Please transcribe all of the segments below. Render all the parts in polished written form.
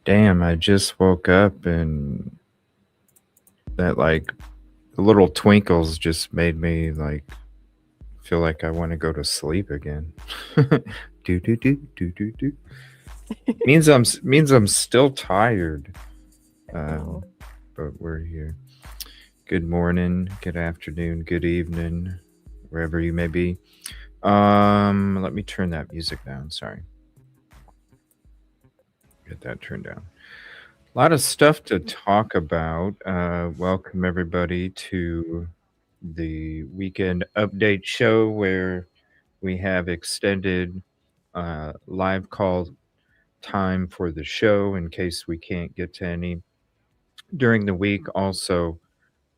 Damn, I just woke up and that like the little twinkles just made me like feel like I want to go to sleep again. do do do do do do. Means I'm still tired. Oh, But we're here. Good morning, good afternoon, good evening, wherever you may be. Let me turn that music down. Sorry. Get that turned down. A lot of stuff to talk about. Welcome everybody to the weekend update show where we have extended live call time for the show in case we can't get to any during the week. Also,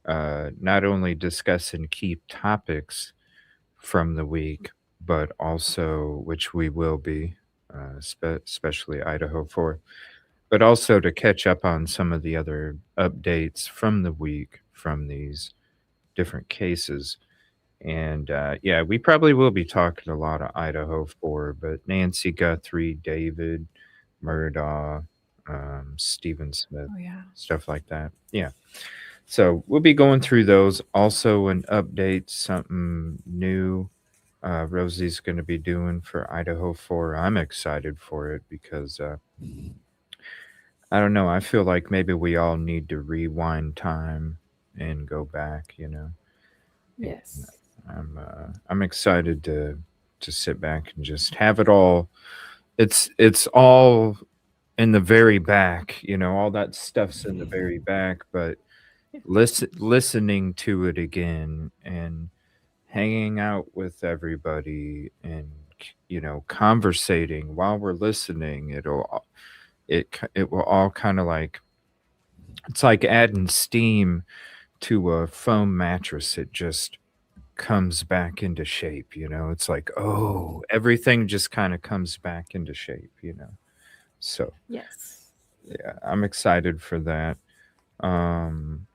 not only discuss and keep topics from the week, but also, which we will be, especially Idaho for, but also to catch up on some of the other updates from the week from these different cases. And yeah, we probably will be talking a lot of Idaho for, but Nancy Guthrie, David, Murdaugh, Stephen Smith, oh yeah. stuff like that. Yeah. So we'll be going through those. Also, an update, something new Rosie's going to be doing for Idaho 4. I'm excited for it because I don't know. I feel like maybe we all need to rewind time and go back, you know. And Yes. I'm excited to sit back and just have it all. It's all in the very back, you know. All that stuff's in the very back, but listening to it again and hanging out with everybody and you know conversating while we're listening, it will all kind of like it's like adding steam to a foam mattress. It just comes back into shape, you know. It's like, oh, everything just kind of comes back into shape, you know. So Yes. yeah, I'm excited for that. um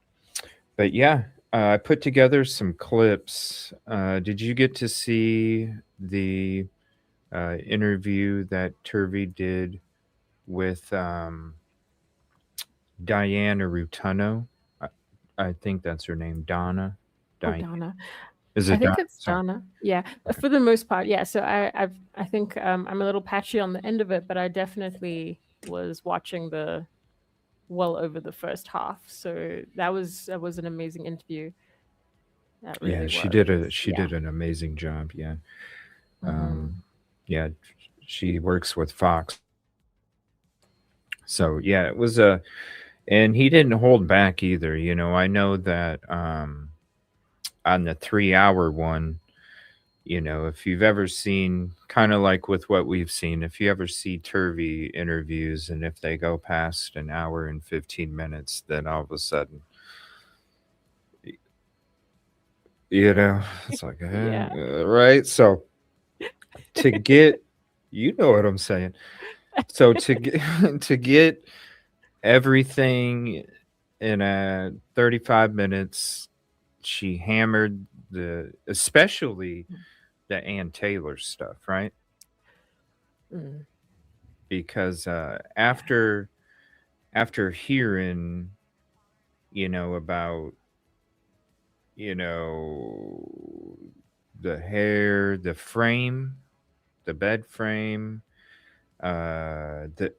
but yeah, I put together some clips. Did you get to see the interview that Turvey did with Diana Rutuno? I, I think that's her name, Donna. Oh, Diane. Donna. Is I it think Donna? it's Sorry. Donna. Yeah, Okay. for the most part, yeah. So I think I'm a little patchy on the end of it, but I definitely was watching the well over the first half. So that was an amazing interview. That Yeah, really was. she Yeah. did an amazing job. Yeah. Mm. Um, yeah, she works with Fox. So yeah, it was a, and he didn't hold back either. You know, I know that on the 3 hour one, you know, if you've ever seen kind of like with what we've seen, if you ever see Turvey interviews and if they go past an hour and 15 minutes, then all of a sudden, you know, it's like, Yeah. right? So to get, you know what I'm saying. So to get, to get everything in a 35 minutes, she hammered especially the Ann Taylor stuff, right? Mm. Because Yeah. after hearing, you know, about, you know, the hair, the frame, the bed frame, the,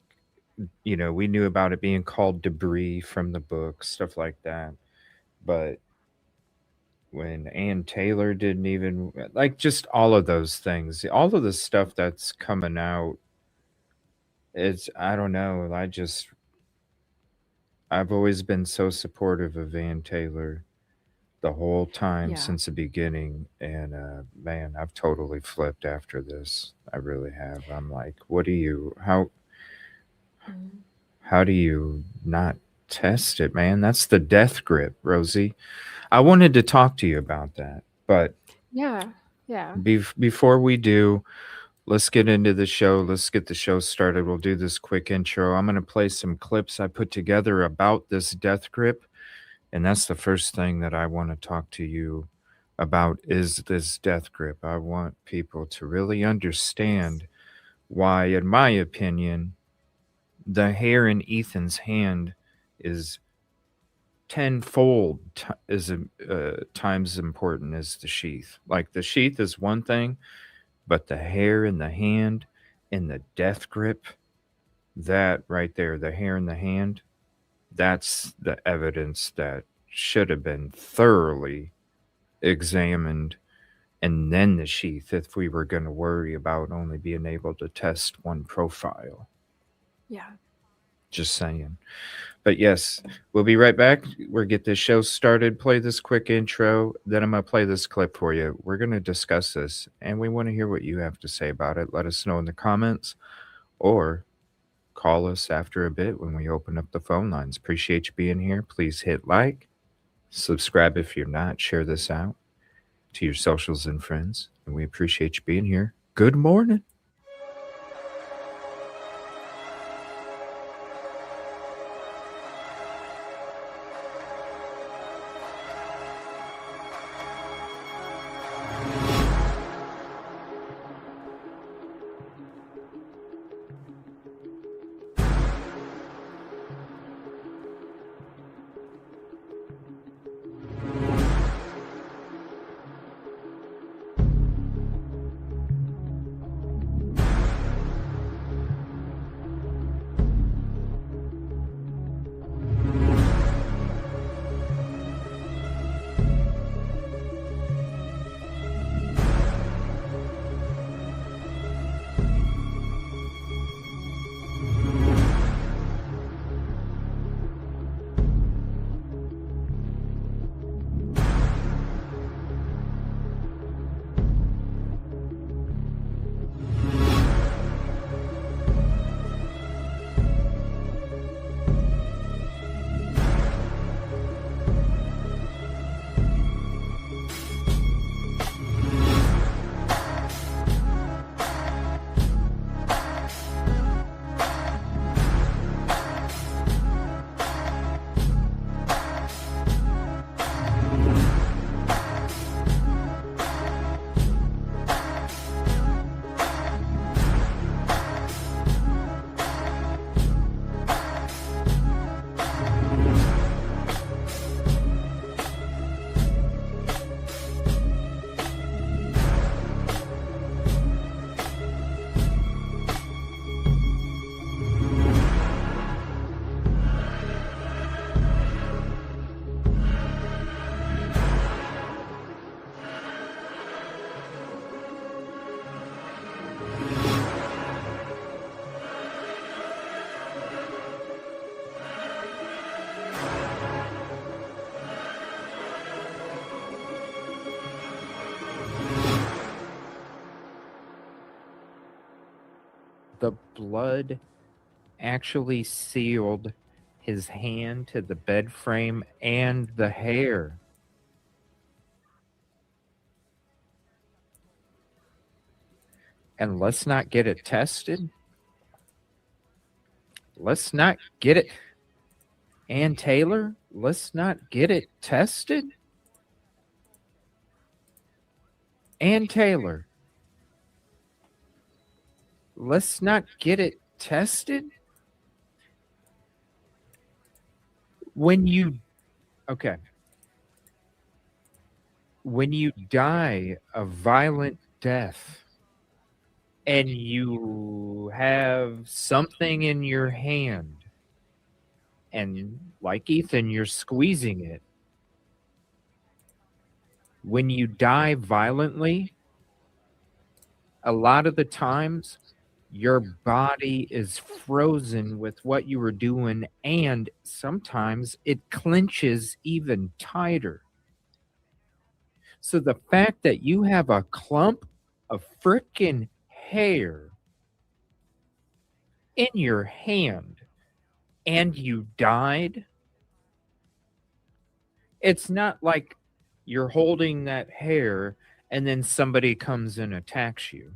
you know, we knew about it being called debris from the book, stuff like that. But when Ann Taylor didn't even like just all of those things, all of the stuff that's coming out. It's I don't know. I've always been so supportive of Ann Taylor the whole time Yeah. since the beginning, and man, I've totally flipped after this. I really have. I'm like, what do you? Mm. How do you not test it, man? That's the death grip, Rosie. I wanted to talk to you about that, but Yeah. Yeah. before we do, let's get into the show. Let's get the show started. We'll do this quick intro. I'm going to play some clips I put together about this death grip, and that's the first thing that I want to talk to you about is this death grip. I want people to really Yes. understand why, in my opinion, the hair in Ethan's hand is tenfold times important as the sheath. Like the sheath is one thing, but the hair in the hand and the death grip, that right there, the hair in the hand, that's the evidence that should have been thoroughly examined, and then the sheath if we were going to worry about only being able to test one profile. Yeah. Just saying. But yes, we'll be right back. We'll get this show started, play this quick intro, then I'm going to play this clip for you. We're going to discuss this, and we want to hear what you have to say about it. Let us know in the comments or call us after a bit when we open up the phone lines. Appreciate you being here. Please hit like, subscribe if you're not, share this out to your socials and friends. And we appreciate you being here. Good morning. The blood actually sealed his hand to the bed frame and the hair. And let's not get it tested. Let's not get it. Ann Taylor, let's not get it tested. Ann Taylor, let's not get it tested. When you die a violent death and you have something in your hand, and like Ethan, you're squeezing it, when you die violently, a lot of the times your body is frozen with what you were doing, and sometimes it clenches even tighter. So the fact that you have a clump of frickin' hair in your hand and you died, it's not like you're holding that hair and then somebody comes and attacks you.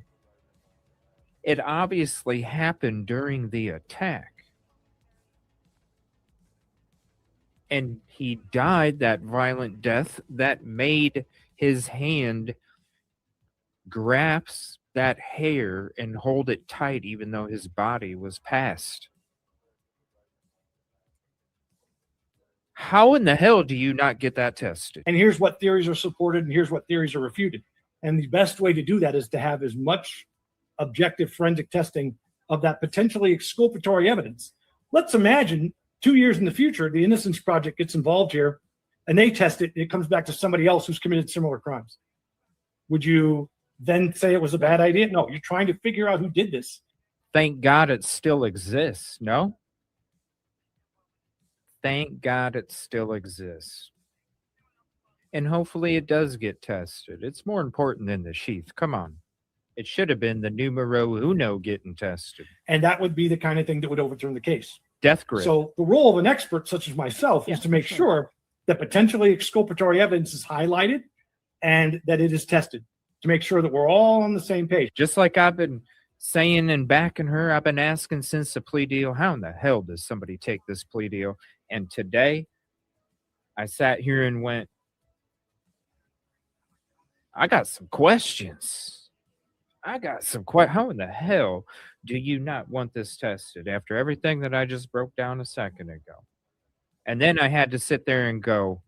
It obviously happened during the attack. And he died that violent death that made his hand grasp that hair and hold it tight even though his body was passed. How in the hell do you not get that tested? And here's what theories are supported and here's what theories are refuted. And the best way to do that is to have as much objective forensic testing of that potentially exculpatory evidence. Let's imagine 2 years in the future, the Innocence Project gets involved here and they test it. It comes back to somebody else who's committed similar crimes. Would you then say it was a bad idea? No, you're trying to figure out who did this. Thank God it still exists, no? Thank God it still exists. And hopefully it does get tested. It's more important than the sheath. Come on. It should have been the numero uno getting tested. And that would be the kind of thing that would overturn the case. Death grip. So the role of an expert such as myself is to make sure that potentially exculpatory evidence is highlighted and that it is tested to make sure that we're all on the same page. Just like I've been saying and backing her, I've been asking since the plea deal, how in the hell does somebody take this plea deal? And today, I sat here and went, I got some questions. How in the hell do you not want this tested after everything that I just broke down a second ago? And then I had to sit there and go,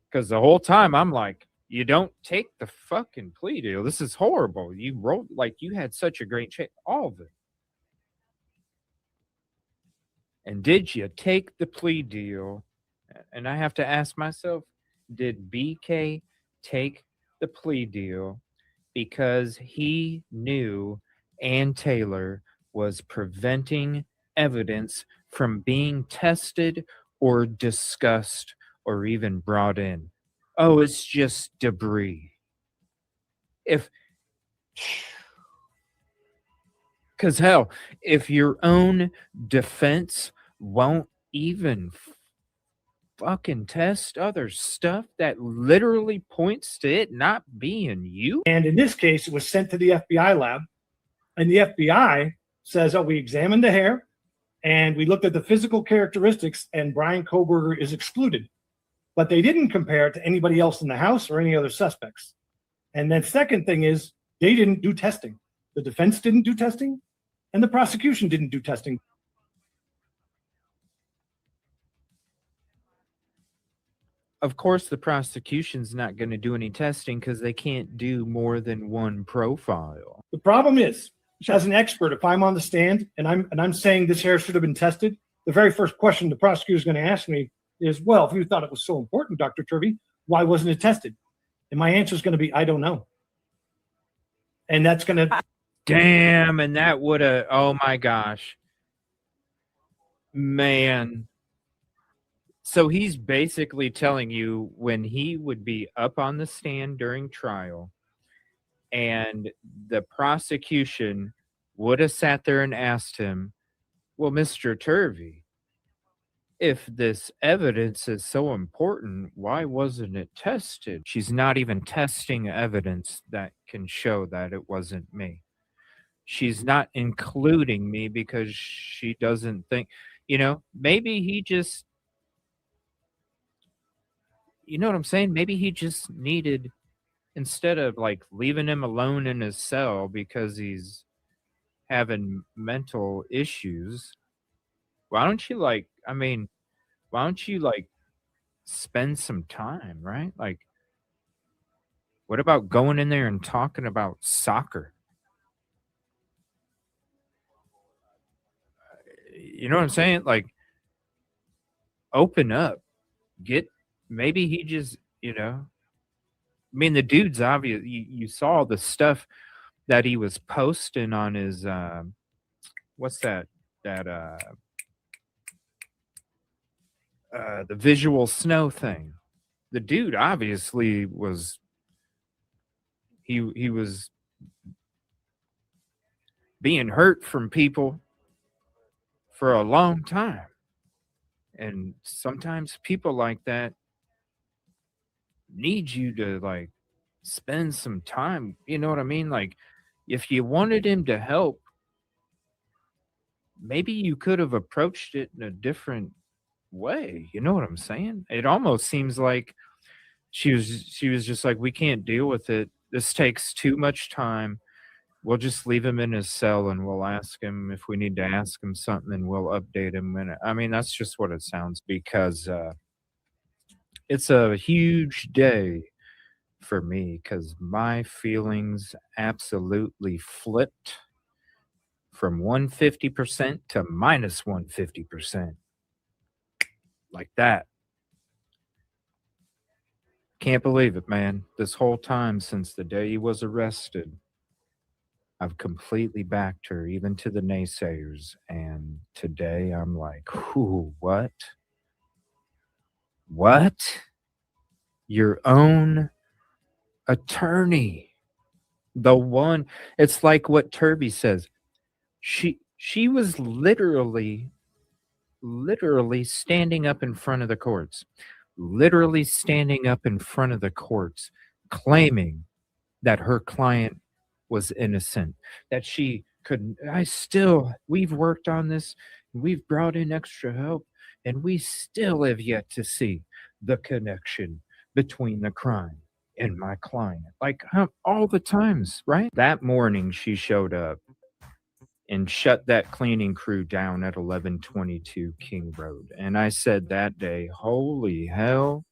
because the whole time I'm like, you don't take the fucking plea deal. This is horrible. You wrote like you had such a great chance. All of it. And did you take the plea deal? And I have to ask myself, did BK take the plea deal because he knew Ann Taylor was preventing evidence from being tested or discussed or even brought in? Oh, it's just debris. Because hell, if your own defense won't even fucking test other stuff that literally points to it not being you. And in this case, it was sent to the FBI lab, and the FBI says, oh, we examined the hair and we looked at the physical characteristics, and Brian Kohberger is excluded. But they didn't compare it to anybody else in the house or any other suspects. And then second thing is they didn't do testing. The defense didn't do testing and the prosecution didn't do testing. Of course, the prosecution's not going to do any testing because they can't do more than one profile. The problem is, as an expert, if I'm on the stand and I'm saying this hair should have been tested, the very first question the prosecutor is going to ask me is, well, if you thought it was so important, Dr. Turvey, why wasn't it tested? And my answer is going to be, I don't know. And that's going to... Damn, and that would have... Oh, my gosh. Man. So he's basically telling you when he would be up on the stand during trial and the prosecution would have sat there and asked him, well, Mr. Turvey, if this evidence is so important, why wasn't it tested? She's not even testing evidence that can show that it wasn't me. She's not including me because she doesn't think, maybe he just, you know what I'm saying? Maybe he just needed, instead of like leaving him alone in his cell because he's having mental issues, why don't you spend some time, right? Like, what about going in there and talking about soccer? You know what I'm saying? Like, open up. Maybe he just, mean, the dude's obvious. You saw the stuff that he was posting on his what's that the visual snow thing. The dude obviously was he was being hurt from people for a long time. And sometimes people like that need you to like spend some time, you know what I mean? Like if you wanted him to help, maybe you could have approached it in a different way. You know what I'm saying? It almost seems like she was just like, we can't deal with it. This takes too much time. We'll just leave him in his cell and we'll ask him if we need to ask him something and we'll update him. And I mean, that's just what it sounds, because it's a huge day for me because my feelings absolutely flipped from 150% to minus 150%. Like that. Can't believe it, man. This whole time since the day he was arrested, I've completely backed her, even to the naysayers. And today I'm like, whoo, what? What? Your own attorney. The one, it's like what Turby says. She was literally standing up in front of the courts. Literally standing up in front of the courts, claiming that her client was innocent, that she couldn't. We've worked on this, we've brought in extra help, and we still have yet to see the connection between the crime and my client. Like all the times, right? That morning she showed up and shut that cleaning crew down at 1122 King Road. And I said that day, holy hell,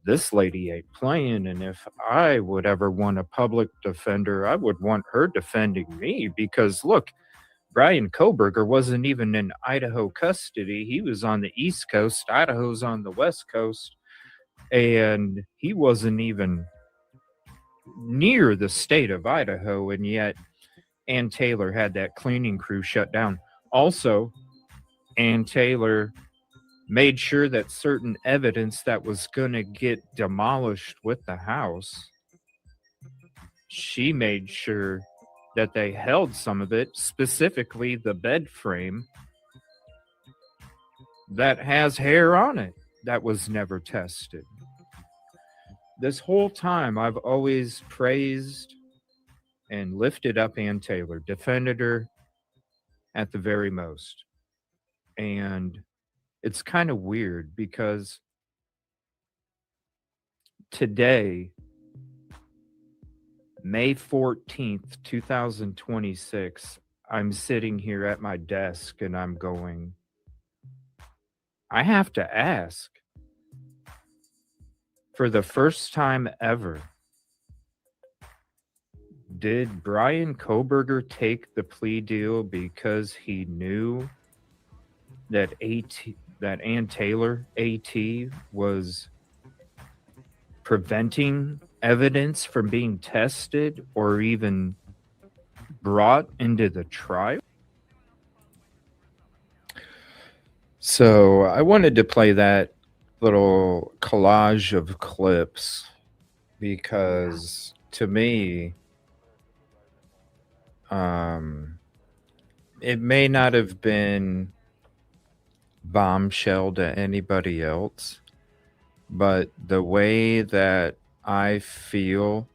this lady ain't playing. And if I would ever want a public defender, I would want her defending me, because look, Brian Koberger wasn't even in Idaho custody. He was on the East Coast. Idaho's on the West Coast. And he wasn't even near the state of Idaho. And yet Ann Taylor had that cleaning crew shut down. Also, Ann Taylor made sure that certain evidence that was going to get demolished with the house, she made sure that they held some of it, specifically the bed frame that has hair on it that was never tested. This whole time, I've always praised and lifted up Ann Taylor, defended her at the very most. And it's kind of weird because today, May 14th, 2026, I'm sitting here at my desk and I'm going, I have to ask, for the first time ever, did Brian Koberger take the plea deal because he knew that Ann Taylor, AT, was preventing evidence from being tested or even brought into the trial? So I wanted to play that little collage of clips because to me, it may not have been bombshell to anybody else, but the way that I feel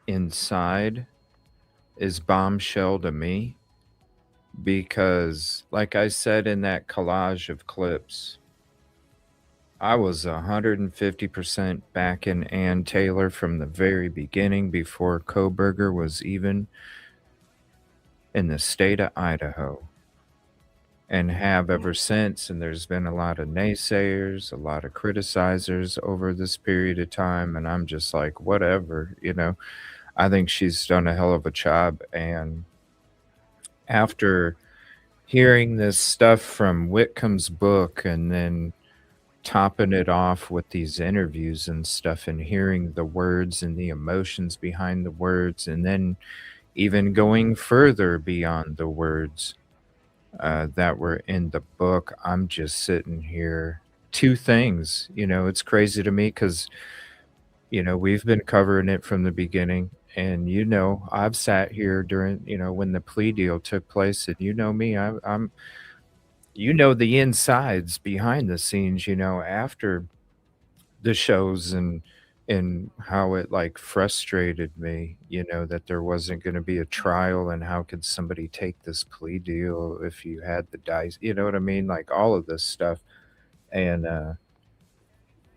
inside is bombshell to me, because like I said in that collage of clips, I was 150% backing Ann Taylor from the very beginning, before Koberger was even in the state of Idaho, and have ever since. And there's been a lot of naysayers, a lot of criticizers over this period of time, and I'm just like, whatever, you know. I think she's done a hell of a job. And after hearing this stuff from Whitcomb's book, and then topping it off with these interviews and stuff and hearing the words and the emotions behind the words, and then even going further beyond the words that were in the book. I'm just sitting here. Two things, it's crazy to me because, we've been covering it from the beginning. And, I've sat here during, when the plea deal took place, and me, I'm the insides behind the scenes, after the shows, and how it like frustrated me, that there wasn't going to be a trial, and how could somebody take this plea deal if you had the dice, you know what I mean? Like all of this stuff. And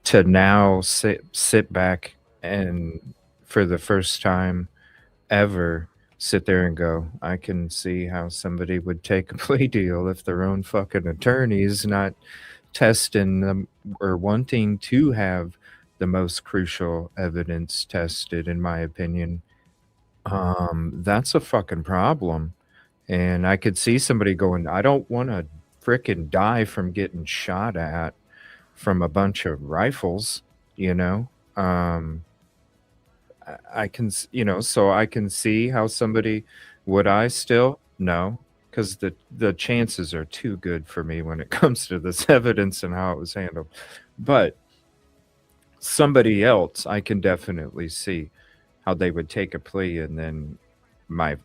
to now sit back and for the first time ever sit there and go, I can see how somebody would take a plea deal if their own fucking attorney's not testing them or wanting to have the most crucial evidence tested, in my opinion. That's a fucking problem. And I could see somebody going, I don't want to frickin' die from getting shot at from a bunch of rifles, you know? I can, so I can see how somebody would I still? No, because the chances are too good for me when it comes to this evidence and how it was handled. But somebody else, I can definitely see how they would take a plea, and then my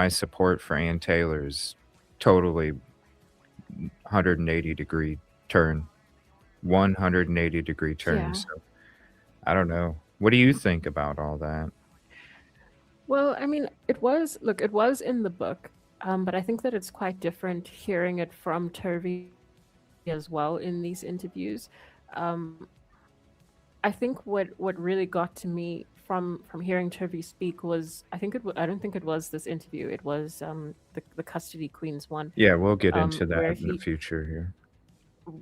support for Ann Taylor is totally 180-degree turn. 180-degree turn. Yeah. So I don't know. What do you think about all that? Well, I mean, it was in the book, but I think that it's quite different hearing it from Turvey as well in these interviews. I think what really got to me from hearing Turvey speak was, I don't think it was this interview. It was the Custody Queens one. Yeah, we'll get into that where in the future here.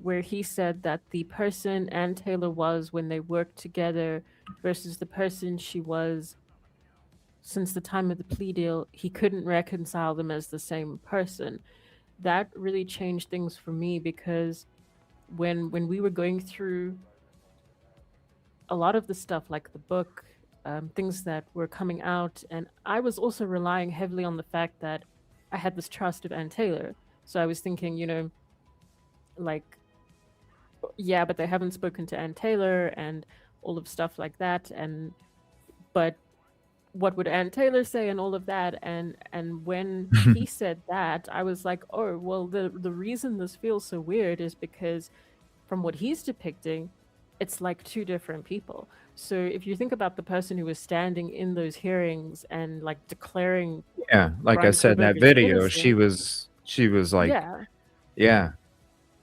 Where he said that the person Ann Taylor was when they worked together versus the person she was since the time of the plea deal, he couldn't reconcile them as the same person. That really changed things for me, because when we were going through a lot of the stuff, like the book, things that were coming out, and I was also relying heavily on the fact that I had this trust of Ann Taylor. So I was thinking, like, yeah, but they haven't spoken to Ann Taylor and all of stuff like that, but what would Ann Taylor say and all of that, and when he said that, I was like, oh well, the reason this feels so weird is because from what he's depicting, it's like two different people. So if you think about the person who was standing in those hearings and like declaring, yeah, like Bryan I said in that Kohberger's video, innocent, she was like, yeah.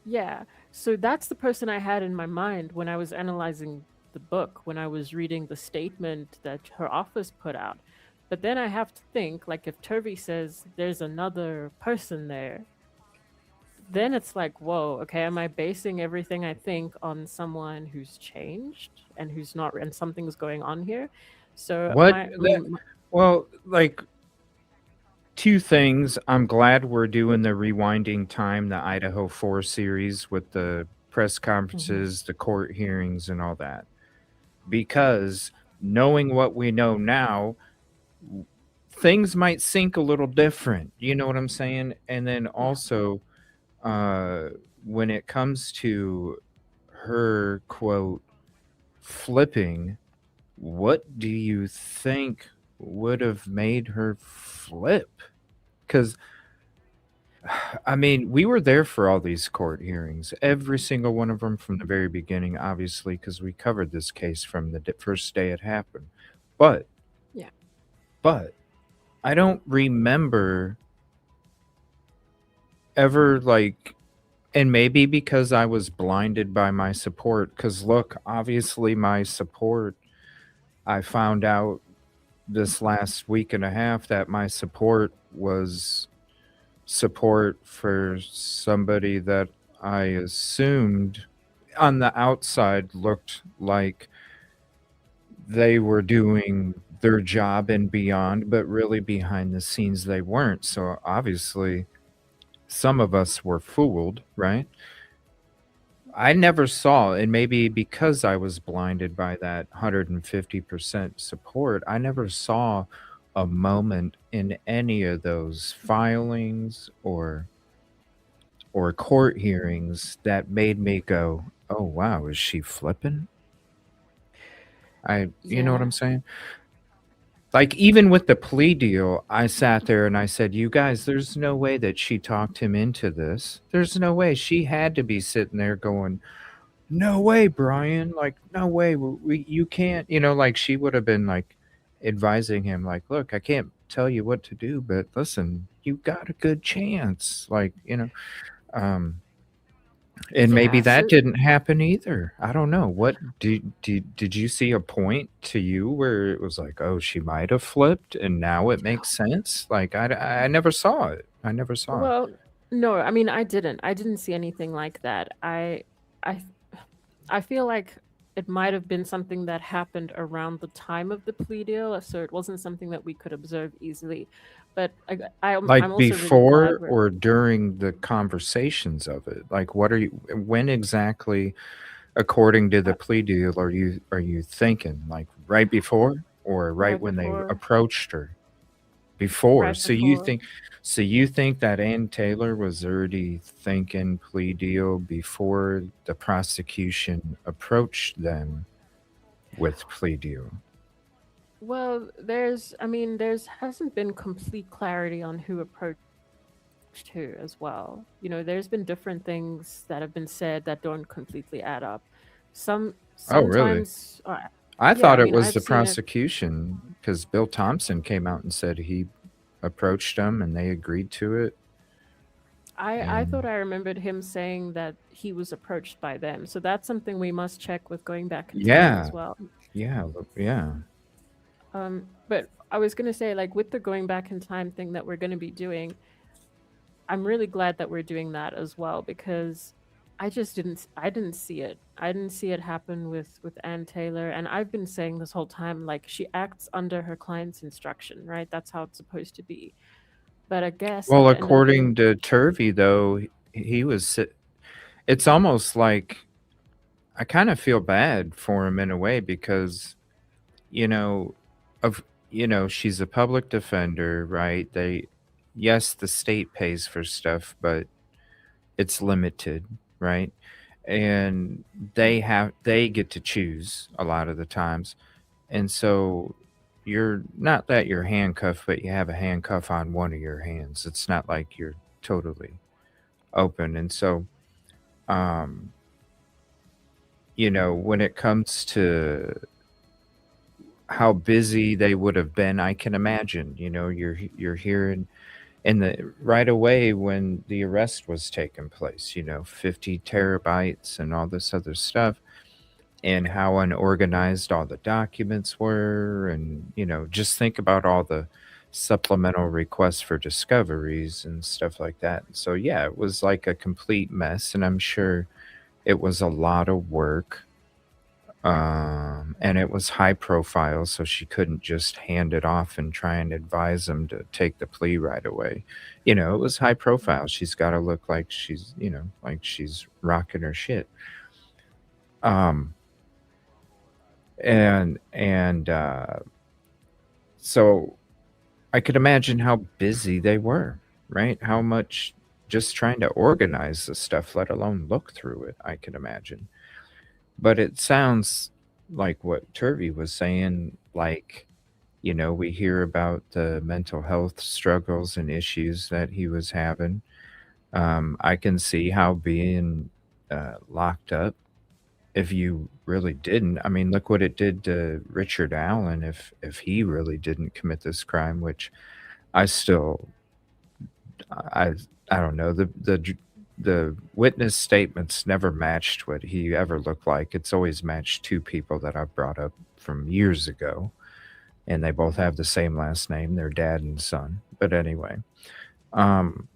yeah. So that's the person I had in my mind when I was analyzing the book, when I was reading the statement that her office put out. But then I have to think, like, if Turvey says there's another person there, then it's like, whoa, okay, am I basing everything I think on someone who's changed and who's not, and something's going on here? So well, like, two things. I'm glad we're doing the Rewinding Time, the Idaho 4 series with the press conferences, the court hearings, and all that. Because knowing what we know now, things might sink a little different. You know what I'm saying? And then also, when it comes to her, quote, flipping, what do you think would have made her flip? Because, I mean, we were there for all these court hearings, every single one of them from the very beginning, obviously, because we covered this case from the first day it happened. But I don't remember ever, like, and maybe because I was blinded by my support, because look, obviously my support, I found out this last week and a half that my support was support for somebody that I assumed on the outside looked like they were doing their job and beyond, but really behind the scenes they weren't. So obviously some of us were fooled, right? I never saw, and maybe because I was blinded by that 150% support, I never saw a moment in any of those filings or court hearings that made me go, "Oh, wow, is she flipping?" You know what Yeah. I'm saying? Like, even with the plea deal, I sat there and I said, "You guys, there's no way that she talked him into this. There's no way. She had to be sitting there going, 'No way, Brian. Like, no way. You can't,' like she would have been like advising him, like, 'Look, I can't tell you what to do, but listen, you got a good chance.'" Um, and maybe Yeah. that So didn't happen either. I don't know. Did you see a point to you where it was like, "Oh, she might have flipped and now it makes sense?" Like, I never saw it. I never saw it. well, no, I mean I didn't. I didn't see anything like that. I I feel like it might have been something that happened around the time of the plea deal, so it wasn't something that we could observe easily. But I'm Like, also really glad before we're or during the conversations of it? Like, when exactly, according to the uh, plea deal, are you thinking? Like, right before or right right when they before, approached her? Before. right before. So you think that Ann Taylor was already thinking plea deal before the prosecution approached them with plea deal? Well, I mean, there's hasn't been complete clarity on who approached who as well. There's been different things that have been said that don't completely add up. Oh, really? Sometimes, I yeah, I thought it mean, was I've the seen it. prosecution because Bill Thompson came out and said he approached them and they agreed to it. I And thought I remembered him saying that he was approached by them. So that's something we must check with going back in time yeah, as well. yeah. But I was gonna say, like with the going back in time thing that we're gonna be doing, I'm really glad that we're doing that as well because I didn't see it. I didn't see it happen with Ann Taylor, and I've been saying this whole time like she acts under her client's instruction, right? That's how it's supposed to be. But I guess Well, at the end of the day, according to Turvey, though, he was. It's almost like I kind of feel bad for him in a way because you know, of she's a public defender, right? Yes, the state pays for stuff, but it's limited, right? And they get to choose a lot of the times. And so you're not that you're handcuffed, but you have a handcuff on one of your hands. It's not like you're totally open. And so um, when it comes to how busy they would have been, I can imagine. You're hearing in the right away when the arrest was taking place, 50 terabytes and all this other stuff, and how unorganized all the documents were, and just think about all the supplemental requests for discoveries and stuff like that. So yeah, it was like a complete mess, and I'm sure it was a lot of work. And it was high profile, so she couldn't just hand it off and try and advise him to take the plea right away. It was high profile. She's got to look like she's rocking her shit. Um, and so I could imagine how busy they were, right? How much just trying to organize the stuff, let alone look through it, I can imagine. But it sounds like what Turvey was saying, like, we hear about the mental health struggles and issues that he was having. I can see how being locked up, if you really didn't, I mean, look what it did to Richard Allen if he really didn't commit this crime, which I still I I don't know. The witness statements never matched what he ever looked like. It's always matched two people that I've brought up from years ago, and they both have the same last name. They're dad and son. But anyway, um,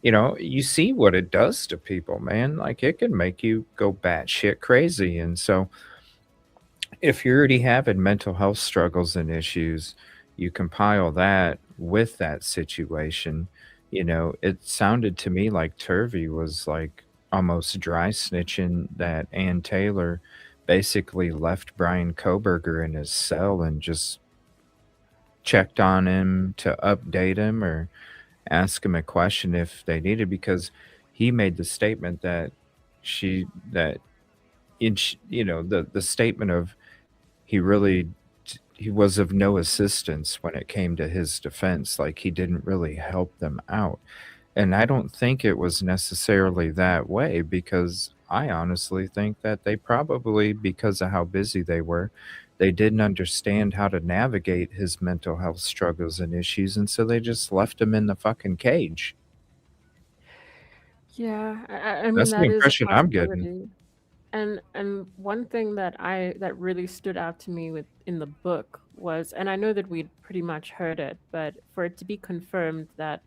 you see what it does to people, man. Like, it can make you go batshit crazy. And so if you're already having mental health struggles and issues, you compile that with that situation. It sounded to me like Turvey was like almost dry snitching that Ann Taylor basically left Brian Koberger in his cell and just checked on him to update him or ask him a question if they needed, because he made the statement that she that the statement of he really he was of no assistance when it came to his defense, like he didn't really help them out. And I don't think it was necessarily that way, because I honestly think that they probably, because of how busy they were, they didn't understand how to navigate his mental health struggles and issues, and so they just left him in the fucking cage. Yeah, I mean That's the that is a impression I'm getting. possibility. And one thing that really stood out to me with in the book was, and I know that we'd pretty much heard it, but for it to be confirmed that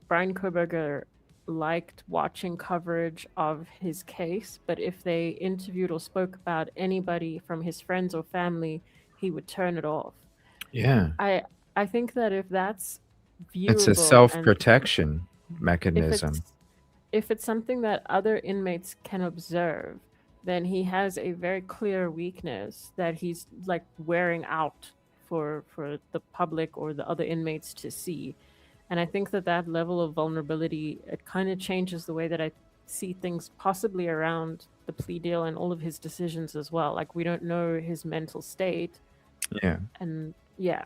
Brian Koberger liked watching coverage of his case, but if they interviewed or spoke about anybody from his friends or family, he would turn it off. Yeah. I think that if that's It's a viewable and self-protection if mechanism. it's something that other inmates can observe, then he has a very clear weakness that he's like wearing out for the public or the other inmates to see. And I think that that level of vulnerability, it kind of changes the way that I see things possibly around the plea deal and all of his decisions as well. Like we don't know his mental state, Yeah. and yeah.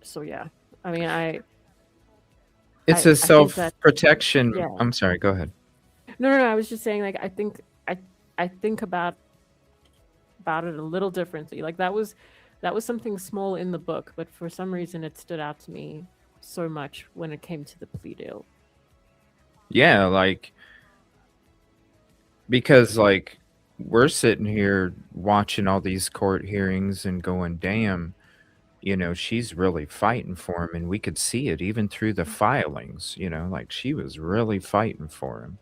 So yeah. I mean, It's I a think that self-protection. yeah. I'm sorry, go ahead. No. I was just saying, like, I think about it a little differently. Like that was something small in the book, but for some reason it stood out to me so much when it came to the plea deal. Yeah, like, because like we're sitting here watching all these court hearings and going, damn, she's really fighting for him, and we could see it even through the filings, like she was really fighting for him.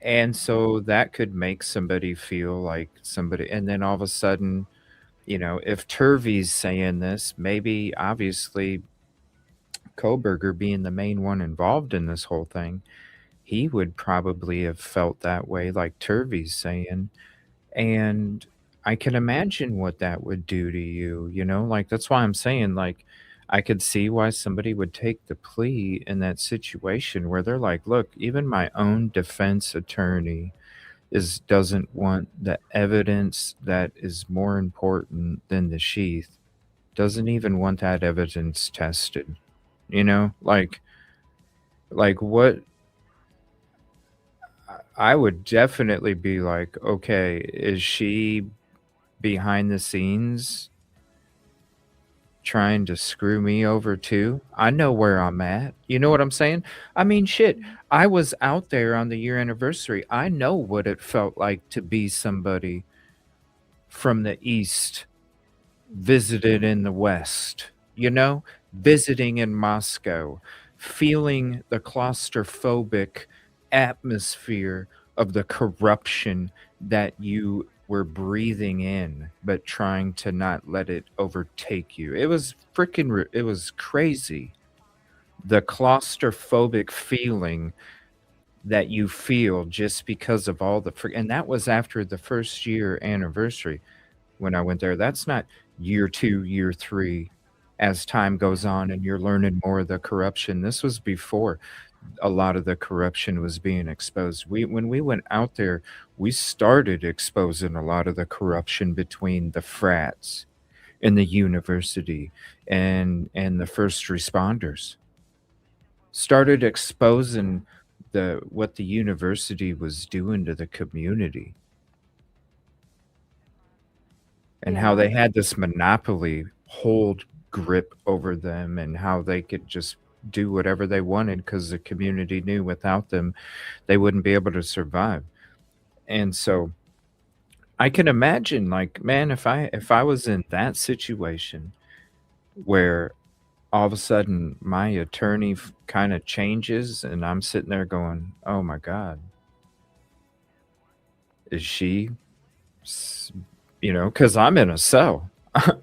And so that could make somebody feel like somebody, and then all of a sudden, if Turvey's saying this, maybe obviously Koberger being the main one involved in this whole thing, he would probably have felt that way, like Turvey's saying. And I can imagine what that would do to you, like that's why I'm saying, like, I could see why somebody would take the plea in that situation where they're like, look, even my own defense attorney doesn't want the evidence that is more important than the sheath, doesn't even want that evidence tested. Like what I would definitely be like, okay, is she behind the scenes trying to screw me over too? I know where I'm at. You know what I'm saying? I mean, shit, I was out there on the year anniversary. I know what it felt like to be somebody from the East visited in the West, visiting in Moscow, feeling the claustrophobic atmosphere of the corruption that you were breathing in, but trying to not let it overtake you. It was it was crazy. The claustrophobic feeling that you feel just because of all and that was after the first year anniversary when I went there. That's not year 2, year 3 as time goes on and you're learning more of the corruption. This was before a lot of the corruption was being exposed. When we went out there, we started exposing a lot of the corruption between the frats and the university and the first responders. Started exposing what the university was doing to the community. And how they had this monopoly hold grip over them, and how they could just do whatever they wanted because the community knew without them they wouldn't be able to survive. And so I can imagine, like, man, if I was in that situation where all of a sudden my attorney kind of changes and I'm sitting there going, oh my God, is she, because I'm in a cell.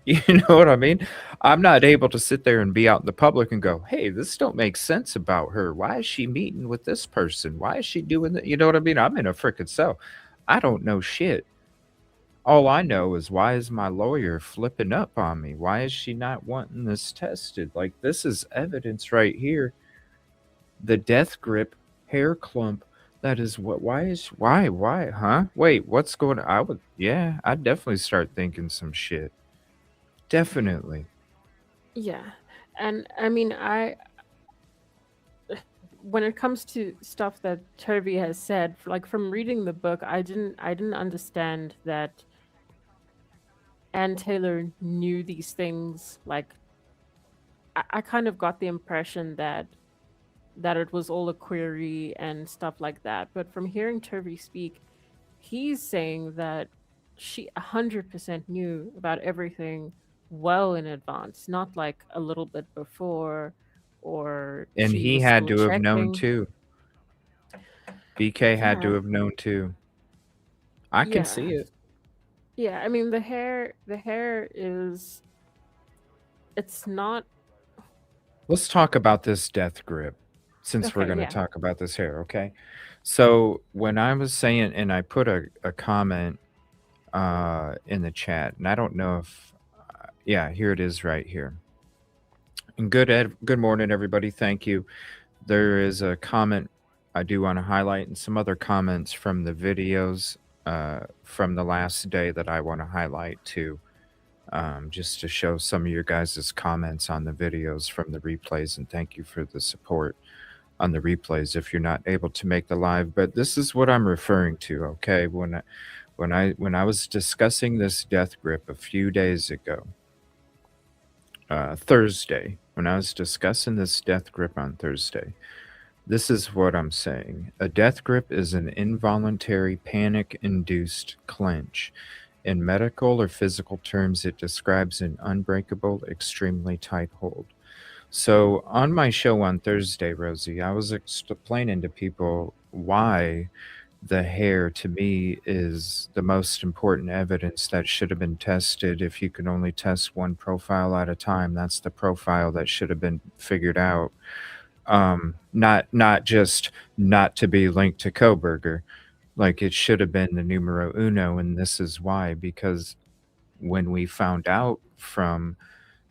You know what I mean? I'm not able to sit there and be out in the public and go, "Hey, this don't make sense about her. Why is she meeting with this person? Why is she doing that?" You know what I mean? I'm in a freaking cell. I don't know shit. All I know is, why is my lawyer flipping up on me? Why is she not wanting this tested? Like, this is evidence right here. The death grip, hair clump. That is what. Why? Huh? Wait, what's going on? I'd definitely start thinking some shit. Definitely. Yeah. And I mean, when it comes to stuff that Turvey has said, like from reading the book, I didn't understand that Ann Taylor knew these things. Like, I kind of got the impression that it was all a query and stuff like that. But from hearing Turvey speak, he's saying that she 100% knew about everything well in advance, not like a little bit before, or And she he was had still to have known checking. too. BK had to Yeah, have known too. I can see yeah, it. yeah. I mean, the hair is, it's not Let's talk about this death grip, since we're okay. going to Yeah. talk about this hair, okay? So when I was saying, and I put a comment in the chat, and I don't know if, yeah, here it is right here. And good morning, everybody. Thank you. There is a comment I do want to highlight, and some other comments from the videos from the last day that I want to highlight too, just to show some of your guys' comments on the videos from the replays. And thank you for the support on the replays if you're not able to make the live. But this is what I'm referring to, okay? When I was discussing this death grip a few days ago, Thursday, when I was discussing this death grip on Thursday, this is what I'm saying. A death grip is an involuntary panic-induced clench. In medical or physical terms, it describes an unbreakable, extremely tight hold. So on my show on Thursday, Rosie, I was explaining to people why the hair, to me, is the most important evidence that should have been tested. If you can only test one profile at a time, that's the profile that should have been figured out. Not just not to be linked to Koberger. Like, it should have been the numero uno, and this is why. Because when we found out from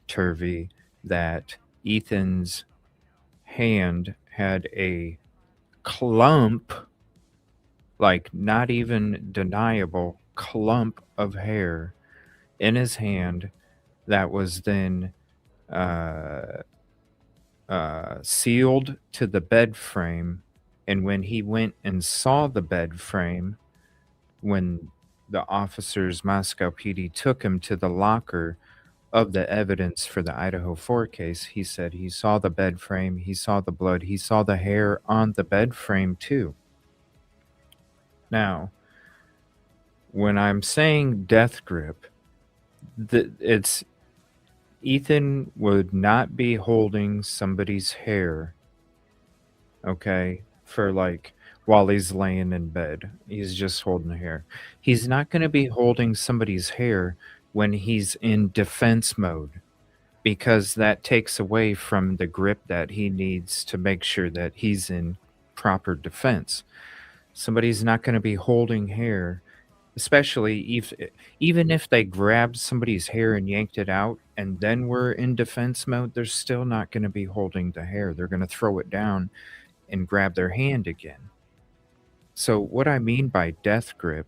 Turvey that Ethan's hand had a clump, like not even deniable clump of hair in his hand, that was then uh, sealed to the bed frame. And when he went and saw the bed frame, when the officers, Moscow PD, took him to the locker of the evidence for the Idaho 4 case, he said he saw the bed frame, he saw the blood, he saw the hair on the bed frame too. Now, when I'm saying death grip, it's Ethan would not be holding somebody's hair, okay, for like while he's laying in bed. He's just holding the hair. He's not going to be holding somebody's hair when he's in defense mode, because that takes away from the grip that he needs to make sure that he's in proper defense. Somebody's not going to be holding hair, especially even if they grabbed somebody's hair and yanked it out and then were in defense mode, they're still not going to be holding the hair. They're going to throw it down and grab their hand again. So what I mean by death grip,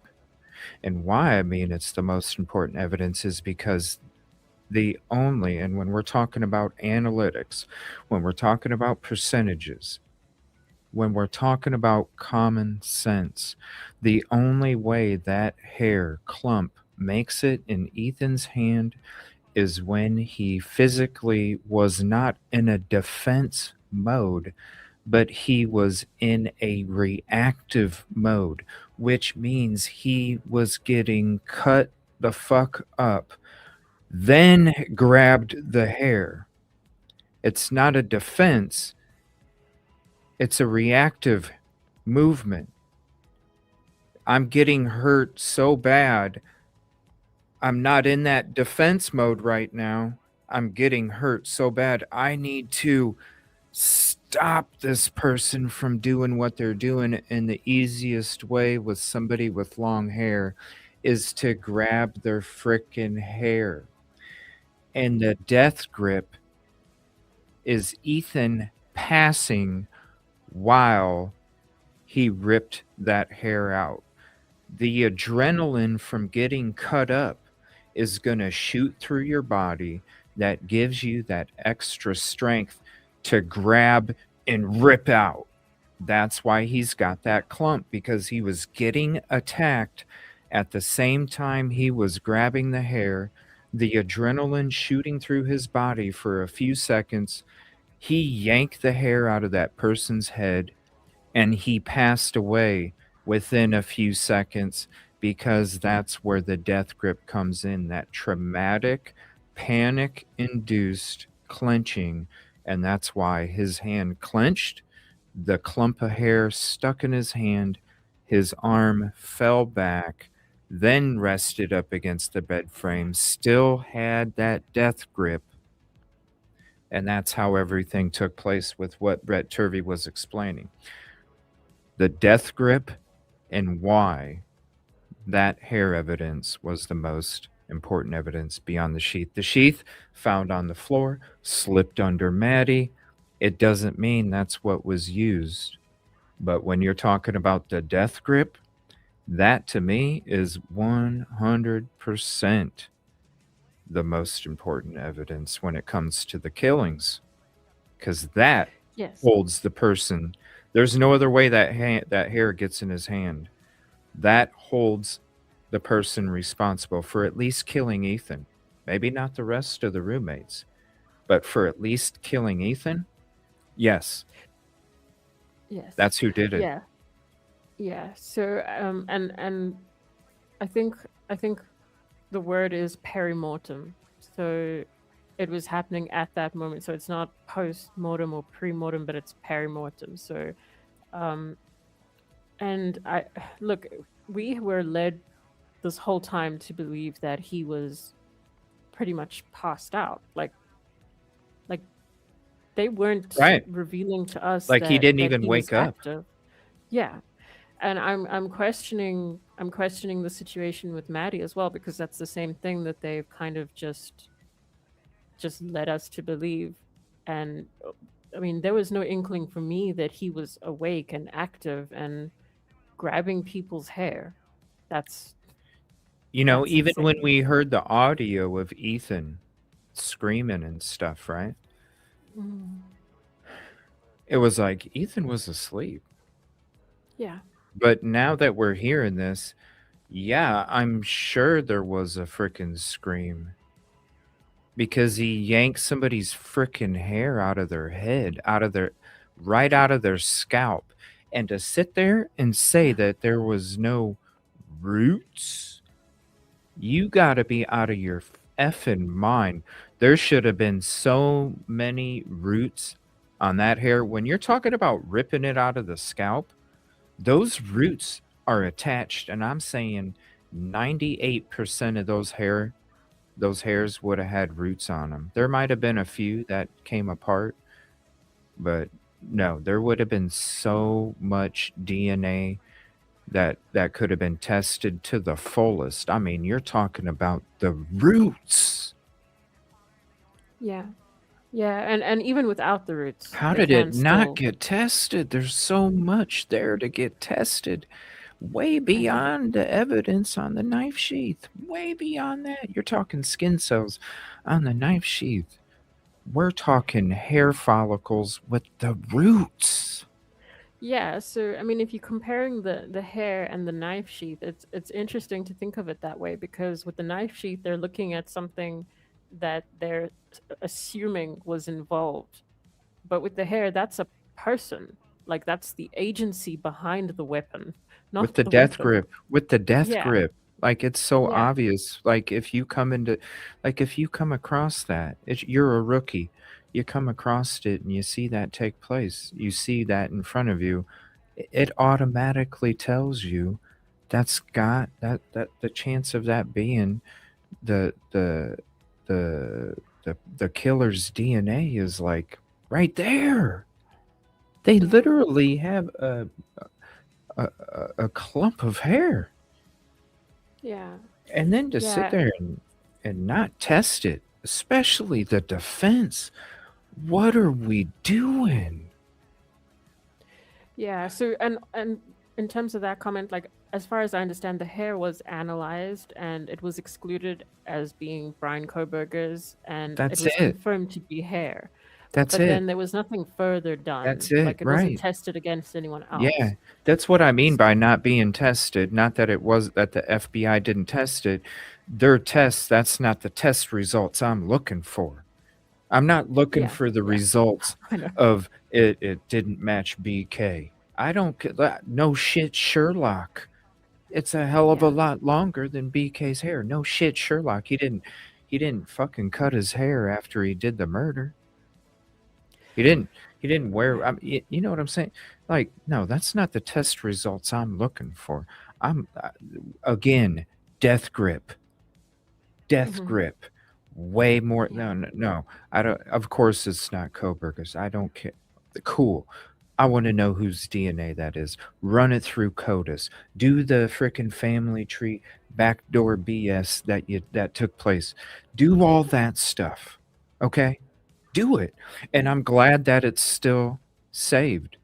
and why I mean it's the most important evidence, is because and when we're talking about analytics, when we're talking about percentages, when we're talking about common sense, the only way that hair clump makes it in Ethan's hand is when he physically was not in a defense mode, but he was in a reactive mode, which means he was getting cut the fuck up, then grabbed the hair. It's not a defense, it's a reactive movement. I'm getting hurt so bad, I'm not in that defense mode right now. I'm getting hurt so bad. I need to stop this person from doing what they're doing. And the easiest way with somebody with long hair is to grab their frickin' hair. And the death grip is Ethan passing while he ripped that hair out. The adrenaline from getting cut up is going to shoot through your body. That gives you that extra strength to grab and rip out. That's why he's got that clump, because he was getting attacked at the same time he was grabbing the hair, the adrenaline shooting through his body for a few seconds. He yanked the hair out of that person's head and he passed away within a few seconds, because that's where the death grip comes in, that traumatic, panic induced clenching. And that's why his hand clenched, the clump of hair stuck in his hand, his arm fell back, then rested up against the bed frame, still had that death grip. And that's how everything took place with what Brett Turvey was explaining. The death grip and why that hair evidence was the most important evidence beyond the sheath. The sheath found on the floor, slipped under Maddie. It doesn't mean that's what was used. But when you're talking about the death grip, that to me is 100% the most important evidence when it comes to the killings, because that Yes. holds the person. There's no other way that hair gets in his hand. That holds the person responsible for at least killing Ethan. Maybe not the rest of the roommates, but for at least killing Ethan. Yes, Yes. that's who did it. Yeah. Yeah. So and I think the word is perimortem. So it was happening at that moment. So it's not post-mortem or pre-mortem, but it's perimortem. So and we were led this whole time to believe that he was pretty much passed out. Like they weren't Right. revealing to us Like he didn't that even he was wake up. active. Yeah. And I'm questioning the situation with Maddie as well, because that's the same thing that they've kind of just led us to believe. And I mean, there was no inkling for me that he was awake and active and grabbing people's hair. That's Even insane. when we heard the audio of Ethan screaming and stuff, right? Mm. It was like Ethan was asleep. Yeah. But now that we're hearing this, yeah, I'm sure there was a frickin' scream, because he yanked somebody's frickin' hair out of their head, right out of their scalp. And to sit there and say that there was no roots, you gotta be out of your effing mind. There should have been so many roots on that hair. When you're talking about ripping it out of the scalp, those roots are attached, and I'm saying 98% of those hairs would have had roots on them. There might have been a few that came apart, but no, there would have been so much DNA that could have been tested to the fullest. I mean, you're talking about the roots. Yeah. Yeah, and even without the roots, How they did it can not still- get tested? There's so much there to get tested. Way beyond the evidence on the knife sheath. Way beyond that. You're talking skin cells on the knife sheath. We're talking hair follicles with the roots. Yeah, so I mean, if you're comparing the hair and the knife sheath, it's interesting to think of it that way, because with the knife sheath, they're looking at something that they're assuming was involved, but with the hair, that's a person. Like that's the agency behind the weapon, not With the death weapon. grip. With the death Yeah. grip. Like it's so Yeah. obvious. Like if you come across that, you're a rookie. You come across it and you see that take place. You see that in front of you. It automatically tells you that's got that the chance of that being the the the killer's DNA is like right there. They literally have a clump of hair, Yeah. and then to sit Yeah. there and not test it, especially the defense. What are we doing? Yeah. So and in terms of that comment, like as far as I understand, the hair was analyzed and it was excluded as being Brian Koberger's, and it That's was it. confirmed to be hair. That's But it. then there was nothing further done. That's it. Like it wasn't Right. tested against anyone Yeah, else. that's what I mean by not being tested. Not that it was that the FBI didn't test it. Their tests, that's not the test results I'm looking for. I'm not looking Yeah. for the Yeah. results I know. of it didn't match BK. I don't no shit Sherlock. It's a hell of a Yeah. lot longer than BK's hair. No shit Sherlock. He didn't fucking cut his hair after he did the murder. He didn't wear. Yeah. You know what I'm saying? Like, no, that's not the test results I'm looking for. I'm again, death grip, death Mhm. grip, way more. Yeah. No. I don't. Of course, it's not Koberger's. I don't care. Cool. I want to know whose DNA that is. Run it through CODIS. Do the frickin' family tree backdoor BS that took place. Do all that stuff. Okay? Do it. And I'm glad that it's still saved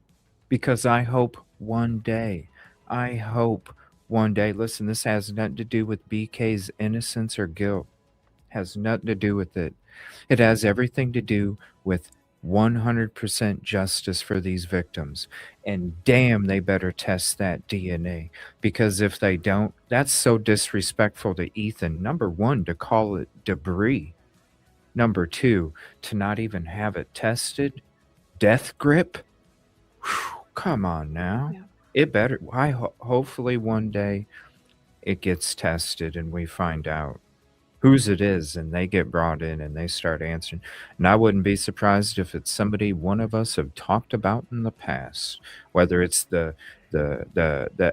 because I hope one day, listen, this has nothing to do with BK's innocence or guilt. Has nothing to do with it. It has everything to do with 100% justice for these victims. And damn, they better test that DNA because if they don't, that's so disrespectful to Ethan. Number one, to call it debris. Number two, to not even have it tested. Death grip? Whew, come on now. Yeah. It better. Hopefully one day it gets tested and we find out whose it is and they get brought in and they start answering. And I wouldn't be surprised if it's somebody one of us have talked about in the past, whether it's the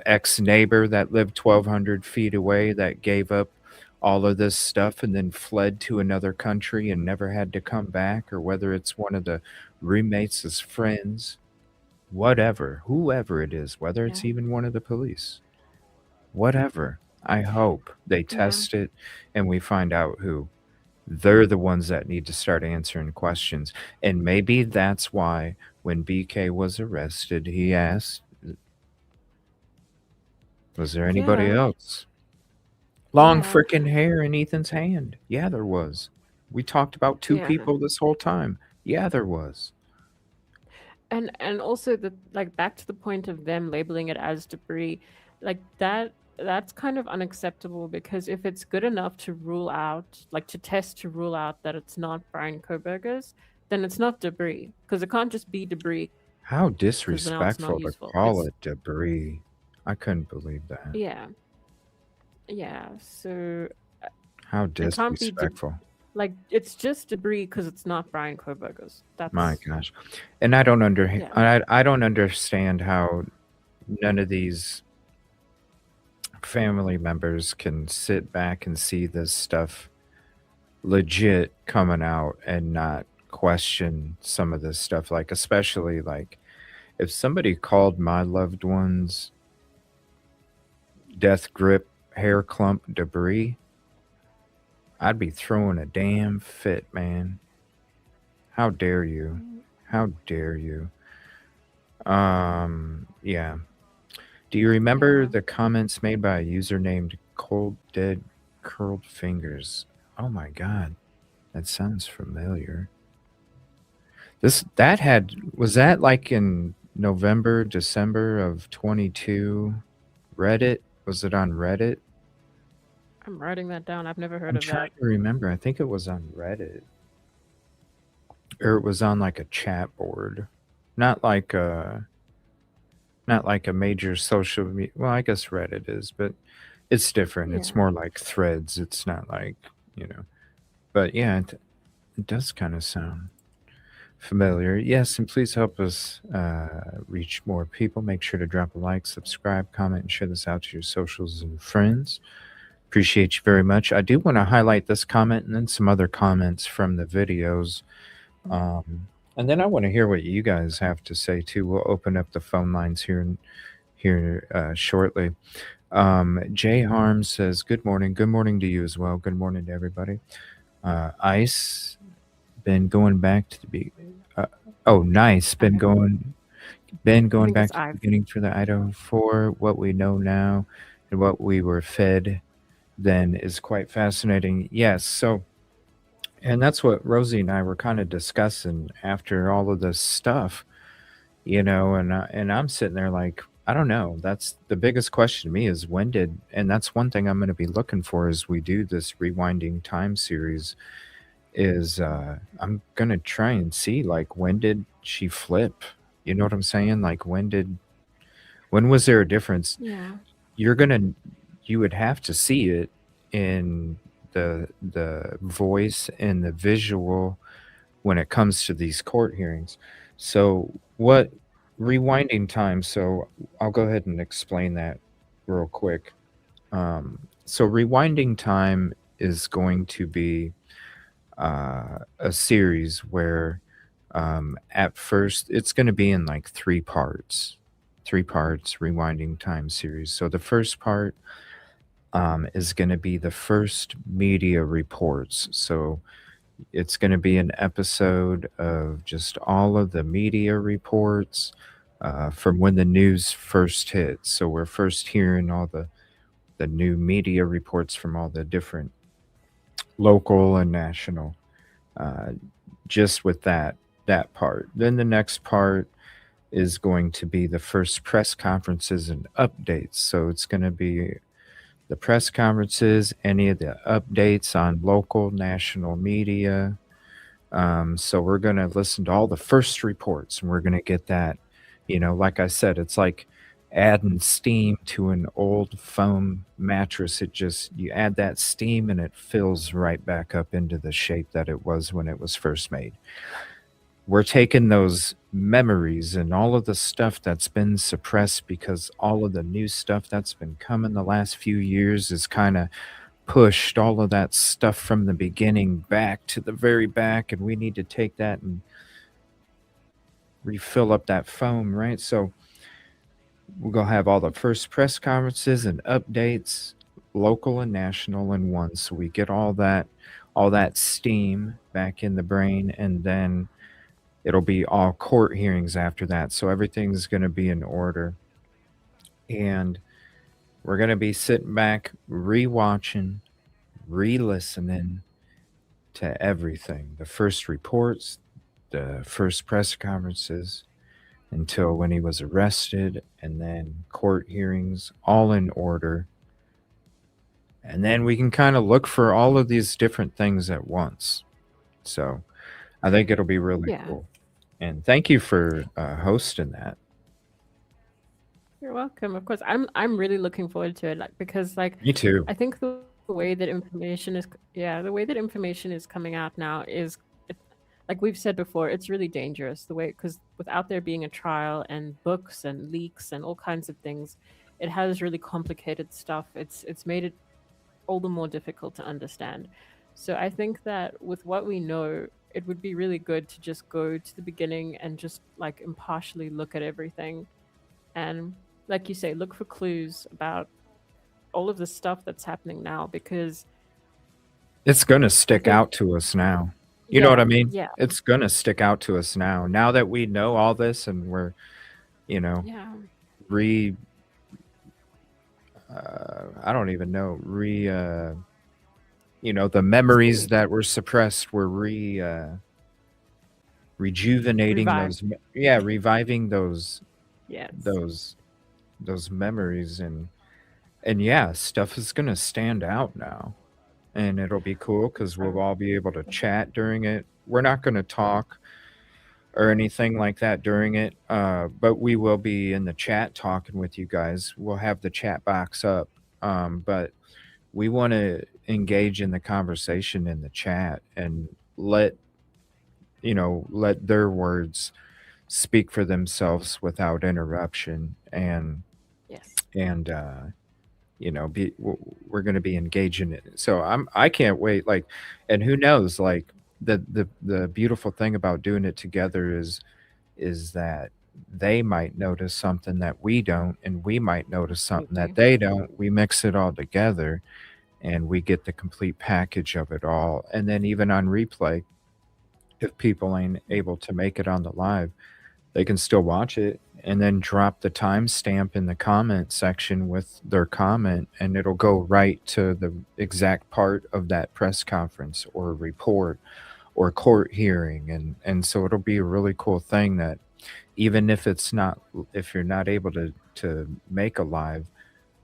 ex neighbor that lived 1,200 feet away that gave up all of this stuff and then fled to another country and never had to come back, or whether it's one of the roommates' friends, whatever, whoever it is, whether it's Yeah. even one of the police, whatever. I hope they Yeah. test it and we find out who. They're the ones that need to start answering questions. And maybe that's why when BK was arrested, he asked, was there anybody Yeah. else? Long Yeah. freaking hair in Ethan's hand. Yeah, there was. We talked about two Yeah. people this whole time. Yeah, there was. And also the like back to the point of them labeling it as debris, like that's kind of unacceptable because if it's good enough to rule out, like to test to rule out that it's not Brian Koberger's, then it's not debris because it can't just be debris How because now it's not disrespectful to useful. call It's it debris. I couldn't believe that. yeah. Yeah. So How it can't be disrespectful. like it's just debris because it's not Brian Koberger's. My That's gosh. And I don't yeah. I don't understand how none of these family members can sit back and see this stuff legit coming out and not question some of this stuff, like especially like if somebody called my loved ones death grip hair clump debris, I'd be throwing a damn fit, man. How dare you? How dare you? Yeah. Do you remember Yeah. the comments made by a user named Cold Dead Curled Fingers? Oh my god, that sounds familiar. Was that like in November, December of 22? Reddit? Was it on Reddit? I'm writing that down. I've never heard I'm of trying that. to remember. I think it was on Reddit. Or it was on like a chat board. Not like a major social media. Well, I guess Reddit is, but it's different. It's Yeah. more like threads. It's not like, you know. But yeah, it does kind of sound familiar. Yes, and please help us reach more people. Make sure to drop a like, subscribe, comment, and share this out to your socials and friends. Appreciate you very much. I do want to highlight this comment and then some other comments from the videos. And then I want to hear what you guys have to say too. We'll open up the phone lines here shortly. Jay Harms says, "Good morning. Good morning to you as well. Good morning to everybody." Ice been going back to the nice. Been going back to the beginning for the Idaho 4. What we know now and what we were fed then is quite fascinating. Yes. So, and that's what Rosie and I were kind of discussing after all of this stuff, and I'm sitting there like, I don't know. That's the biggest question to me is and that's one thing I'm going to be looking for as we do this Rewinding Time series is I'm going to try and see like when did she flip? You know what I'm saying? Like when was there a difference? Yeah. You would have to see it in the voice and the visual when it comes to these court hearings. So what Rewinding Time, so I'll go ahead and explain that real quick. So Rewinding Time is going to be a series where at first it's going to be in like three parts Rewinding Time series. So the first part is going to be the first media reports. So it's going to be an episode of just all of the media reports from when the news first hit. So we're first hearing all the new media reports from all the different local and national, just with that part. Then the next part is going to be the first press conferences and updates. So it's going to be the press conferences, any of the updates on local, national media. So we're going to listen to all the first reports and we're going to get that, like I said, it's like adding steam to an old foam mattress. You add that steam and it fills right back up into the shape that it was when it was first made. We're taking those memories and all of the stuff that's been suppressed because all of the new stuff that's been coming the last few years is kind of pushed all of that stuff from the beginning back to the very back, and we need to take that and refill up that foam, right? So we're going to have all the first press conferences and updates, local and national in one. So we get all that steam back in the brain, and then it'll be all court hearings after that. So everything's going to be in order. And we're going to be sitting back, rewatching, re-listening to everything. The first reports, the first press conferences, until when he was arrested, and then court hearings, all in order. And then we can kind of look for all of these different things at once. So I think it'll be really cool. And thank you for hosting that. You're welcome. Of course, I'm really looking forward to it, because me too. I think the way that information is coming out now is, like we've said before, it's really dangerous. Because without there being a trial and books and leaks and all kinds of things, it has really complicated stuff. It's made it all the more difficult to understand. So I think that with what we know, it would be really good to just go to the beginning and just like impartially look at everything. And like you say, look for clues about all of the stuff that's happening now, because it's going to stick out to us now. You know what I mean? Yeah. It's going to stick out to us now that we know all this, and we're, I don't even know, the memories that were suppressed were rejuvenating reviving those memories, and stuff is going to stand out now, and it'll be cool because we'll all be able to chat during it. We're not going to talk or anything like that during it, but we will be in the chat talking with you guys. We'll have the chat box up, but we want to engage in the conversation in the chat and let their words speak for themselves without interruption, and we're going to be engaging it. So I can't wait. Like, and who knows? Like the beautiful thing about doing it together is that they might notice something that we don't, and we might notice something that Absolutely. they don't. We mix it all together, and we get the complete package of it all. And then even on replay, if people ain't able to make it on the live, they can still watch it and then drop the timestamp in the comment section with their comment, and it'll go right to the exact part of that press conference or report or court hearing. And so it'll be a really cool thing that even if you're not able to make a live,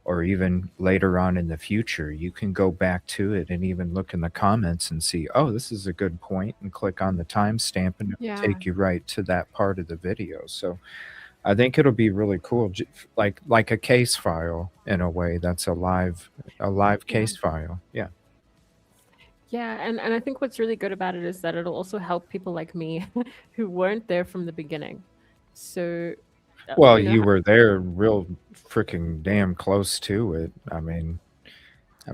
or even later on in the future, you can go back to it and even look in the comments and see, oh, this is a good point, and click on the timestamp, and it'll Yeah. take you right to that part of the video. So I think it'll be really cool, like a case file in a way. That's a live Yeah. case file. Yeah. Yeah, and I think what's really good about it is that it'll also help people like me who weren't there from the beginning. So, Well, you know, you were there real freaking damn close to it. there have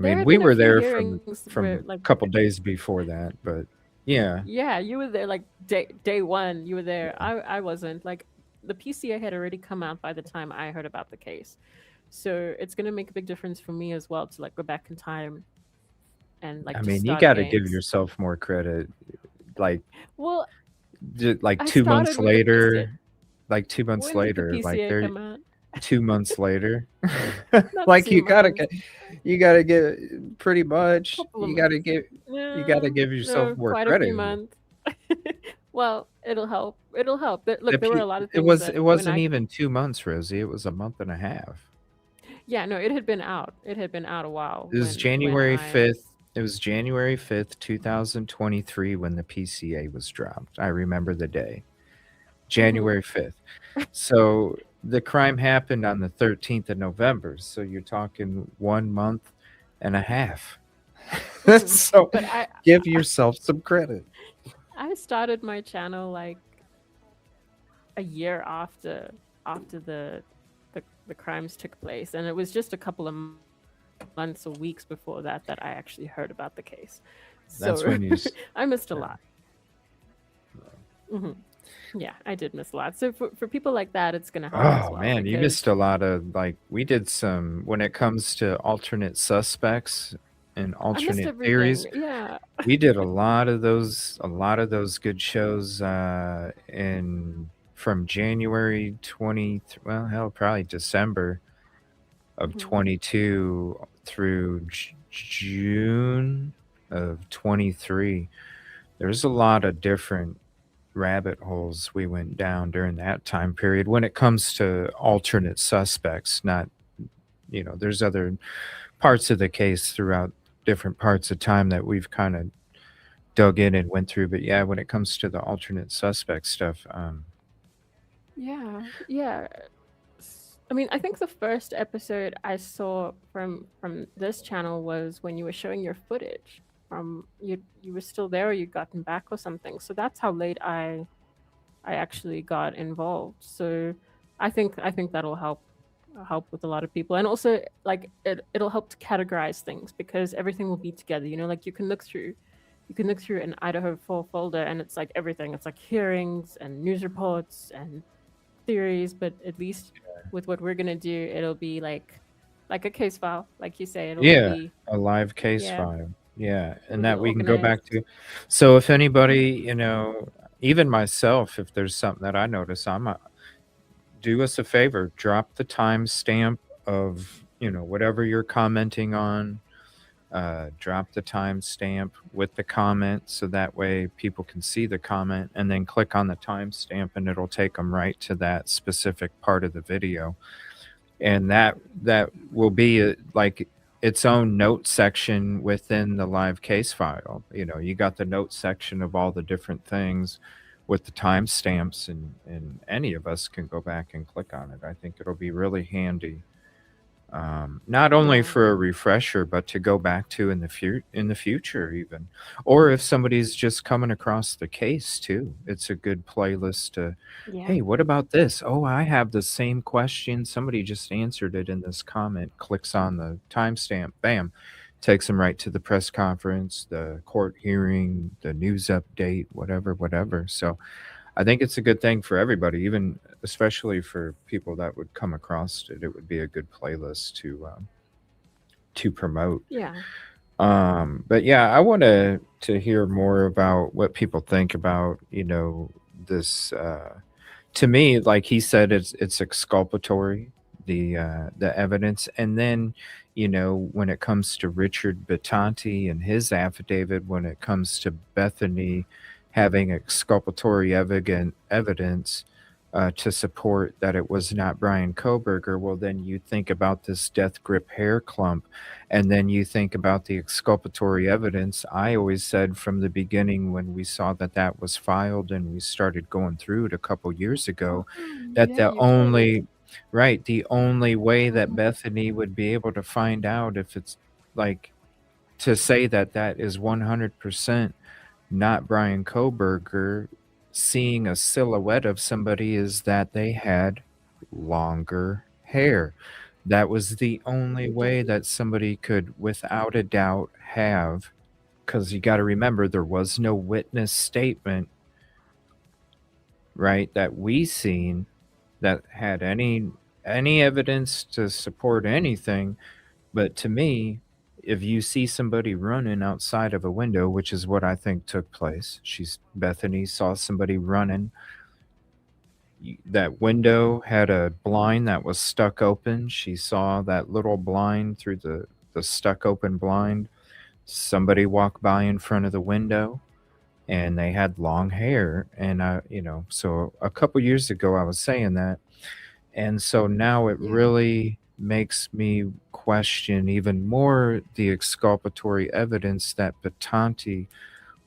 We been a were few there hearings where, from like, a couple days before that, but yeah. yeah, you were there like day one. You were there. I wasn't. Like, the PCA had already come out by the time I heard about the case, so it's gonna make a big difference for me as well to like go back in time and like I just mean, you start got to give again. yourself more credit. Like, Well, like I 2 months started when the PCA later, like 2 months when did the later, like PCA there, come out? 2 months later, Not like 2 months. you gotta get pretty much. Couple of months. You gotta No, give yourself no, more quite a few credit. months. Well, it'll help. It'll help. Look, The there were a P- lot of it things was that it when wasn't I even 2 months, Rosie. It was a month and a half. yeah, no, it had been out. It had been out a while It was when January I 5th. It was January 5th, 2023 when the PCA was dropped. I remember the day. January 5th. So the crime happened on the 13th of November. So you're talking 1 month and a half. So but give yourself some credit. I started my channel like a year after the crimes took place, and it was just a couple of months or weeks before that I actually heard about the case. That's So when you. I missed a Yeah. lot. Yeah, I did miss a lot. So for people like that, it's gonna help as Oh well man, you because missed a lot of, like, we did some when it comes to alternate suspects and I missed alternate everything. theories. Yeah. We did a lot of those good shows in from January 20, well, hell, probably December of 22 through June of 23. There's a lot of different rabbit holes we went down during that time period when it comes to alternate suspects. Not, there's other parts of the case throughout different parts of time that we've kind of dug in and went through. But yeah, when it comes to the alternate suspect stuff, Yeah. I mean, I think the first episode I saw from this channel was when you were showing your footage from you were still there or you'd gotten back or something. So that's how late I actually got involved. So I think that'll help with a lot of people. And also like it'll help to categorize things because everything will be together. Like you can look through an Idaho 4 folder and it's like everything. It's like hearings and news reports and theories, but at least with what we're gonna do, it'll be like a case file, like you say. It'll yeah, be a live case yeah, file. Yeah, it'll and be that we can go organized. back to. So if anybody, even myself, if there's something that I notice, do us a favor, drop the timestamp of, whatever you're commenting on. Drop the timestamp with the comment so that way people can see the comment, and then click on the timestamp and it'll take them right to that specific part of the video. And that will be like its own note section within the live case file. You got the note section of all the different things with the timestamps, and any of us can go back and click on it. I think it'll be really handy Not only Yeah. for a refresher, but to go back to in the future even, or if somebody's just coming across the case too. It's a good playlist to, Yeah. hey, what about this? Oh, I have the same question. Somebody just answered it in this comment. Clicks on the timestamp, bam, takes them right to the press conference, the court hearing, the news update, whatever, whatever. So I think it's a good thing for everybody, even especially for people that would come across it. It would be a good playlist to promote. Yeah. But yeah, I want to hear more about what people think about this. To me, like he said, it's exculpatory, the evidence, and then when it comes to Richard Batanti and his affidavit, when it comes to Bethany having exculpatory evidence to support that it was not Brian Koberger, well, then you think about this death grip hair clump, and then you think about the exculpatory evidence. I always said from the beginning when we saw that that was filed and we started going through it a couple years ago, that Yeah, the you told us. only right, the only way that Bethany would be able to find out if it's like to say that that is 100% not Brian Koberger, seeing a silhouette of somebody, is that they had longer hair. That was the only You did. way that somebody could, without a doubt, have, because you got to remember, there was no witness statement, right, that we seen that had any evidence to support anything. But to me, if you see somebody running outside of a window, which is what I think took place, Bethany saw somebody running. That window had a blind that was stuck open. She saw that little blind through the stuck open blind. Somebody walked by in front of the window and they had long hair. And so a couple years ago I was saying that. And so now it Yeah. really makes me question even more the exculpatory evidence that Batanti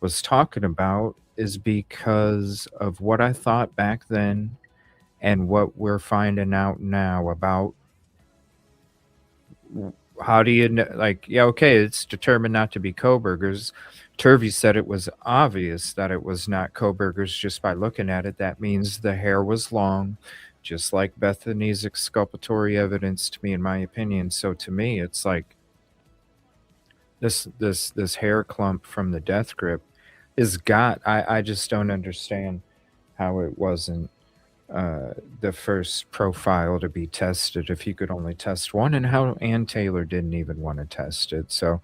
was talking about, is because of what I thought back then and what we're finding out now about how do you know, like, yeah, okay, it's determined not to be Koberger's. Turvey said it was obvious that it was not Koberger's just by looking at it. That means the hair was long, just like Bethany's exculpatory evidence to me, in my opinion. So to me, it's like this hair clump from the death grip I just don't understand how it wasn't the first profile to be tested if you could only test one, and how Ann Taylor didn't even want to test it. So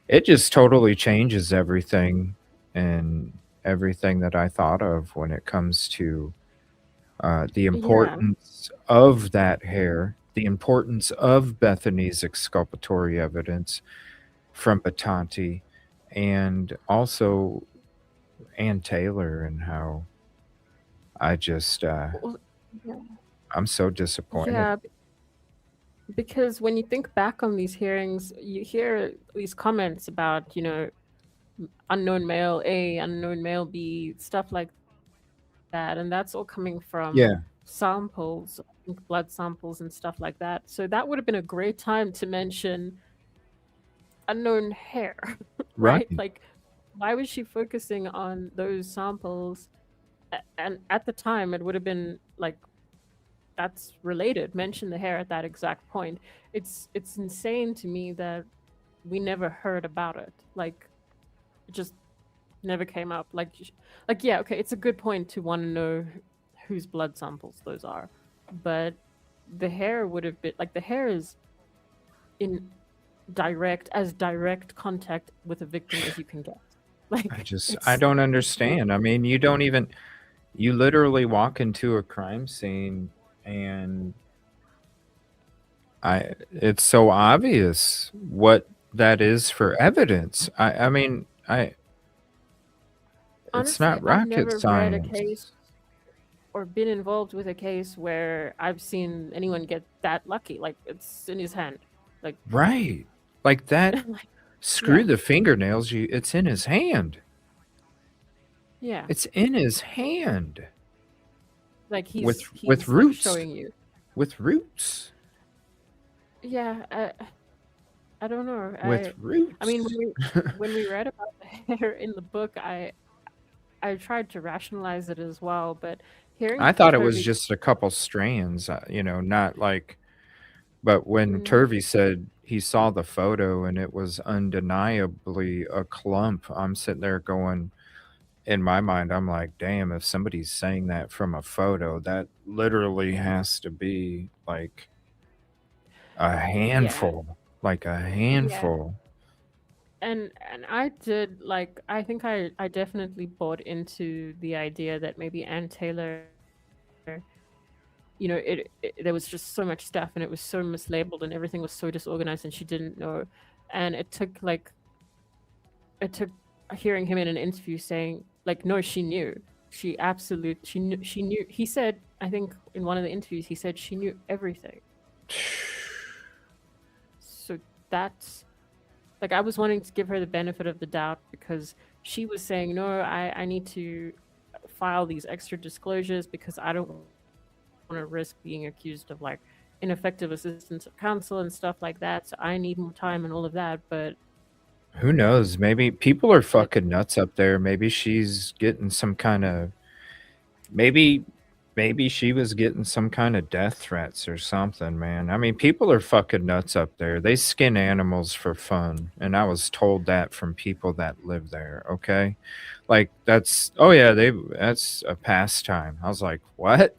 it just totally changes everything and everything that I thought of when it comes to the Yeah. importance of that hair, the importance of Bethany's exculpatory evidence from Batanti, and also Ann Taylor, and how I just Well, yeah. I'm so disappointed. Yeah, because when you think back on these hearings, you hear these comments about, unknown male A, unknown male B, stuff like that. And that's all coming from Yeah, samples, I think blood samples and stuff like that. So that would have been a great time to mention unknown hair, right. right? Like, why was she focusing on those samples? And at the time, it would have been like, that's related. Mention the hair at that exact point. It's insane to me that we never heard about it. Like, it just never came up. Like yeah, okay, it's a good point to want to know whose blood samples those are, but the hair would have been like, the hair is in direct contact with a victim as you can get. Like, I it's don't understand. I mean, you literally walk into a crime scene and it's so obvious what that is for evidence. I mean, it's honestly, not I've rocket never read a science. case or been involved with a case where I've seen anyone get that lucky. Like, it's in his hand. Like, Right. Like that, like, screw yeah, the fingernails, it's in his hand. yeah. It's in his hand Like, with he's like roots, showing you. with roots. Yeah, I don't know. with I mean, roots. when we read about the hair in the book, I tried to rationalize it as well, but hearing I thought it was Toby, just a couple strands, not like. But when mm, Turvey said he saw the photo and it was undeniably a clump, I'm sitting there going, in my mind, I'm like, damn, if somebody's saying that from a photo, that literally has to be like a yeah, handful, like a yeah, handful. and I did like I think I definitely bought into the idea that maybe Ann Taylor, there was just so much stuff and it was so mislabeled and everything was so disorganized and she didn't know, and it took hearing him in an interview saying like no, she knew, she knew. He said, I think in one of the interviews he said she knew everything. So that's like I was wanting to give her the benefit of the doubt because she was saying no, I need to file these extra disclosures because I don't want to risk being accused of like ineffective assistance of counsel and stuff like that, so I need more time and all of that. But Who knows? Maybe people are but fucking nuts up there. Maybe she's getting some kind of maybe maybe she was getting some kind of death threats or something, man. I mean, people are fucking nuts up there. They skin animals for fun, and I was told that from people that live there, okay? Like that's oh yeah, that's a pastime. I was like, "What?"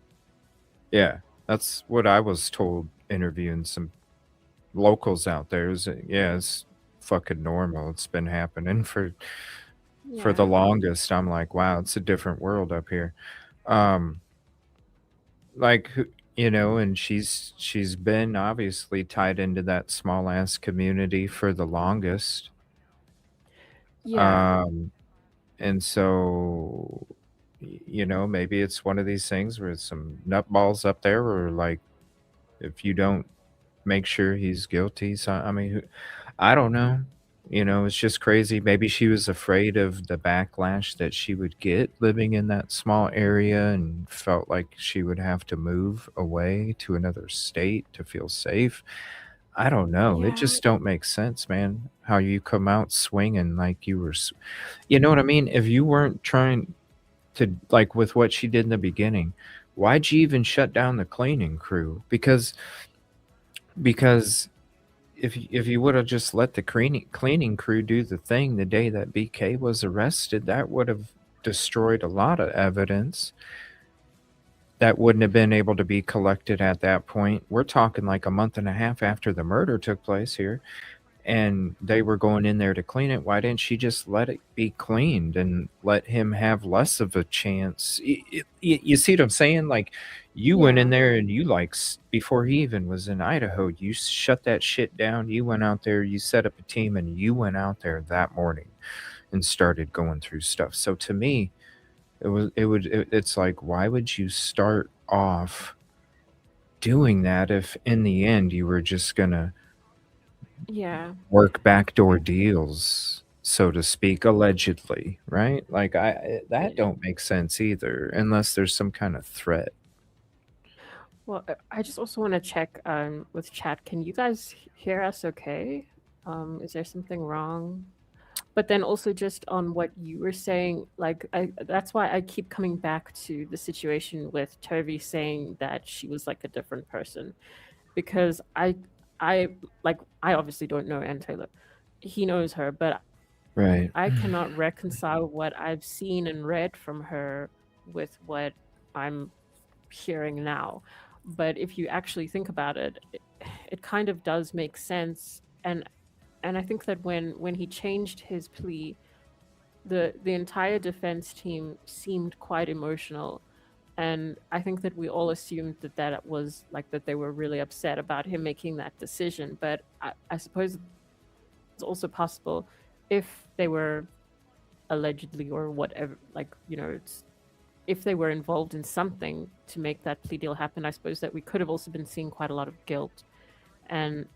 Yeah, that's what I was told interviewing some locals out there. Yeah, it's fucking normal. It's been happening for the yeah, longest. I'm like, wow, it's a different world up here. Um, like and she's been obviously tied into that small ass community for the longest. yeah, Um, and so maybe it's one of these things where some nutballs up there or like if you don't make sure he's guilty. So I mean, I don't know. It's just crazy. Maybe she was afraid of the backlash that she would get living in that small area and felt like she would have to move away to another state to feel safe. I don't know. It yeah, just don't make sense, man. How you come out swinging like you were, you know what I mean? If you weren't trying to like with what she did in the beginning, why'd you even shut down the cleaning crew? Because if you would have just let the cleaning crew do the thing the day that BK was arrested, that would have destroyed a lot of evidence that wouldn't have been able to be collected at that point. We're talking like a month and a half after the murder took place here, and they were going in there to clean it. Why didn't she just let it be cleaned and let him have less of a chance? You see what I'm saying? Like, you went in yeah, there and you like before he even was in Idaho, you shut that shit down. You went out there, you set up a team, and you went out there that morning and started going through stuff. So to me, it's like, why would you start off doing that if in the end you were just gonna yeah, work backdoor deals, so to speak, allegedly, right? Like that yeah. don't make sense either, unless there's some kind of threat. Well, I just also want to check with chat. Can you guys hear us okay? Is there something wrong? But then also just on what you were saying, like that's why I keep coming back to the situation with Toby saying that she was like a different person, because I I obviously don't know Ann Taylor. He knows her, but I cannot Right. reconcile what I've seen and read from her with what I'm hearing now. But if you actually think about it kind of does make sense. And I think that when he changed his plea, the entire defense team seemed quite emotional, and I think that we all assumed that that was like that they were really upset about him making that decision. But I suppose it's also possible if they were allegedly or whatever, like if they were involved in something to make that plea deal happen, I suppose that we could have also been seeing quite a lot of guilt. And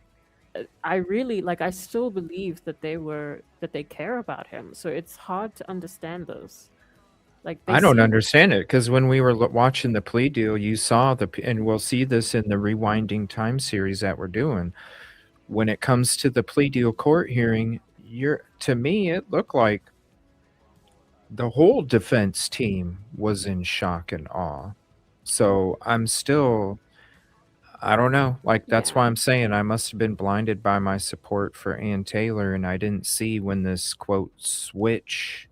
I really like I still believe that they care about him. So it's hard to understand this. Like I don't understand it because when we were watching the plea deal, you saw and we'll see this in the rewinding time series that we're doing. When it comes to the plea deal court hearing, to me, it looked like the whole defense team was in shock and awe. So I don't know. Like, that's why Yeah. I'm saying I must have been blinded by my support for Ann Taylor, and I didn't see when this quote switch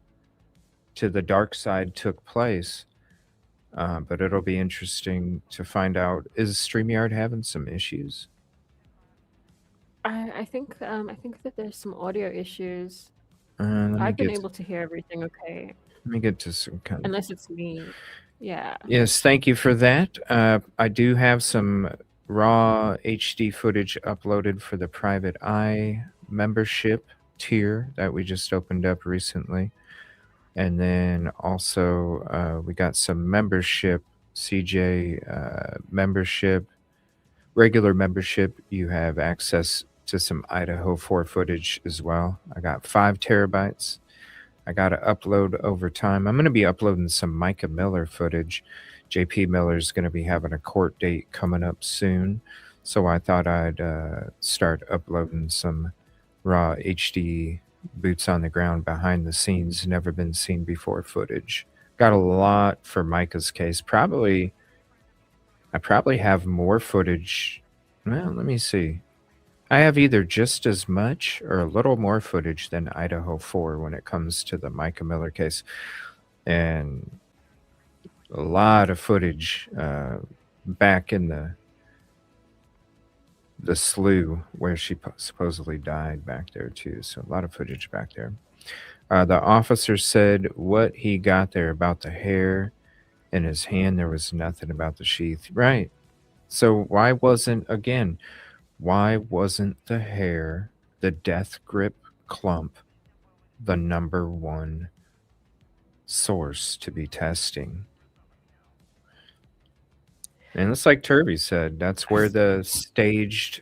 to the dark side took place. But it'll be interesting to find out. Is StreamYard having some issues? I think that there's some audio issues. Let I've been able to hear everything okay, me get to some kind of. unless it's me. Yeah. Yes, thank you for that. I do have some raw HD footage uploaded for the private eye membership tier that we just opened up recently. And then also we got some membership, CJ membership, regular membership. You have access to some Idaho 4 footage as well. I got 5 terabytes. I got to upload over time. I'm going to be uploading some Micah Miller footage. JP Miller's going to be having a court date coming up soon. So I thought I'd start uploading some raw HD boots on the ground, behind the scenes, never been seen before footage. Got a lot for Micah's case. I probably have more footage. Well, let me see. I have either just as much or a little more footage than Idaho 4 when it comes to the Micah Miller case. And a lot of footage back in the slough where she supposedly died back there too. So a lot of footage back there. The officer said what he got there about the hair in his hand, there was nothing about the sheath. Right. So why wasn't the hair, the death grip clump, the number one source to be testing? And it's like Turby said, that's where the staged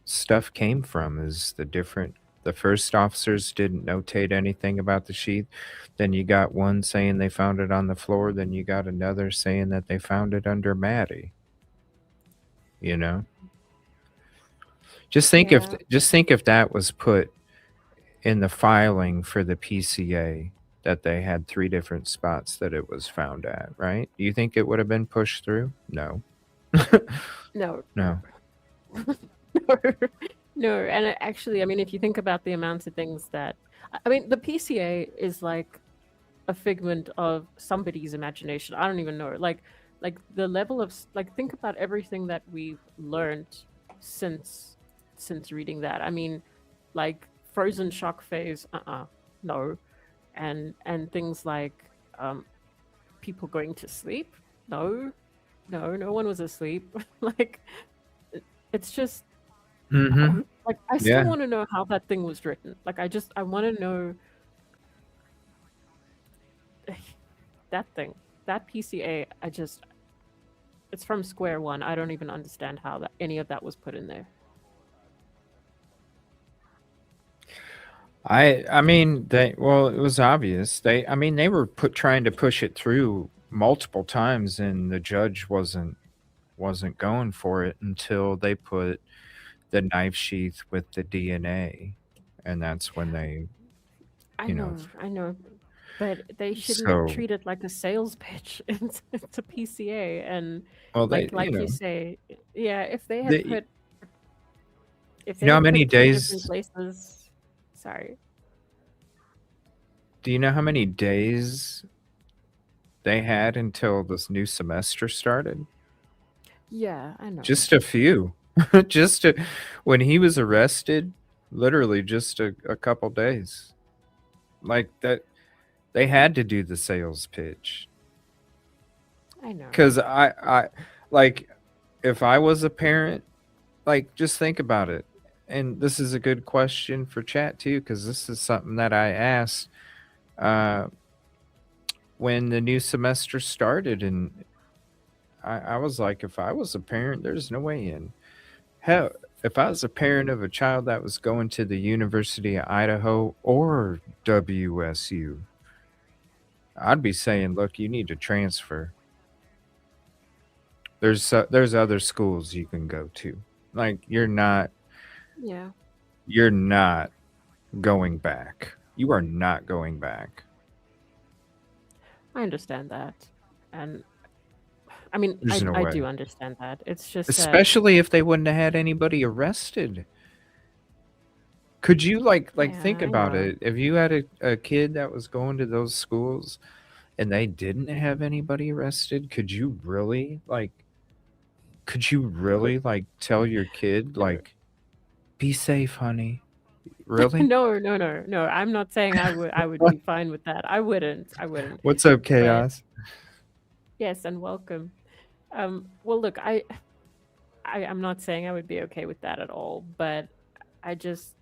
stuff came from, is the first officers didn't notate anything about the sheath. Then you got one saying they found it on the floor. Then you got another saying that they found it under Maddie. You know? Just think if that was put in the filing for the PCA, that they had 3 different spots that it was found at, right? Do you think it would have been pushed through? No. No. No. No. And actually, I mean, if you think about the amounts of things that, I mean, the PCA is like a figment of somebody's imagination. I don't even know. Like the level of, like, think about everything that we've learned since reading that. I mean, like frozen shock phase, no. And things like people going to sleep, no one was asleep. Like, it's just like, I still want to know how that thing was written. Like, I want to know that thing, that PCA. It's from square one. I don't even understand how any of that was put in there. I mean, it was obvious. They were trying to push it through multiple times, and the judge wasn't going for it until they put the knife sheath with the DNA, and that's when they, I know, but they shouldn't treat it like a sales pitch. It's a PCA, and like you say, yeah. If they had put, if they how had many put 3 days? different places. Sorry. Do you know how many days they had until this new semester started? Yeah, I know. Just a few. When he was arrested, literally just a couple days. Like that, they had to do the sales pitch. I know. Because I like, if I was a parent, like, just think about it. And this is a good question for chat too, because this is something that I asked when the new semester started, and I was like, if I was a parent, there's no way in. Hell, if I was a parent of a child that was going to the University of Idaho or WSU, I'd be saying, look, you need to transfer. There's other schools you can go to. Like Yeah, you're not going back. You are not going back. I understand that. And I mean, There's no I way. do understand that. It's just that, Especially if they wouldn't have had anybody arrested. Could you yeah, think I about know. it? If you had a kid that was going to those schools and they didn't have anybody arrested, could you really like tell your kid No. like be safe, honey? Really? No, no, no, no. I'm not saying I would be fine with that. I wouldn't. I wouldn't. What's up, But chaos? yes, and welcome. Well, look, I'm not saying I would be okay with that at all, but I just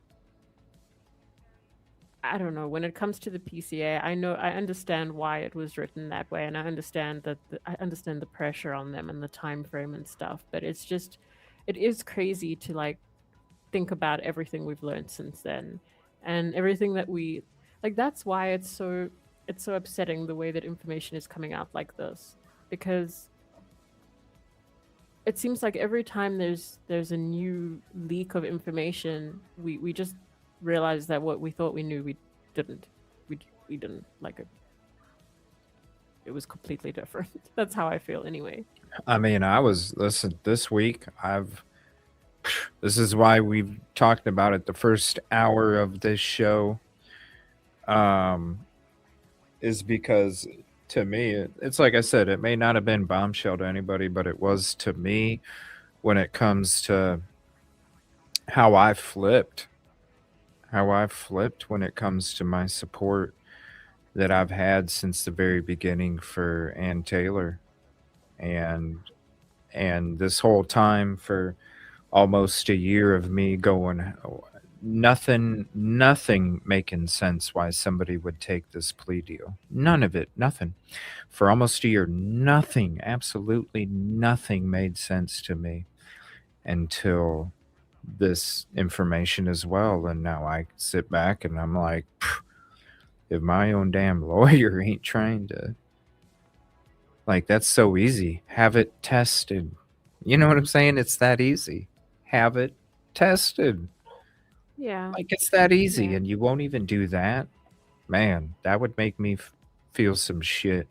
I don't know. When it comes to the PCA, I understand why it was written that way, and I understand that I understand the pressure on them and the time frame and stuff. But it's just, it is crazy to like think about everything we've learned since then, and everything that we like. That's why it's so upsetting the way that information is coming out like this, because it seems like every time there's a new leak of information, we just realize that what we thought we knew, we didn't. We didn't like it. It was completely different. That's how I feel anyway. I mean, listen, this week this is why we've talked about it the first hour of this show. Um is because to me it's like I said, it may not have been bombshell to anybody, but it was to me when it comes to how I flipped, when it comes to my support that I've had since the very beginning for Ann Taylor, and this whole time for almost a year of me going, nothing making sense why somebody would take this plea deal. None of it, nothing. For almost a year, nothing, absolutely nothing made sense to me until this information as well. And now I sit back and I'm like, if my own damn lawyer ain't trying to, like, that's so easy. Have it tested. You know what I'm saying? It's that easy. Have it tested. Yeah, Like, it's that easy. yeah, And you won't even do that. Man, that would make me feel some shit,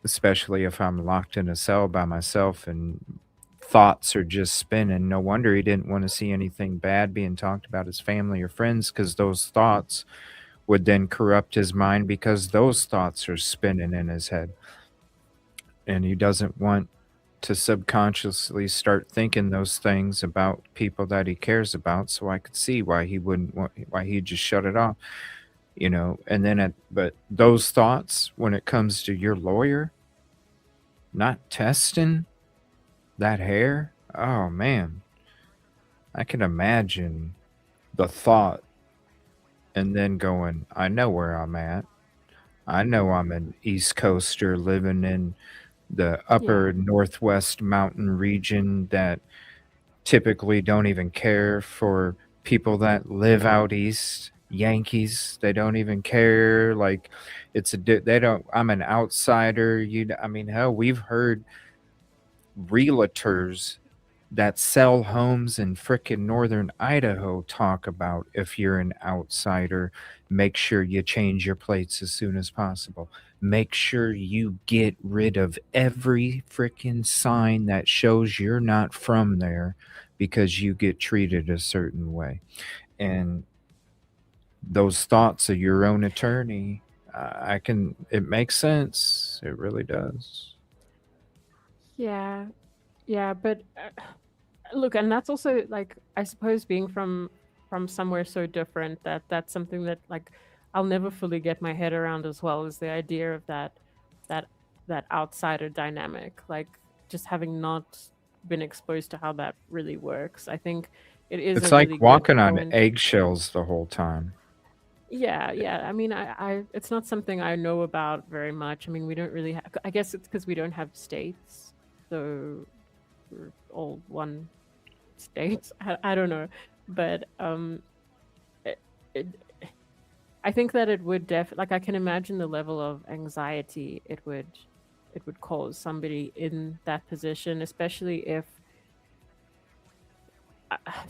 especially if I'm locked in a cell by myself and thoughts are just spinning. No wonder he didn't want to see anything bad being talked about his family or friends, because those thoughts would then corrupt his mind, because those thoughts are spinning in his head. And he doesn't want to subconsciously start thinking those things about people that he cares about. So I could see why he wouldn't want, why he'd just shut it off, you know. And then but those thoughts, when it comes to your lawyer not testing that hair, oh man, I can imagine the thought. And then going, I know where I'm at. I know I'm an East Coaster living in the yeah, upper Northwest mountain region that typically don't even care for people that live out east. Yankees, they don't even care. Like, they don't. I'm an outsider. I mean, hell, we've heard realtors that sell homes in frickin' northern Idaho talk about, if you're an outsider, make sure you change your plates as soon as possible. Make sure you get rid of every frickin' sign that shows you're not from there, because you get treated a certain way. And those thoughts of your own attorney, it makes sense. It really does. yeah, yeah. But look, and that's also like, I suppose, being from somewhere so different, that's something that like I'll never fully get my head around, as well as the idea of that that outsider dynamic, like just having not been exposed to how that really works. I think it is It's a like really good walking on point. eggshells the whole time. Yeah, yeah. I mean, it's not something I know about very much. I mean, we don't really have, I guess it's because we don't have states, so we're all one state. I don't know, but it, it I think that it would like I can imagine the level of anxiety it would cause somebody in that position, especially if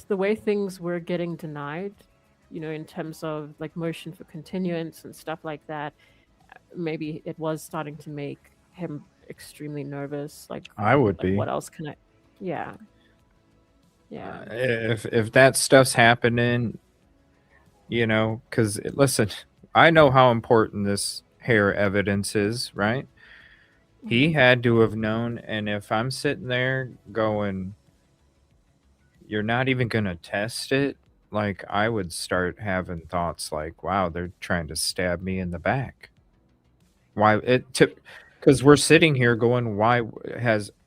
the way things were getting denied, in terms of like motion for continuance and stuff like that. Maybe it was starting to make him extremely nervous. I would Like be. what else can I? Yeah, yeah, If that stuff's happening, because listen, I know how important this hair evidence is, right? He Mhm. had to have known, and if I'm sitting there going, you're not even going to test it, like I would start having thoughts like, wow, they're trying to stab me in the back. Why it took, because we're sitting here going,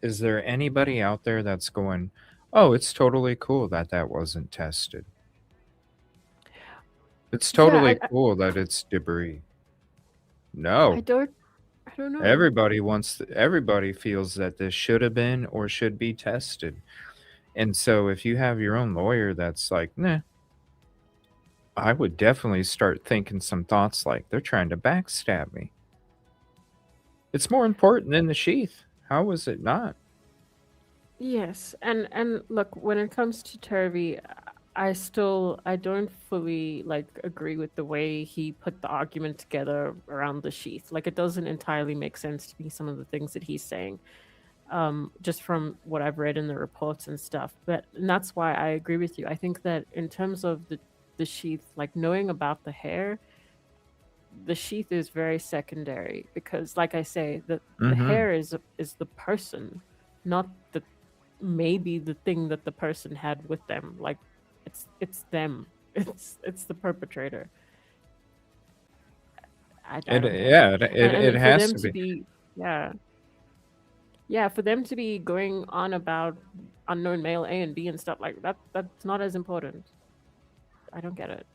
is there anybody out there that's going, oh, it's totally cool that that wasn't tested. It's yeah. totally cool that it's debris. I No. don't. I don't know. Everybody feels that this should have been or should be tested. And so if you have your own lawyer that's like, nah, I would definitely start thinking some thoughts like they're trying to backstab me. It's more important than the sheath. How is it not? Yes, and look, when it comes to Turvey, I don't fully like agree with the way he put the argument together around the sheath. Like it doesn't entirely make sense to me, some of the things that he's saying. Just from what I've read in the reports and stuff. And that's why I agree with you. I think that in terms of the sheath, like knowing about the hair, the sheath is very secondary because, like I say, the Mm-hmm. hair is the person, not the maybe the thing that the person had with them. Like it's them. It's the perpetrator. I It don't get it. yeah, it And for has them to to be. be, yeah, yeah, for them to be going on about unknown male A and B and stuff like that, that's not as important. I don't get it.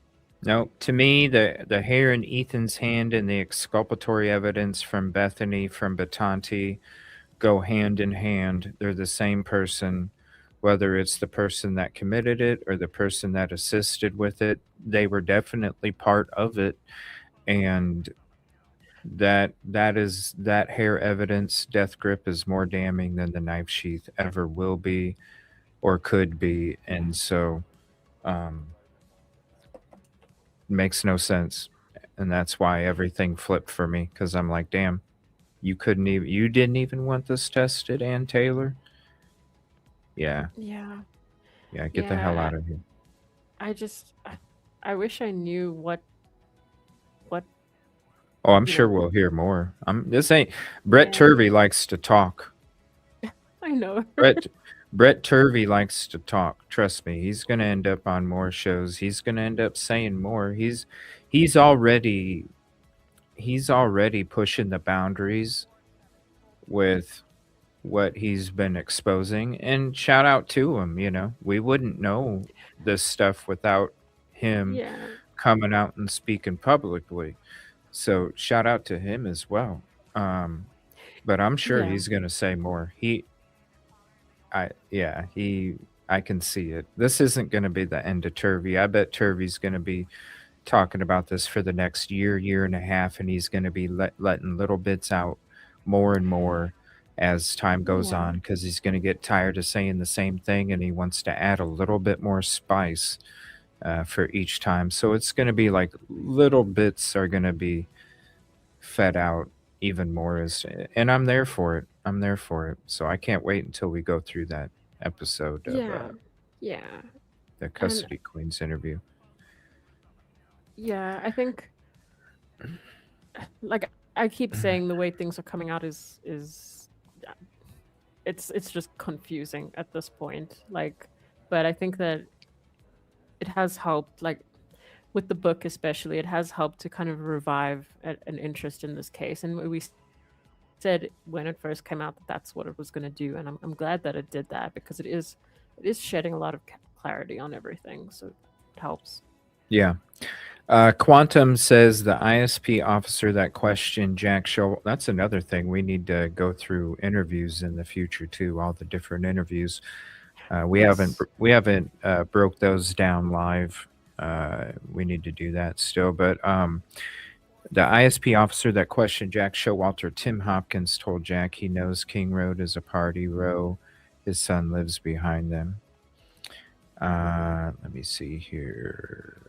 No, to me, the hair in Ethan's hand and the exculpatory evidence from Bethany from Batanti go hand in hand. They're the same person, whether it's the person that committed it or the person that assisted with it. They were definitely part of it, and that hair evidence, death grip, is more damning than the knife sheath ever will be or could be, and so um, makes no sense, and that's why everything flipped for me because I'm like, damn, you didn't even want this tested, Ann Taylor. Yeah, Yeah, yeah, get the hell yeah. out of here. I just, I wish I knew what Oh, I'm you sure know. we'll hear more. This ain't Brett Yeah, Turvey likes to talk. I know. Brett Brett Turvey likes to talk. Trust me, he's gonna end up on more shows. He's gonna end up saying more. He's already he's already pushing the boundaries with what he's been exposing. And shout out to him. We wouldn't know this stuff without him Yeah, coming out and speaking publicly. So shout out to him as well. Um, but I'm sure yeah, he's gonna say more. I can see it. This isn't gonna be the end of Turvey. I bet Turvey's gonna be talking about this for the next year, year and a half, and he's gonna be letting little bits out more and more as time goes yeah, on because he's gonna get tired of saying the same thing and he wants to add a little bit more spice for each time. So it's gonna be like little bits are gonna be fed out even more and I'm there for it. I'm there for it. So I can't wait until we go through that episode of yeah, yeah. the And Custody Queens interview. yeah, I think like I keep saying the way things are coming out is it's just confusing at this point. Like, but I think that it has helped, like with the book especially, it has helped to kind of revive an interest in this case. And we said when it first came out that that's what it was going to do, and I'm glad that it did that because it is shedding a lot of clarity on everything, so it helps. Yeah. Quantum says the ISP officer that questioned Jack Show. That's another thing. We need to go through interviews in the future too, all the different interviews. We haven't Yes. broke those down live We need to do that still. But the ISP officer that questioned Jack Showalter, Tim Hopkins, told Jack he knows King Road is a party row. His son lives behind them. Let me see here.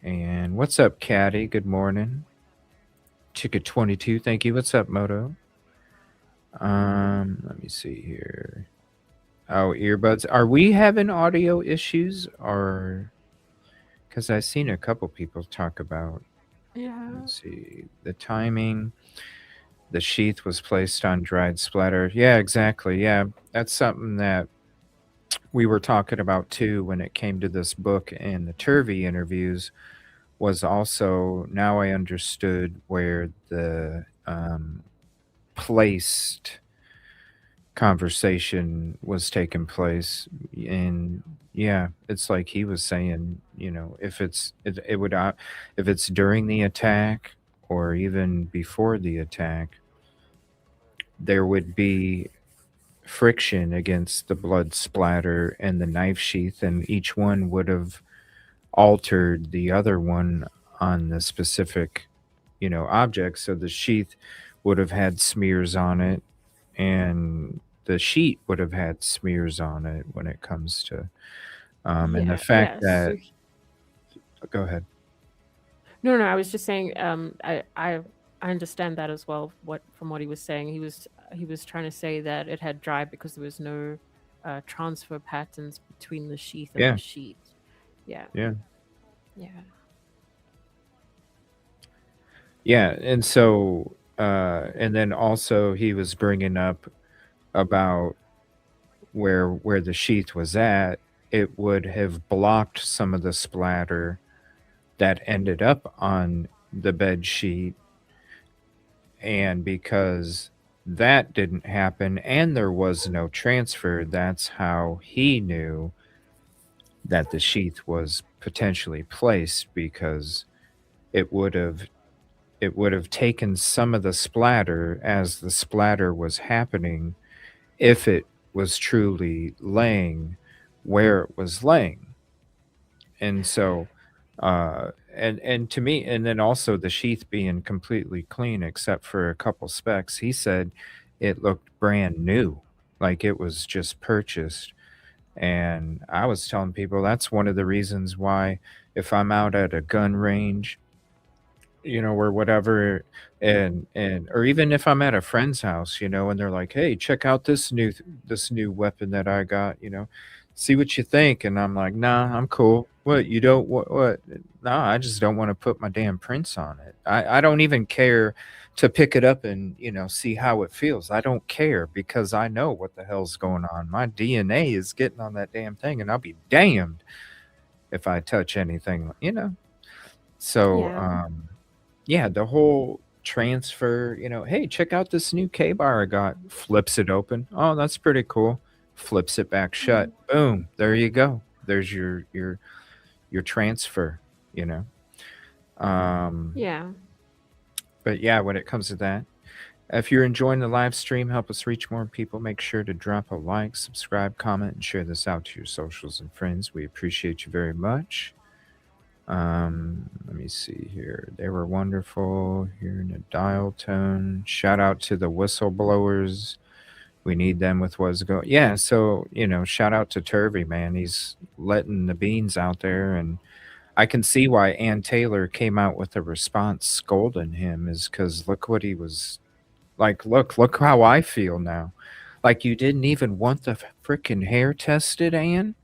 And what's up, Caddy? Good morning. Chicken 22, thank you. What's up, Moto? Let me see here. Oh, earbuds. Are we having audio issues, or because I've seen a couple people talk about? Yeah. Let's see the timing. The sheath was placed on dried splatter. Yeah, exactly. Yeah, that's something that we were talking about too when it came to this book and the Turvey interviews. Was also, now I understood where the placed conversation was taking place. And yeah, it's like he was saying, if if it's during the attack or even before the attack, there would be friction against the blood splatter and the knife sheath, and each one would have altered the other one on the specific object. So the sheath would have had smears on it, and the sheet would have had smears on it when it comes to and the fact that go ahead. No, I was just saying I understand that as well. From what he was saying, he was trying to say that it had dried because there was no transfer patterns between the sheath and the sheet. Yeah. And so and then also he was bringing up about where the sheath was at. It would have blocked some of the splatter that ended up on the bed sheet, and because that didn't happen and there was no transfer, that's how he knew that the sheath was potentially placed, because it would have taken some of the splatter as the splatter was happening, if it was truly laying where it was laying. And so and to me, and then also the sheath being completely clean except for a couple specks, he said it looked brand new, like it was just purchased. And I was telling people that's one of the reasons why, if I'm out at a gun range, or whatever, and or even if I'm at a friend's house, and they're like, "Hey, check out this new weapon that I got, see what you think." And I'm like, "Nah, I'm cool." What, you don't what? Nah, I just don't want to put my damn prints on it. I don't even care to pick it up and see how it feels. I don't care, because I know what the hell's going on. My DNA is getting on that damn thing, and I'll be damned if I touch anything, So yeah, the whole transfer, hey, check out this new K-bar I got. Flips it open. Oh, that's pretty cool. Flips it back shut. Boom. There you go. There's your transfer, Yeah. But yeah, when it comes to that, if you're enjoying the live stream, help us reach more people. Make sure to drop a like, subscribe, comment, and share this out to your socials and friends. We appreciate you very much. Let me see here. They were wonderful. Hearing a dial tone. Shout out to the whistleblowers. We need them with what's going. Yeah, so shout out to Turvey, man. He's letting the beans out there, and I can see why Ann Taylor came out with a response scolding him, is because look what he was like. Look how I feel now. Like, you didn't even want the freaking hair tested, Ann.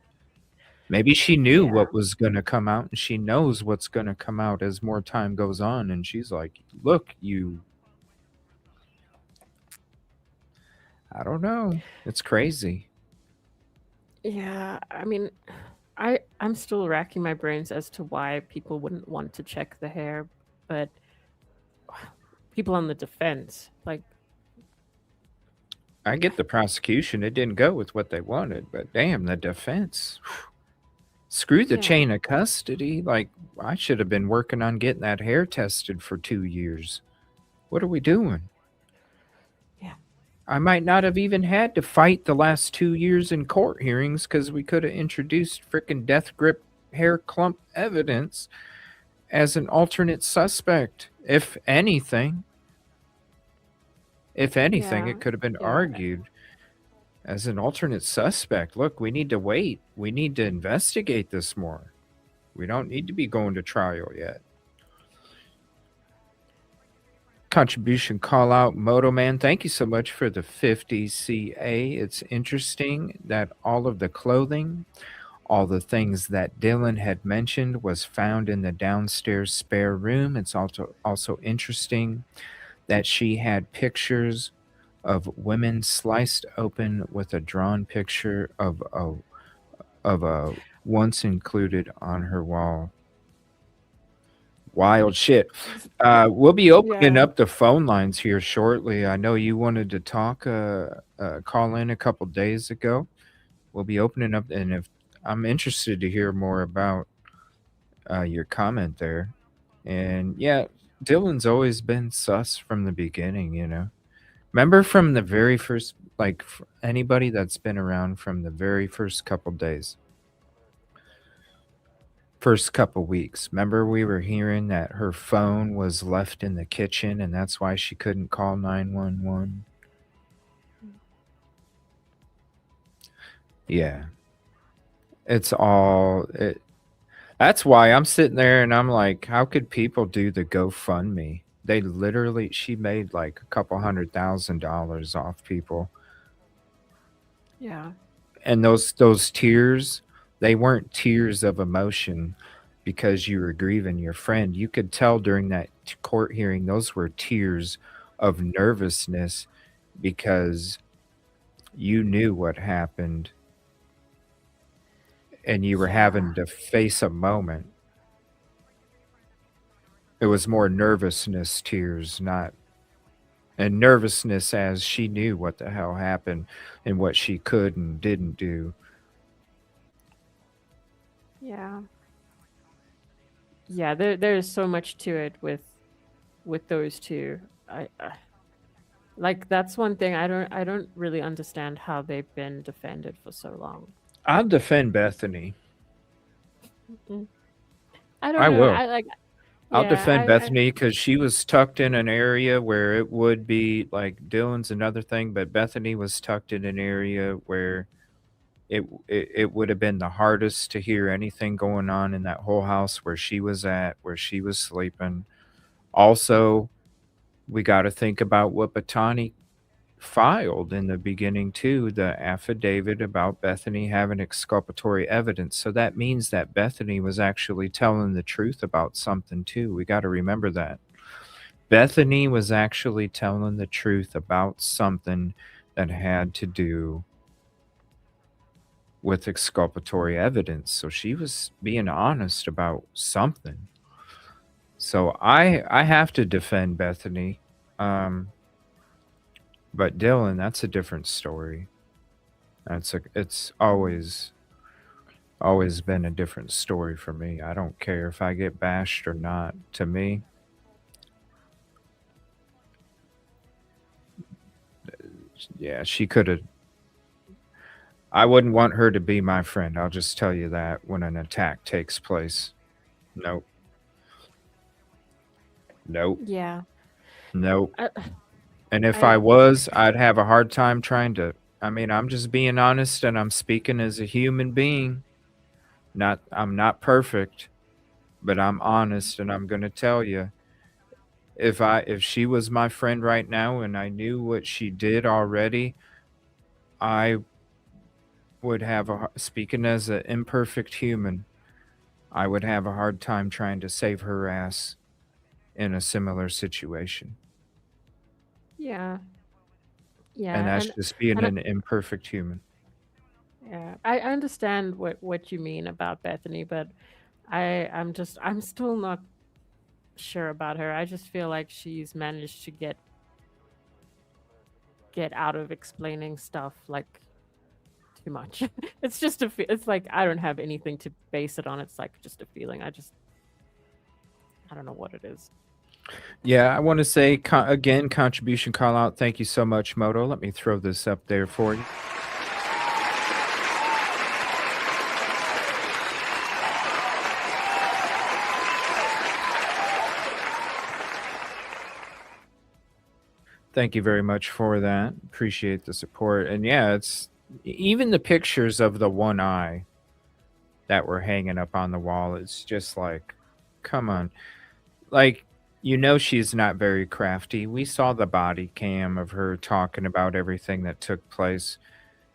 Maybe she knew what was going to come out, and she knows what's going to come out as more time goes on. And she's like, look, I don't know. It's crazy. Yeah. I mean, I'm still racking my brains as to why people wouldn't want to check the hair, but people on the defense, like, I get the prosecution. It didn't go with what they wanted, but damn, the defense. Screw the chain of custody. Like, I should have been working on getting that hair tested for 2 years. What are we doing? Yeah. I might not have even had to fight the last 2 years in court hearings, because we could have introduced freaking death grip hair clump evidence as an alternate suspect. If anything, Yeah. it could have been Yeah. argued as an alternate suspect. Look, we need to wait. We need to investigate this more. We don't need to be going to trial yet. Contribution call out, Moto Man. Thank you so much for the 50 CA. It's interesting that all of the clothing, all the things that Dylan had mentioned was found in the downstairs spare room. It's also interesting that she had pictures of women sliced open with a drawn picture of a once included on her wall. Wild shit. We'll be opening Yeah. up the phone lines here shortly. I know you wanted to talk, call in a couple days ago. We'll be opening up, and if I'm interested to hear more about your comment there. And yeah, Dylan's always been sus from the beginning, you know. Remember from the very first, like anybody that's been around from the very first couple days, first couple weeks. Remember we were hearing that her phone was left in the kitchen and that's why she couldn't call 911? Yeah. It's all it. That's why I'm sitting there and I'm like, how could people do the GoFundMe? They literally, she made like a couple $100,000 off people. Yeah. And those tears, they weren't tears of emotion because you were grieving your friend. You could tell during that court hearing, those were tears of nervousness because you knew what happened and you were having to face a moment. It was more nervousness tears, not, and nervousness as she knew what the hell happened and what she could and didn't do. Yeah. Yeah, there's so much to it with those two. I like, that's one thing I don't really understand how they've been defended for so long. I'll defend Bethany. I don't I know. will. I like. I'll Yeah, defend Bethany because she was tucked in an area where it would be like Dylan's another thing, but Bethany was tucked in an area where it would have been the hardest to hear anything going on in that whole house where she was at, where she was sleeping. Also, we got to think about what Batani filed in the beginning too, the affidavit about Bethany having exculpatory evidence. So that means that Bethany was actually telling the truth about something too. We got to remember that. Bethany was actually telling the truth about something that had to do with exculpatory evidence. So she was being honest about something. So I have to defend Bethany. But Dylan, that's a different story. It's always been a different story for me. I don't care if I get bashed or not. To me, yeah, she could have. I wouldn't want her to be my friend. I'll just tell you that when an attack takes place. Nope. Nope. Yeah. Nope. I, And if I I was, I'd have a hard time trying to. I mean, I'm just being honest and I'm speaking as a human being. I'm not perfect, but I'm honest and I'm going to tell you if she was my friend right now and I knew what she did already, I would have speaking as an imperfect human, I would have a hard time trying to save her ass in a similar situation. yeah. Yeah. And that's just being and I- an imperfect human. Yeah, I understand what you mean about Bethany, but I'm still not sure about her. I just feel like she's managed to get out of explaining stuff like too much. It's just it's like I don't have anything to base it on. It's like just a feeling. I don't know what it is. Yeah, I want to say again, contribution call out. Thank you so much, Moto. Let me throw this up there for you. Thank you very much for that. Appreciate the support. And yeah, it's even the pictures of the one eye that were hanging up on the wall. It's just like, come on. Like, she's not very crafty. We saw the body cam of her talking about everything that took place.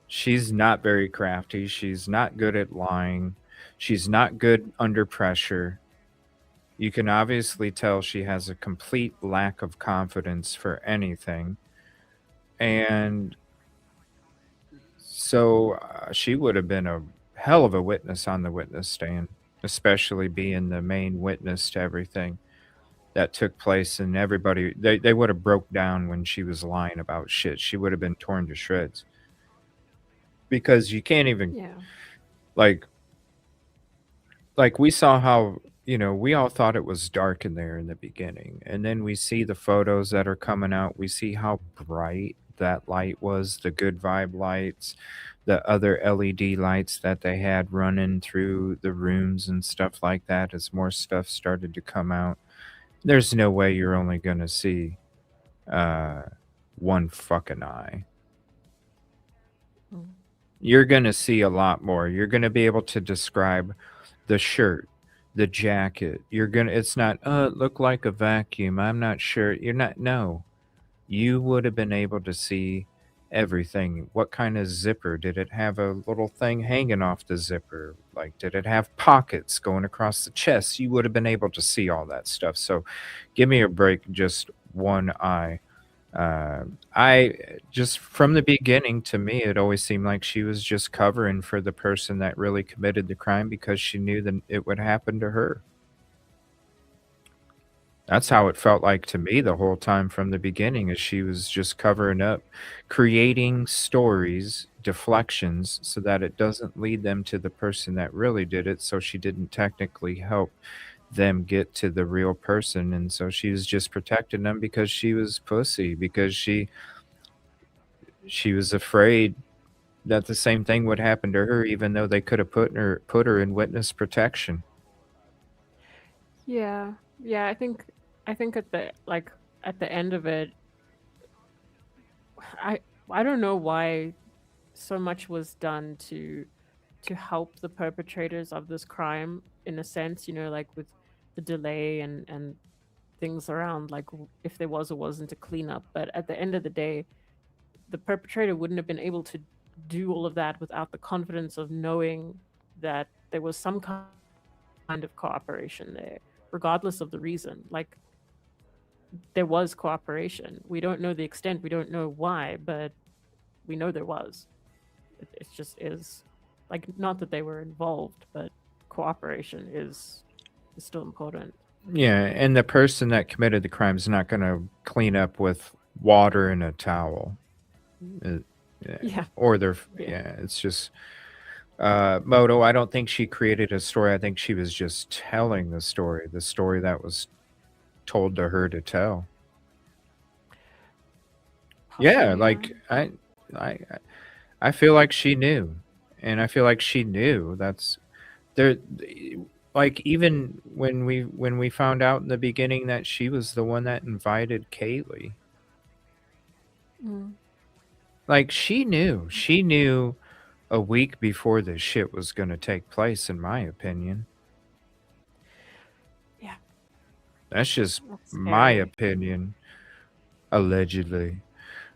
She's not very crafty. She's not good at lying. She's not good under pressure. You can obviously tell she has a complete lack of confidence for anything. And so she would have been a hell of a witness on the witness stand, especially being the main witness to everything that took place. And everybody, they would have broke down when she was lying about shit. She would have been torn to shreds. Because you can't even, Yeah. like we saw how, we all thought it was dark in there in the beginning. And then we see the photos that are coming out. We see how bright that light was, the good vibe lights, the other LED lights that they had running through the rooms and stuff like that as more stuff started to come out. There's no way you're only going to see one fucking eye. Mm. You're going to see a lot more. You're going to be able to describe the shirt, the jacket. It's not, it looked like a vacuum. I'm not sure. You're not, no. You would have been able to see everything. What kind of zipper? Did it have a little thing hanging off the zipper? Like, did it have pockets going across the chest? You would have been able to see all that stuff. So give me a break, just one eye. I just from the beginning, to me, it always seemed like she was just covering for the person that really committed the crime because she knew that it would happen to her. That's how it felt like to me the whole time from the beginning, is she was just covering up, creating stories, deflections, so that it doesn't lead them to the person that really did it, so she didn't technically help them get to the real person. And so she was just protecting them because she was pussy, because she was afraid that the same thing would happen to her, even though they could have put her in witness protection. Yeah. Yeah, I think at the end of it, I don't know why so much was done to help the perpetrators of this crime, in a sense, like with the delay and things around, like if there was or wasn't a cleanup. But at the end of the day, the perpetrator wouldn't have been able to do all of that without the confidence of knowing that there was some kind of cooperation there, regardless of the reason. Like, there was cooperation. We don't know the extent, we don't know why, but we know there was. It just is, like, not that they were involved, but cooperation is still important. Yeah, and the person that committed the crime is not going to clean up with water and a towel. Yeah. Or it's just Moto, I don't think she created a story. I think she was just telling the story that was told to her to tell. Yeah, like I feel like she knew, and I feel like she knew that's there. Like, even when we found out in the beginning that she was the one that invited Kaylee, like, she knew a week before this shit was going to take place, in my opinion. Yeah. That's just That's my scary. opinion. Allegedly.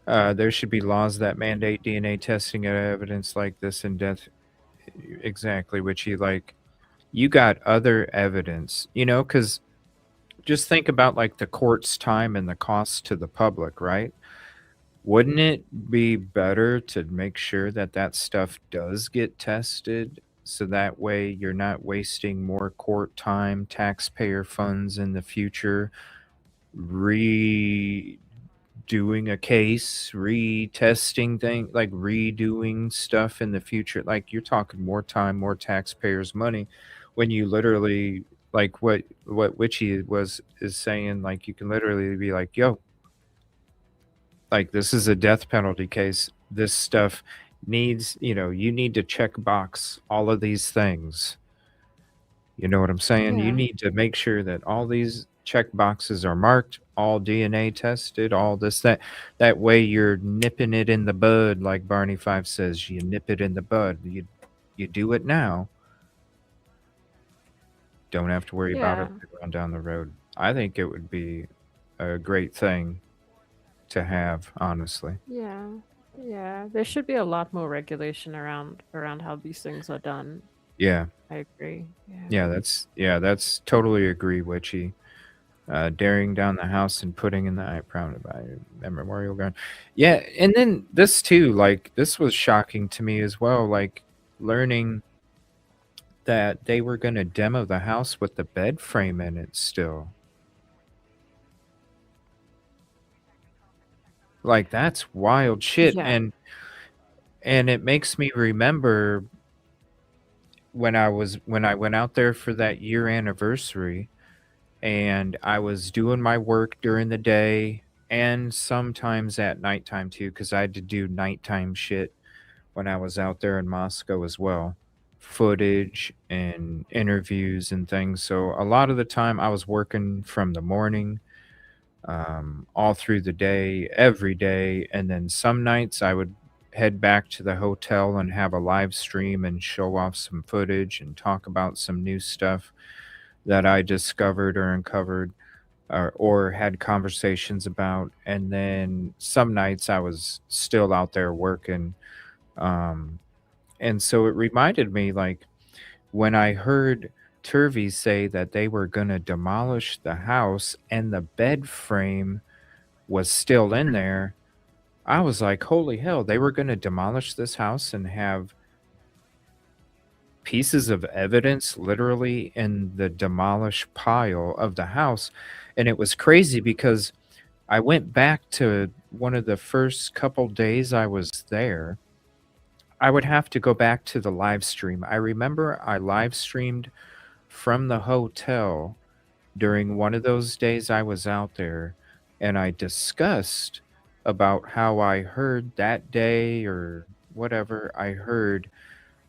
There should be laws that mandate DNA testing of evidence like this in death. Exactly, which you got other evidence, because just think about, like, the court's time and the cost to the public, right? Wouldn't it be better to make sure that that stuff does get tested, so that way you're not wasting more court time, taxpayer funds in the future, redoing a case, retesting things, like redoing stuff in the future? Like, you're talking more time, more taxpayers' money, when you literally, like what Witchy is saying, like, you can literally be like, yo, like, this is a death penalty case. This stuff needs, you need to check box all of these things. You know what I'm saying? You Yeah. need to make sure that all these check boxes are marked. all DNA tested, all this that. That way you're nipping it in the bud, like Barney Fife says. You nip it in the bud. You do it now. Don't have to worry about it Yeah. later on down the road. I think it would be a great thing to have, honestly. Yeah. Yeah. There should be a lot more regulation around how these things are done. Yeah. I agree. Yeah. That's totally agree, Witchy. Daring down the house and putting in the I proud by memorial ground. Yeah, and then this too, like this was shocking to me as well, like learning that they were gonna demo the house with the bed frame in it still. Like that's wild shit. Yeah. And it makes me remember when I went out there for that year anniversary and I was doing my work during the day and sometimes at nighttime too, because I had to do nighttime shit when I was out there in Moscow as well. Footage and interviews and things. So a lot of the time I was working from the morning all through the day, every day. And then some nights I would head back to the hotel and have a live stream and show off some footage and talk about some new stuff that I discovered or uncovered or had conversations about. And then some nights I was still out there working. Um, and so it reminded me, like, when I heard Turvey say that they were going to demolish the house and the bed frame was still in there, I was like, holy hell, they were going to demolish this house and have pieces of evidence literally in the demolished pile of the house. And it was crazy because I went back to one of the first couple days I was there. I would have to go back to the live stream. I remember I live streamed from the hotel during one of those days I was out there, and I discussed about how I heard that day or whatever I heard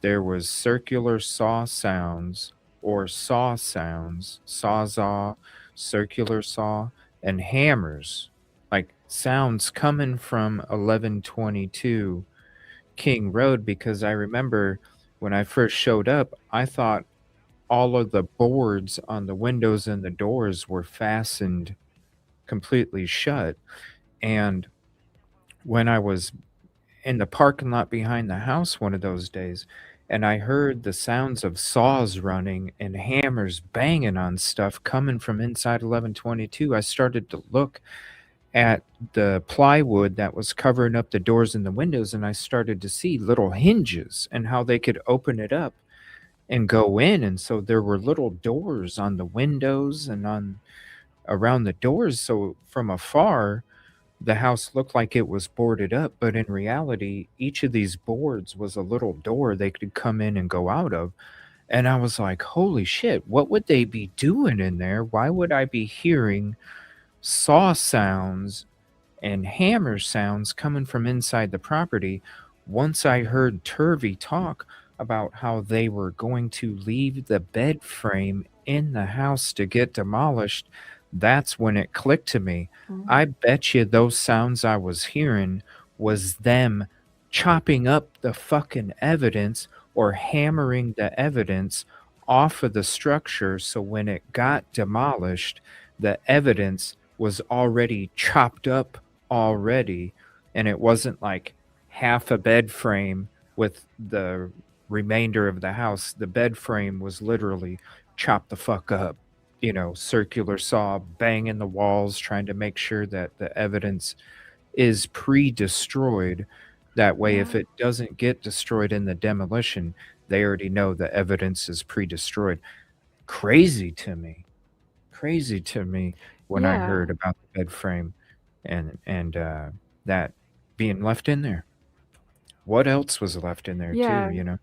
there was circular saw sounds or saw sounds, sawzall, circular saw, and hammers, like sounds coming from 1122 King Road. Because I remember when I first showed up, I thought all of the boards on the windows and the doors were fastened completely shut. And when I was in the parking lot behind the house one of those days, and I heard the sounds of saws running and hammers banging on stuff coming from inside 1122, I started to look at the plywood that was covering up the doors and the windows, and I started to see little hinges and how they could open it up and go in. And so there were little doors on the windows and on around the doors. So from afar, the house looked like it was boarded up, but in reality, each of these boards was a little door they could come in and go out of. And I was like, holy shit, what would they be doing in there? Why would I be hearing saw sounds and hammer sounds coming from inside the property? Once I heard Turvey talk about how they were going to leave the bed frame in the house to get demolished, that's when it clicked to me. I bet you those sounds I was hearing was them chopping up the fucking evidence or hammering the evidence off of the structure, so when it got demolished, the evidence was already chopped up already, and it wasn't like half a bed frame with the remainder of the house. The bed frame was literally chopped the fuck up, circular saw banging the walls, trying to make sure that the evidence is pre-destroyed. That way, if Yeah. it doesn't get destroyed in the demolition, they already know the evidence is pre-destroyed. Crazy to me. Crazy to me when I Yeah. heard about the bed frame and that being left in there. What else was left in there too, Yeah.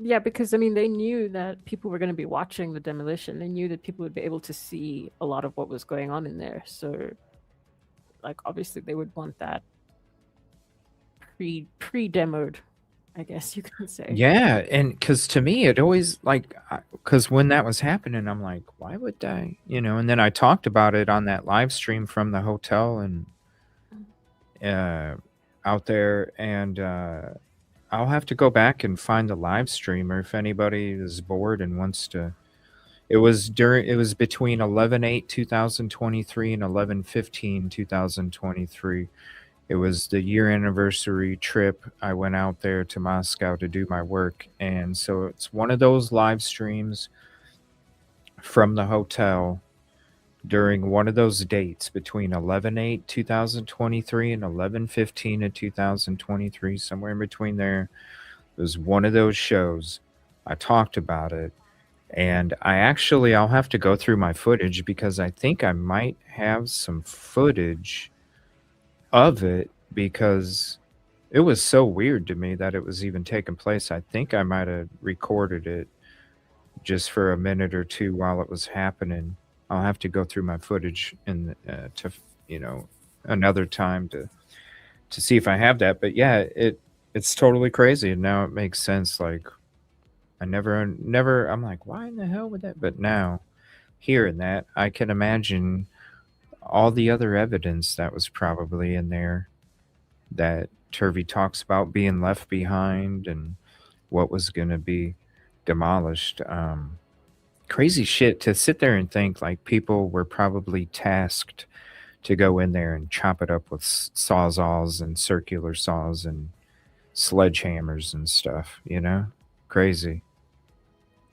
Yeah, because I mean, they knew that people were going to be watching the demolition. They knew that people would be able to see a lot of what was going on in there. So, like, obviously, they would want that pre-demoed. I guess you can say. Yeah, and because to me, it always like, because when that was happening, I'm like, why would I, And then I talked about it on that live stream from the hotel and out there, and I'll have to go back and find the live stream, or if anybody is bored and wants to. It was between 11/8/2023 and 11/15/2023. It was the year anniversary trip. I went out there to Moscow to do my work. And so it's one of those live streams from the hotel during one of those dates between 11/8/2023 and 11/15/2023, somewhere in between there. It was one of those shows. I talked about it. And I'll have to go through my footage because I think I might have some footage of it, because it was so weird to me that it was even taking place. I think I might have recorded it just for a minute or two while it was happening. I'll have to go through my footage and another time to see if I have that. But yeah, it's totally crazy, and now it makes sense. Like, I never I'm like, why in the hell would that? But now, hearing that, I can imagine all the other evidence that was probably in there that Turvey talks about being left behind and what was going to be demolished. Crazy shit to sit there and think like people were probably tasked to go in there and chop it up with sawzalls and circular saws and sledgehammers and stuff, Crazy.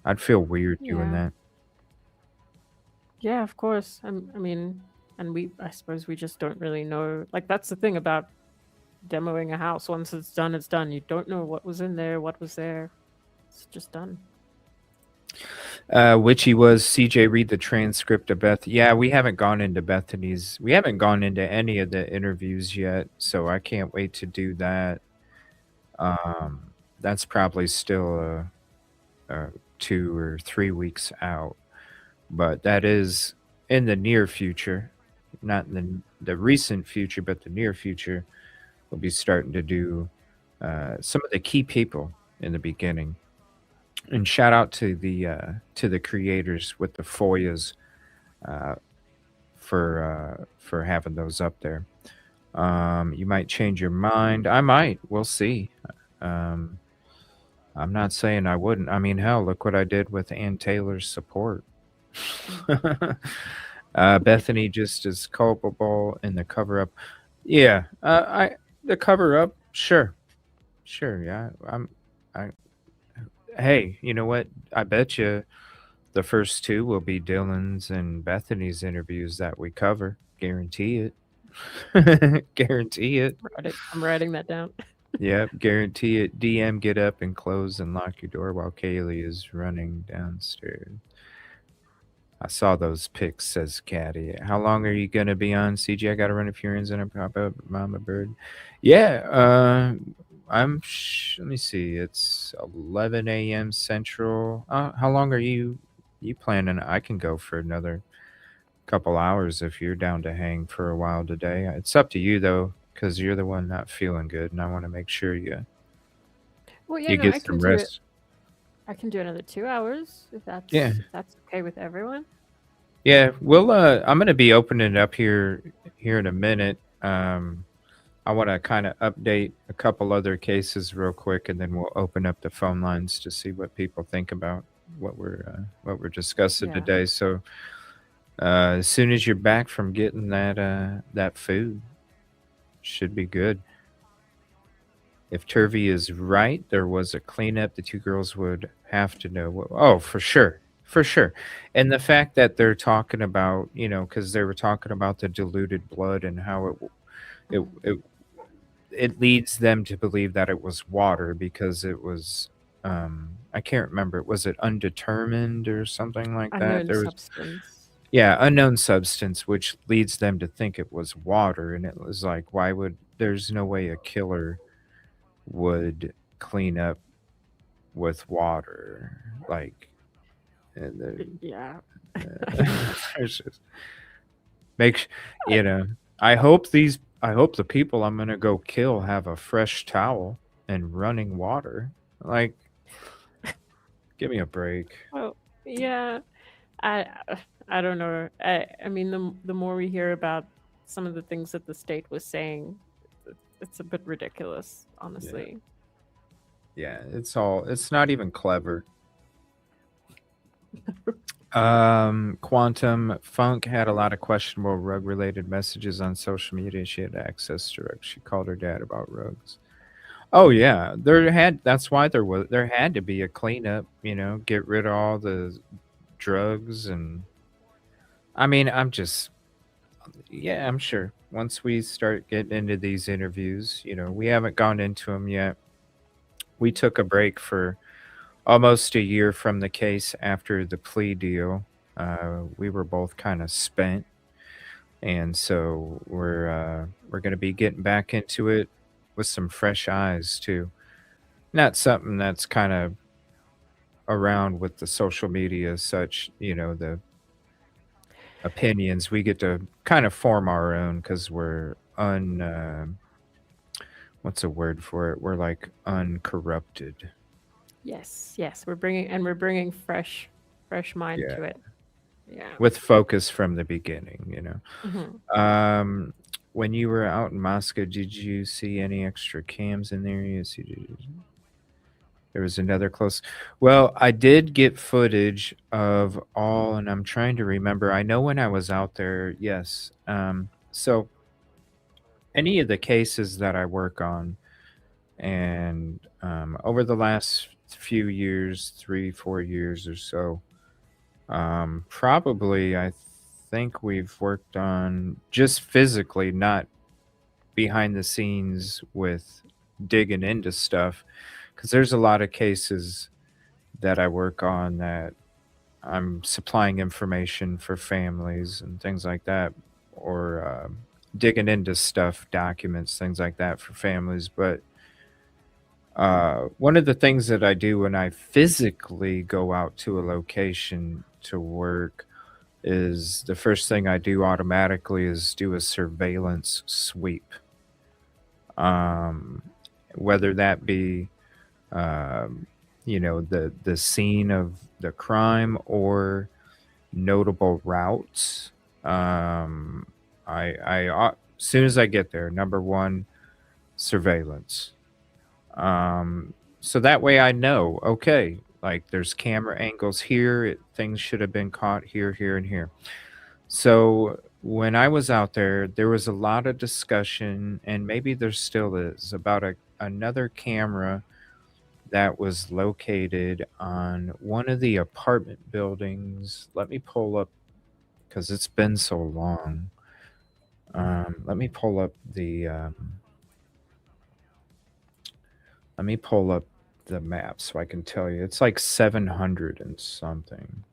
I'd feel weird doing Yeah. that. Yeah, of course. I mean, and I suppose we just don't really know. Like, that's the thing about demoing a house. Once it's done, it's done. You don't know what was in there, what was there. It's just done. Witchy was CJ, read the transcript of Beth. Yeah, we haven't gone into Bethany's. We haven't gone into any of the interviews yet, so I can't wait to do that. That's probably still 2 or 3 weeks out, but that is in the near future, not in the recent future, but the near future. We'll be starting to do some of the key people in the beginning. And shout out to the creators with the FOIAs for having those up there. You might change your mind. I might. We'll see. I'm not saying I wouldn't. I mean, hell, look what I did with Ann Taylor's support. Bethany just as culpable in the cover up. Yeah, the cover up. Sure. Yeah, hey, you know what? I bet you the first 2 will be Dylan's and Bethany's interviews that we cover. Guarantee it. Guarantee it. I'm writing that down. Yep, guarantee it. DM, get up and close and lock your door while Kaylee is running downstairs. I saw those pics, says Caddy. How long are you going to be on, CJ? I got to run a few errands and I pop up, Mama Bird. Yeah, let me see. It's 11 a.m. Central. How long are you planning? I can go for another couple hours if you're down to hang for a while today. It's up to you, though, because you're the one not feeling good, and I want to make sure you get some rest. I can do another 2 hours if that's okay with everyone. Yeah, we'll. I'm going to be opening it up here in a minute. I want to kind of update a couple other cases real quick, and then we'll open up the phone lines to see what people think about what we're discussing today. So as soon as you're back from getting that food, should be good. If Turvey is right, there was a cleanup. The 2 girls would have to know. Oh, for sure. And the fact that they're talking about, because they were talking about the diluted blood and how it leads them to believe that it was water because it was, I can't remember. Was it undetermined or something like that? Unknown substance. Yeah, unknown substance, which leads them to think it was water. And it was like, there's no way a killer would clean up with water. Like, yeah. There's just I hope the people I'm gonna go kill have a fresh towel. and running water. Like, give me a break. Oh, yeah. I I don't know. I mean, the more we hear about some of the things that the state was saying, it's a bit ridiculous, honestly. Yeah, it's not even clever. Quantum Funk had a lot of questionable rug related messages on social media. She had access to rugs. She called her dad about rugs. Oh yeah, that's why there had to be a cleanup, get rid of all the drugs. And I mean, I'm sure once we start getting into these interviews, we haven't gone into them yet. We took a break for almost a year from the case after the plea deal. We were both kind of spent, and so we're going to be getting back into it with some fresh eyes too. Not something that's kind of around with the social media as such, the opinions. We get to kind of form our own because we're what's a word for it? We're like uncorrupted. Yes, we're bringing fresh mind Yeah. to it. Yeah. With focus from the beginning. Mhm. When you were out in Moscow, did you see any extra cams in there? There was another close. Well, I did get footage of all, and I'm trying to remember. I know when I was out there, yes. So any of the cases that I work on, and over the last few years, 3, 4 years or so, probably I think we've worked on just physically, not behind the scenes with digging into stuff, because there's a lot of cases that I work on that I'm supplying information for families and things like that, or digging into stuff, documents, things like that for families. But one of the things that I do when I physically go out to a location to work is the first thing I do automatically is do a surveillance sweep. Um, whether that be the scene of the crime or notable routes. As soon as I get there, number one, surveillance. So that way I know, okay, like there's camera angles here, things should have been caught here, here, and here. So when I was out there was a lot of discussion, and maybe there still is, about another camera that was located on one of the apartment buildings. Let me pull up, because it's been so long. Let me pull up the map so I can tell you. It's like 700 and something.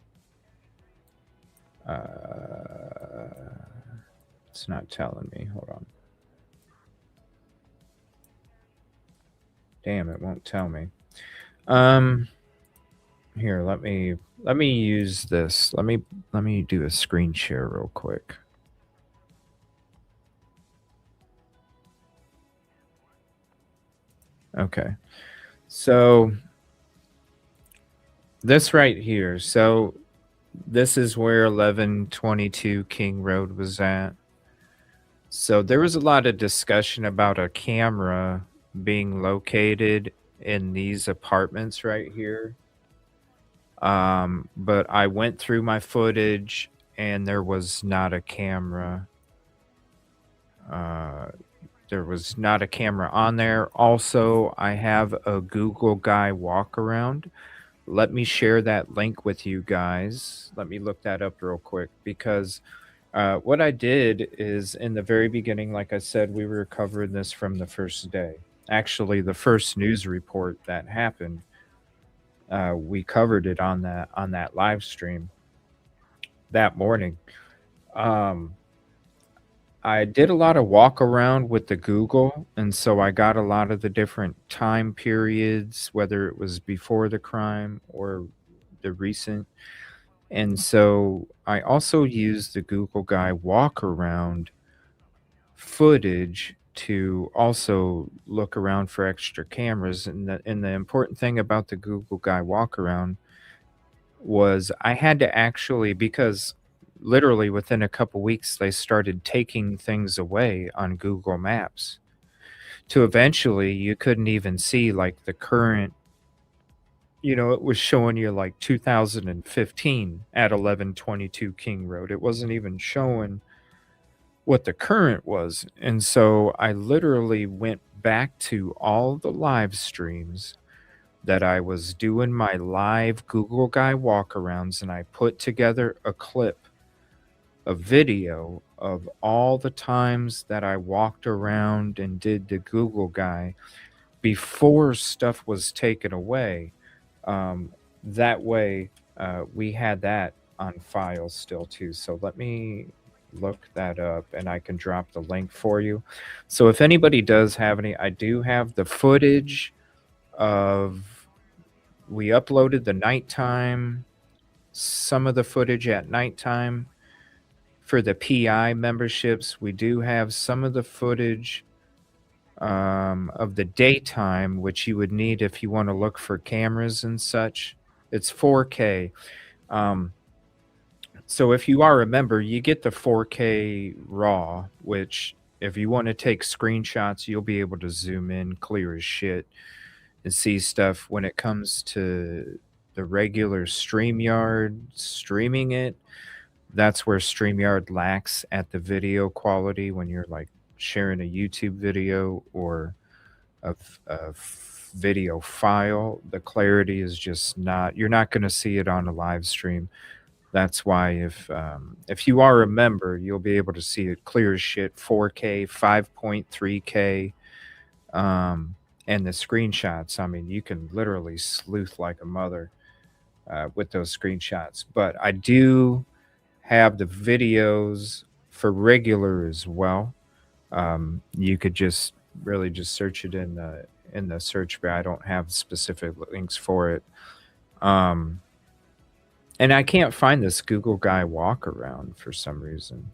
It's not telling me. Hold on. Damn, it won't tell me. Here, let me use this. Let me do a screen share real quick. Okay. So this right here. So this is where 1122 King Road was at. So there was a lot of discussion about a camera being located in these apartments right here. But I went through my footage and there was not a camera. There was not a camera on there. Also, I have a Google guy walk around. Let me share that link with you guys. Let me look that up real quick, because what I did is, in the very beginning, like I said, we were covering this from the first day. Actually, the first news report that happened, we covered it on that live stream that morning. I did a lot of walk around with the Google, and so I got a lot of the different time periods, whether it was before the crime or the recent. And so I also used the Google guy walk around footage to also look around for extra cameras. And the important thing about the Google Guy walk around was I had to actually, because literally within a couple weeks they started taking things away on Google Maps, to eventually you couldn't even see like the current, it was showing you like 2015 at 1122 King Road. It wasn't even showing what the current was. And so I literally went back to all the live streams that I was doing my live Google Guy walkarounds, and I put together a clip, a video of all the times that I walked around and did the Google Guy before stuff was taken away. That way, we had that on file still too. So let me look that up and I can drop the link for you. So if anybody does have any, I do have the footage of, we uploaded the nighttime, some of the footage at nighttime. For the PI memberships, we do have some of the footage of the daytime, which you would need if you want to look for cameras and such. It's 4K. So if you are a member, you get the 4K RAW, which if you want to take screenshots, you'll be able to zoom in clear as shit and see stuff. When it comes to the regular Streamyard streaming it, that's where Streamyard lacks at the video quality when you're like sharing a YouTube video or a video file. The clarity is just not, you're not going to see it on a live stream. That's why if you are a member, you'll be able to see it clear as shit, 4K, 5.3K, and the screenshots. I mean, you can literally sleuth like a mother with those screenshots. But I do have the videos for regular as well. You could just really just search it in the search bar. I don't have specific links for it. And I can't find this Google Guy walk around for some reason.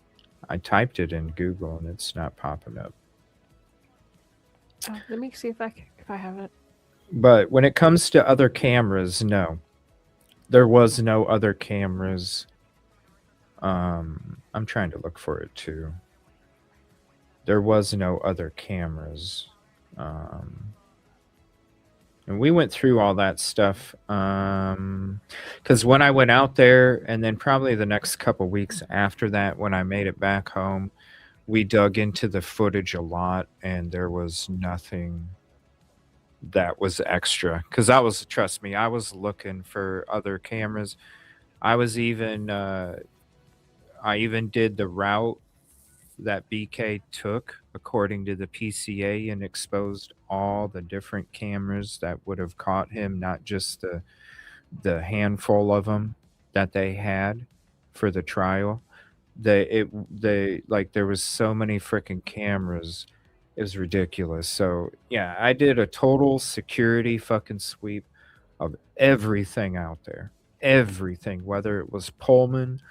I typed it in Google and it's not popping up. Let me see if I have it. But when it comes to other cameras, no. There was no other cameras. I'm trying to look for it too. There was no other cameras. And we went through all that stuff. Because when I went out there, and then probably the next couple weeks after that, when I made it back home, we dug into the footage a lot, and there was nothing that was extra. Because trust me, I was looking for other cameras. I even did the route that BK took according to the PCA and exposed all the different cameras that would have caught him, not just the handful of them that they had for the trial. There was so many freaking cameras, it was ridiculous. So yeah, I did a total security fucking sweep of everything out there, everything, whether it was Pullman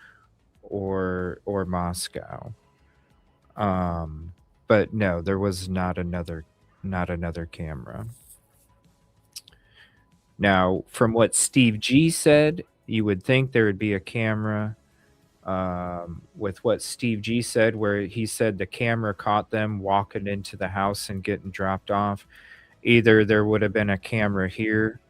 or Moscow. But no, there was not another camera. Now, from what Steve G said, you would think there would be a camera. With what Steve G said, where he said the camera caught them walking into the house and getting dropped off. Either there would have been a camera here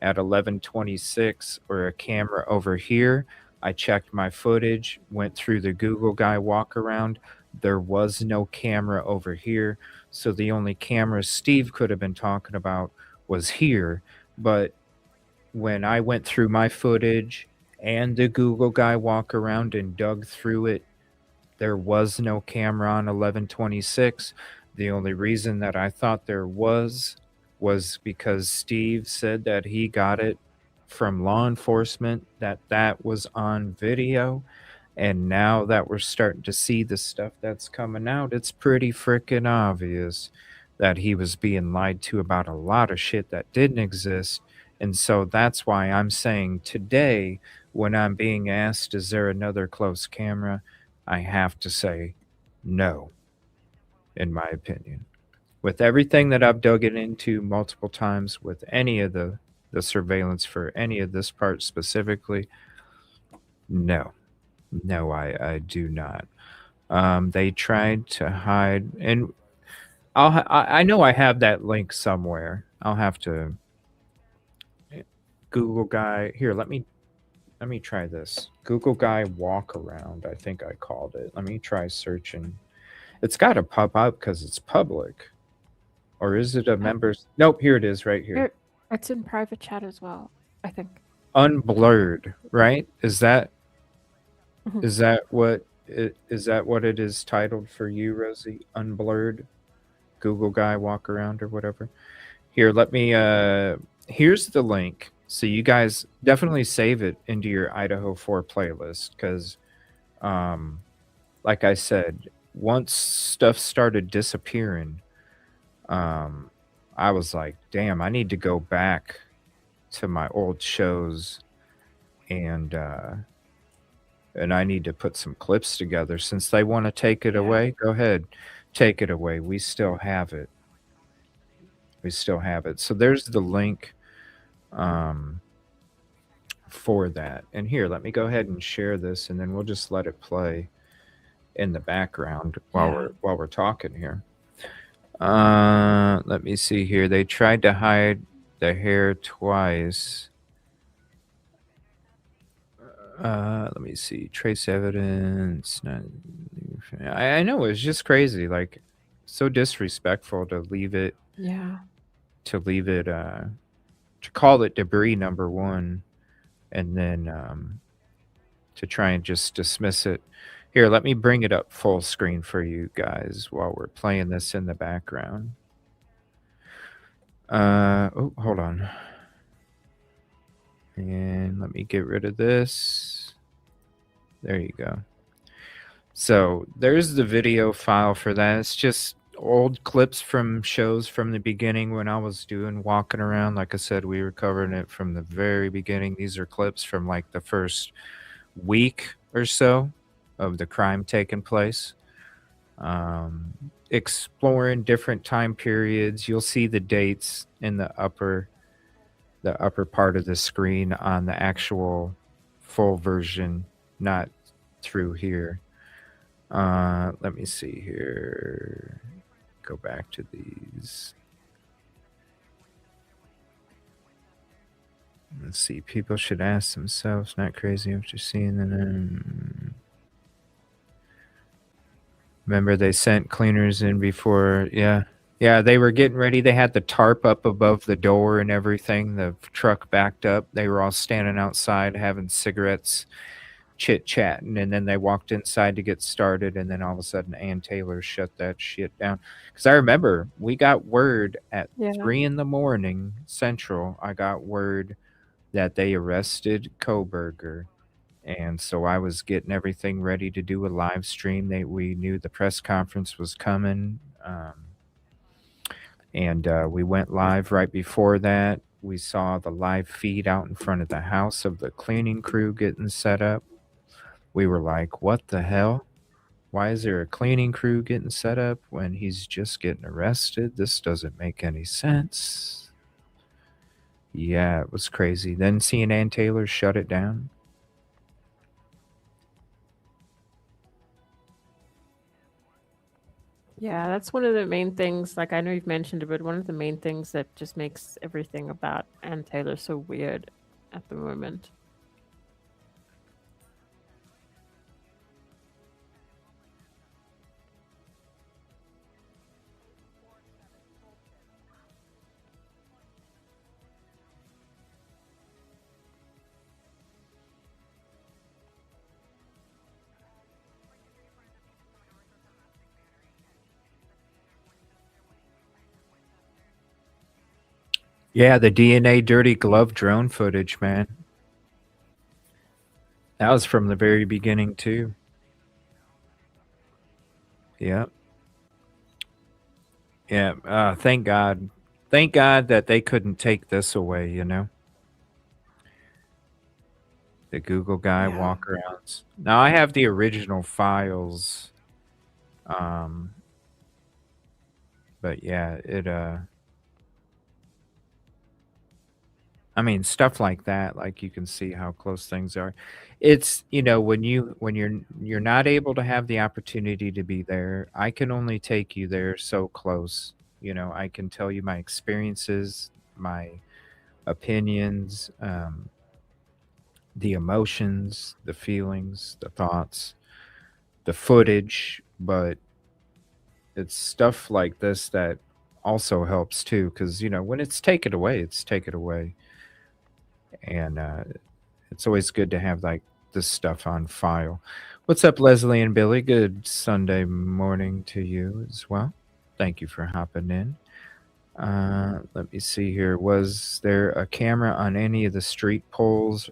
at 11:26 or a camera over here. I checked my footage, went through the Google Guy walk around. There was no camera over here. So the only camera Steve could have been talking about was here. But when I went through my footage and the Google Guy walk around and dug through it, there was no camera on 11:26. The only reason that I thought there was because Steve said that he got it from law enforcement, that was on video. And now that we're starting to see the stuff that's coming out, it's pretty freaking obvious that he was being lied to about a lot of shit that didn't exist. And so that's why I'm saying today, when I'm being asked, is there another close camera? I have to say no. in my opinion. With everything that I've dug it into multiple times, with any of the surveillance for any of this part specifically, no, no, I do not. They tried to hide, and I know I have that link somewhere. I'll have to Google guy here. Let me try this. Google guy walk around. I think I called it. Let me try searching. It's got to pop up because it's public. Or is it a members? Nope, here it is right here. It's in private chat as well, I think. Unblurred, right? Is that Mhm. is that what it is titled for you, Rosie? Unblurred? Google guy walk around or whatever. Here, let me here's the link. So you guys definitely save it into your Idaho 4 playlist because like I said, once stuff started disappearing, I was like, damn, I need to go back to my old shows and I need to put some clips together. Since they want to take it away, go ahead, take it away. We still have it. We still have it. So there's the link for that. And here, let me go ahead and share this, and then we'll just let it play in the background while we're talking here. Let me see here. They tried to hide the hair twice. Let me see. Trace evidence. I know, it's just crazy. Like, so disrespectful to leave it. Yeah. To leave it. To call it debris number one, and then to try and just dismiss it. Here, let me bring it up full screen for you guys while we're playing this in the background. Oh, hold on. And let me get rid of this. There you go. So there's the video file for that. It's just old clips from shows from the beginning when I was doing walking around. Like I said, we were covering it from the very beginning. These are clips from like the first week or so of the crime taking place. Exploring different time periods. You'll see the dates in the upper part of the screen on the actual full version, not through here. Let me see here. Go back to these. Let's see. People should ask themselves, not crazy after seeing them. Remember, they sent cleaners in before. Yeah. Yeah, they were getting ready. They had the tarp up above the door and everything. The truck backed up. They were all standing outside having cigarettes, chit-chatting, and then they walked inside to get started, and then all of a sudden Ann Taylor shut that shit down. Because I remember we got word at 3 in the morning Central. I got word that they arrested Koberger. And so I was getting everything ready to do a live stream. We knew the press conference was coming. And we went live right before that. We saw the live feed out in front of the house of the cleaning crew getting set up. We were like, what the hell? Why is there a cleaning crew getting set up when he's just getting arrested? This doesn't make any sense. Yeah, it was crazy. Then seeing Ann Taylor shut it down. Yeah, that's one of the main things, like I know you've mentioned it, but one of the main things that just makes everything about Ann Taylor so weird at the moment. Yeah, the DNA dirty glove drone footage, man. That was from the very beginning, too. Yep. Yeah, thank God. Thank God that they couldn't take this away, you know? The Google guy walk-arounds. Now, I have the original files. But yeah, I mean, stuff like that, like you can see how close things are. It's, when you're not able to have the opportunity to be there, I can only take you there so close. I can tell you my experiences, my opinions, the emotions, the feelings, the thoughts, the footage, but it's stuff like this that also helps too, because when it's taken away, it's taken away, and it's always good to have like this stuff on file. What's up, Leslie and Billy? Good Sunday morning to you as well. Thank you for hopping in. Let me see here. Was there a camera on any of the street poles?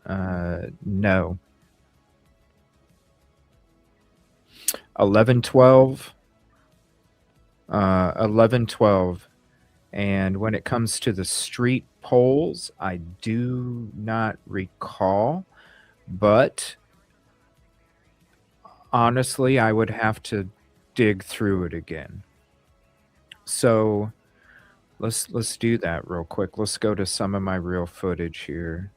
No. 1112. 1112. And when it comes to the street polls, I do not recall, but honestly, I would have to dig through it again. So let's do that real quick. Let's go to some of my real footage here.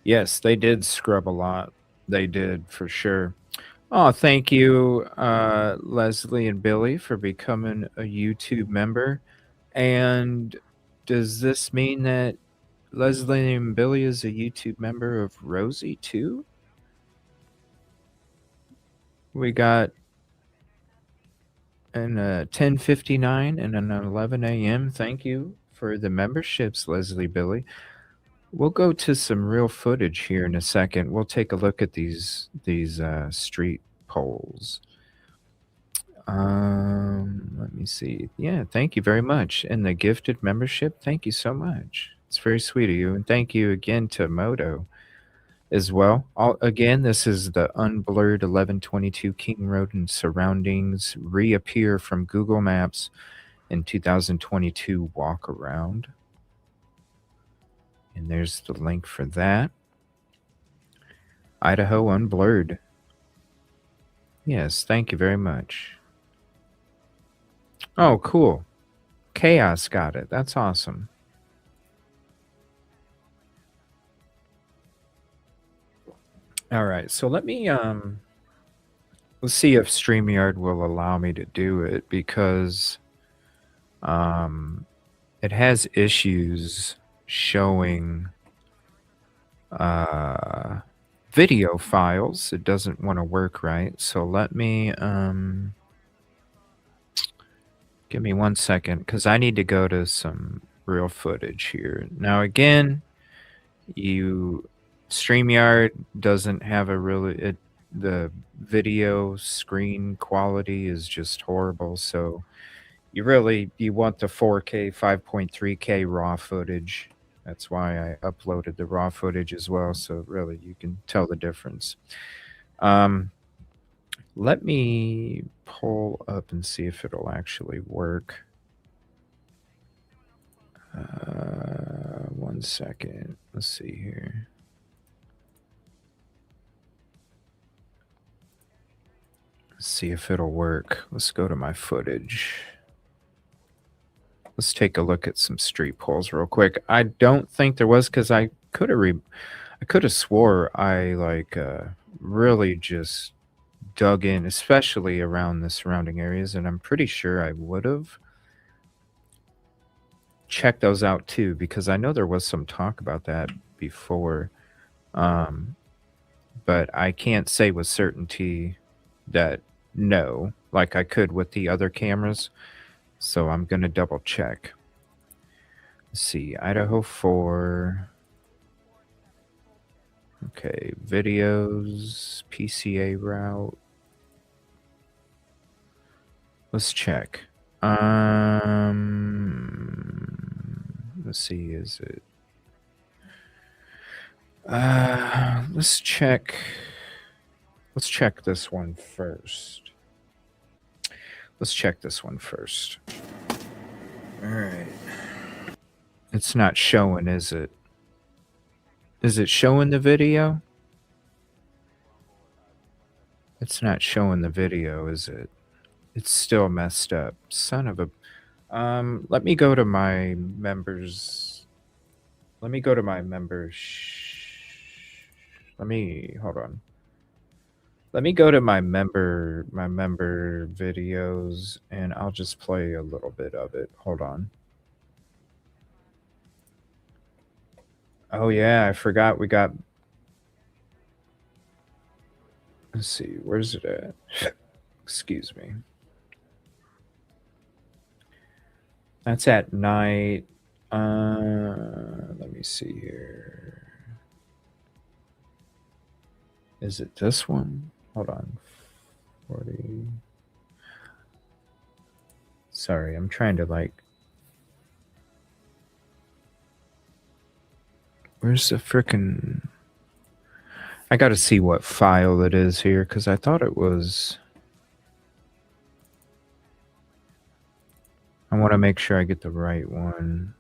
Yes, they did scrub a lot. They did for sure. Oh, thank you, Leslie and Billy, for becoming a YouTube member. And does this mean that Leslie and Billy is a YouTube member of Rosee too? We got an 10:59 and an 11 a.m. Thank you for the memberships, Leslie, Billy. We'll go to some real footage here in a second. We'll take a look at these street polls. Let me see. Yeah, thank you very much. And the gifted membership, thank you so much. It's very sweet of you. And thank you again to Moto as well. Again, this is the unblurred 1122 King Road and surroundings reappear from Google Maps in 2022 walk around. And there's the link for that. Idaho unblurred. Yes, thank you very much. Oh, cool. Chaos got it. That's awesome. All right, so let me let's see if StreamYard will allow me to do it, because it has issues showing video files. It doesn't want to work right. So let me give me 1 second, because I need to go to some real footage here. Now again, StreamYard doesn't have a really the video screen quality is just horrible, so you want the 4K 5.3K raw footage. That's why I uploaded the raw footage as well, so really you can tell the difference. Let me pull up and see if it'll actually work. 1 second. Let's see here. Let's see if it'll work. Let's go to my footage. Let's take a look at some street polls real quick. I don't think there was, because I could have swore I really just dug in, especially around the surrounding areas, and I'm pretty sure I would have checked those out too, because I know there was some talk about that before, but I can't say with certainty that no, like I could with the other cameras. So I'm going to double check. Let's see, Idaho 4. Okay, videos, PCA route. Let's check. Let's see, is it? Let's check. Let's check this one first. Let's check this one first. All right. It's not showing, is it? Is it showing the video? It's not showing the video, is it? It's still messed up. Son of a... let me go to my members. Let me go to my members. Hold on. Let me go to my member videos, and I'll just play a little bit of it. Hold on. Oh yeah, I forgot we got... Let's see, where's it at? Excuse me. That's at night. Let me see here. Is it this one? Hold on. 40. Sorry, I'm trying to like... Where's the frickin'... I gotta see what file it is here, because I thought it was... I want to make sure I get the right one.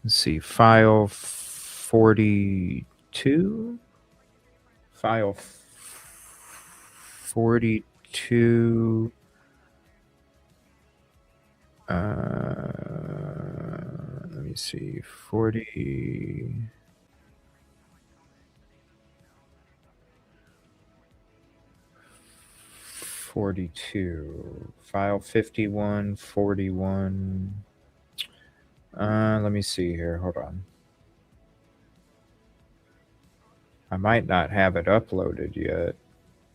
Let's see, file 42? File 42... let me see, 40... .42, file 51, 41. Let me see here. Hold on. I might not have it uploaded yet.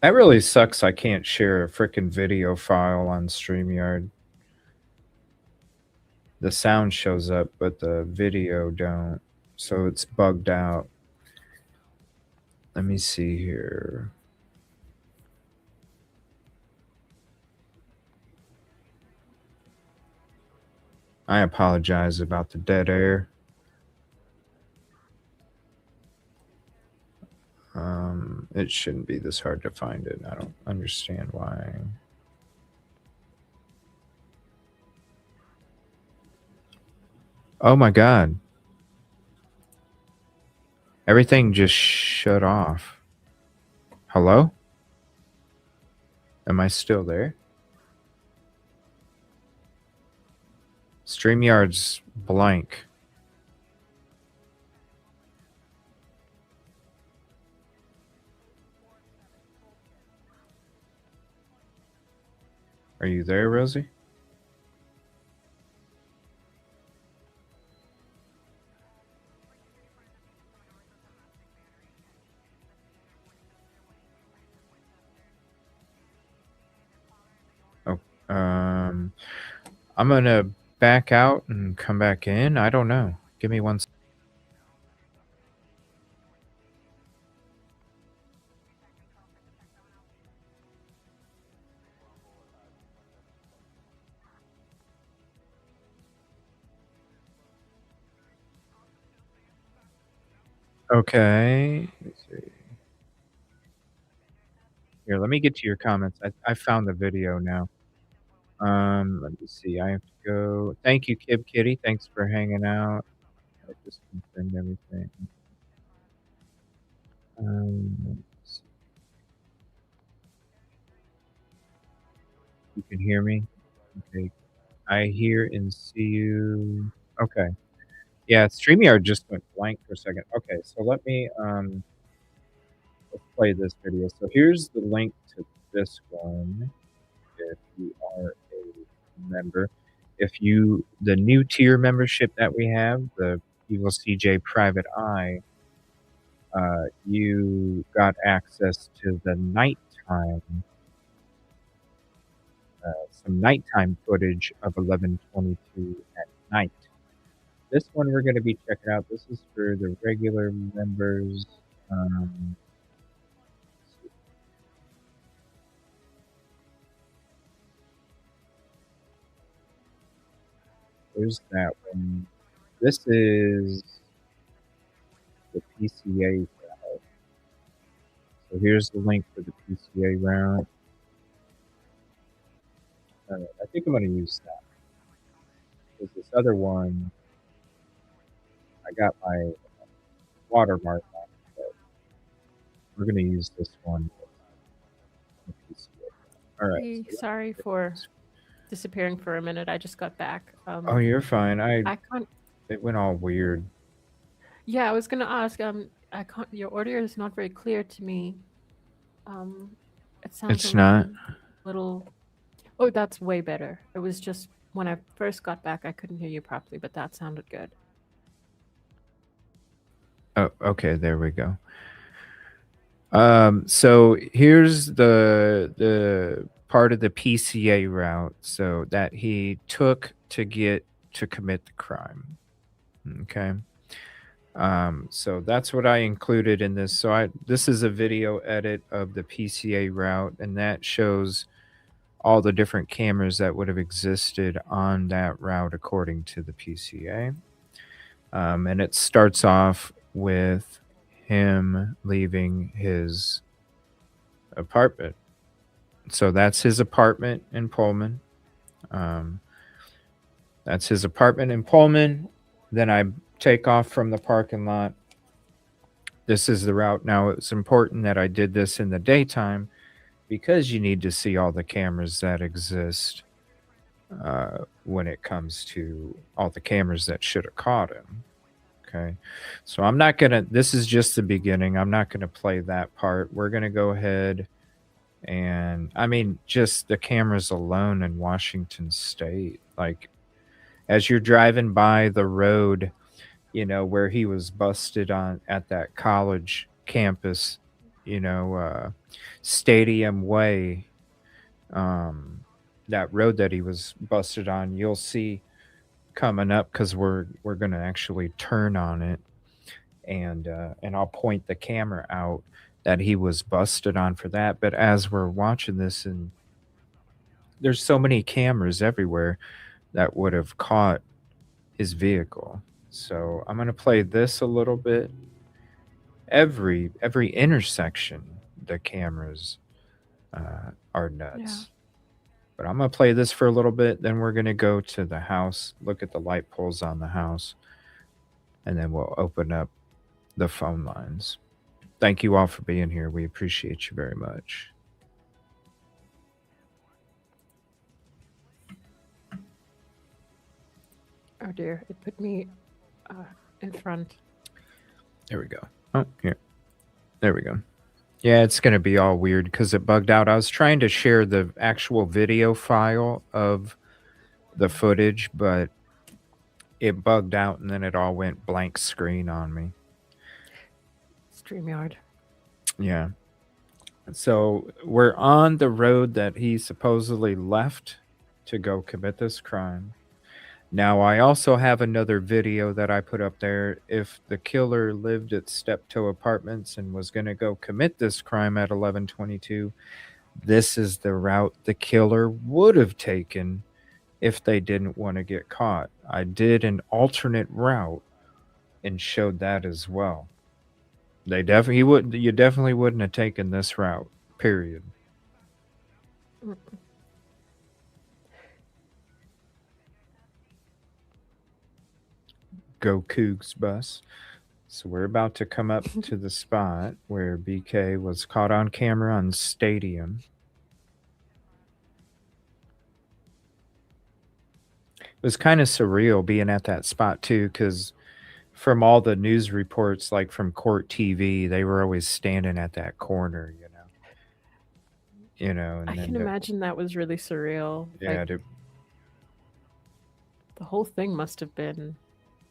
That really sucks. I can't share a freaking video file on Streamyard. The sound shows up, but the video don't. So it's bugged out. Let me see here. I apologize about the dead air. It shouldn't be this hard to find it. I don't understand why. Oh my God. Everything just shut off. Hello? Am I still there? StreamYard's blank. Are you there, Rosie? Oh, I'm gonna back out and come back in. I don't know. Give me one second. Okay. Let's see. Here, let me get to your comments. I found the video now. Let me see. I have to go. Thank you, Kib Kitty. Thanks for hanging out. I just confirmed everything. Let's see. You can hear me? Okay. I hear and see you. Okay. Yeah, StreamYard just went blank for a second. Okay, so let me let's play this video. So here's the link to this one if you are a member. If you, the new tier membership that we have, the EvilleCJ Private Eye, you got access to the nighttime, some nighttime footage of 11:22 at night. This one we're going to be checking out. This is for the regular members. There's that one. This is the PCA route. So here's the link for the PCA route. I think I'm going to use that. Because this other one, I got my watermark on it. We're going to use this one. All right. Hey, sorry for disappearing for a minute. I just got back. Oh, you're fine. I can't. It went all weird. Yeah, I was gonna ask. I can't. Your audio is not very clear to me. It sounds It's not. little. Oh, that's way better. It was just when I first got back, I couldn't hear you properly, but that sounded good. Oh, okay. There we go. So here's the part of the PCA route, so that he took to commit the crime. Okay. So that's what I included in this. So this is a video edit of the PCA route, and that shows all the different cameras that would have existed on that route according to the PCA. And it starts off with him leaving his apartment. So that's his apartment in Pullman. That's his apartment in Pullman. Then I take off from the parking lot. This is the route. Now, it's important that I did this in the daytime because you need to see all the cameras that exist when it comes to all the cameras that should have caught him. Okay. So I'm not going to, this is just the beginning. I'm not going to play that part. We're going to go ahead and, I mean, just the cameras alone in Washington State. Like, as you're driving by the road, you know, where he was busted on at that college campus, you know, Stadium Way, that road that he was busted on, you'll see coming up, because we're going to actually turn on it, and I'll point the camera out that he was busted on for that. But as we're watching this, and there's so many cameras everywhere that would have caught his vehicle. So I'm going to play this a little bit. Every intersection, the cameras are nuts. Yeah. But I'm going to play this for a little bit. Then we're going to go to the house, look at the light poles on the house, and then we'll open up the phone lines. Thank you all for being here. We appreciate you very much. Oh dear, it put me in front. There we go. Oh, here. There we go. Yeah, it's going to be all weird because it bugged out. I was trying to share the actual video file of the footage, but it bugged out, and then it all went blank screen on me. Streamyard. Yeah. So we're on the road that he supposedly left to go commit this crime. Now, I also have another video that I put up there. If the killer lived at Steptoe Apartments and was going to go commit this crime at 11:22, this is the route the killer would have taken if they didn't want to get caught. I did an alternate route and showed that as well. You definitely wouldn't have taken this route, period. Go Cougs bus. So we're about to come up to the spot where BK was caught on camera on Stadium. It was kind of surreal being at that spot too, because from all the news reports, like from Court TV, they were always standing at that corner, and I can imagine that was really surreal. Yeah, like, the whole thing must have been.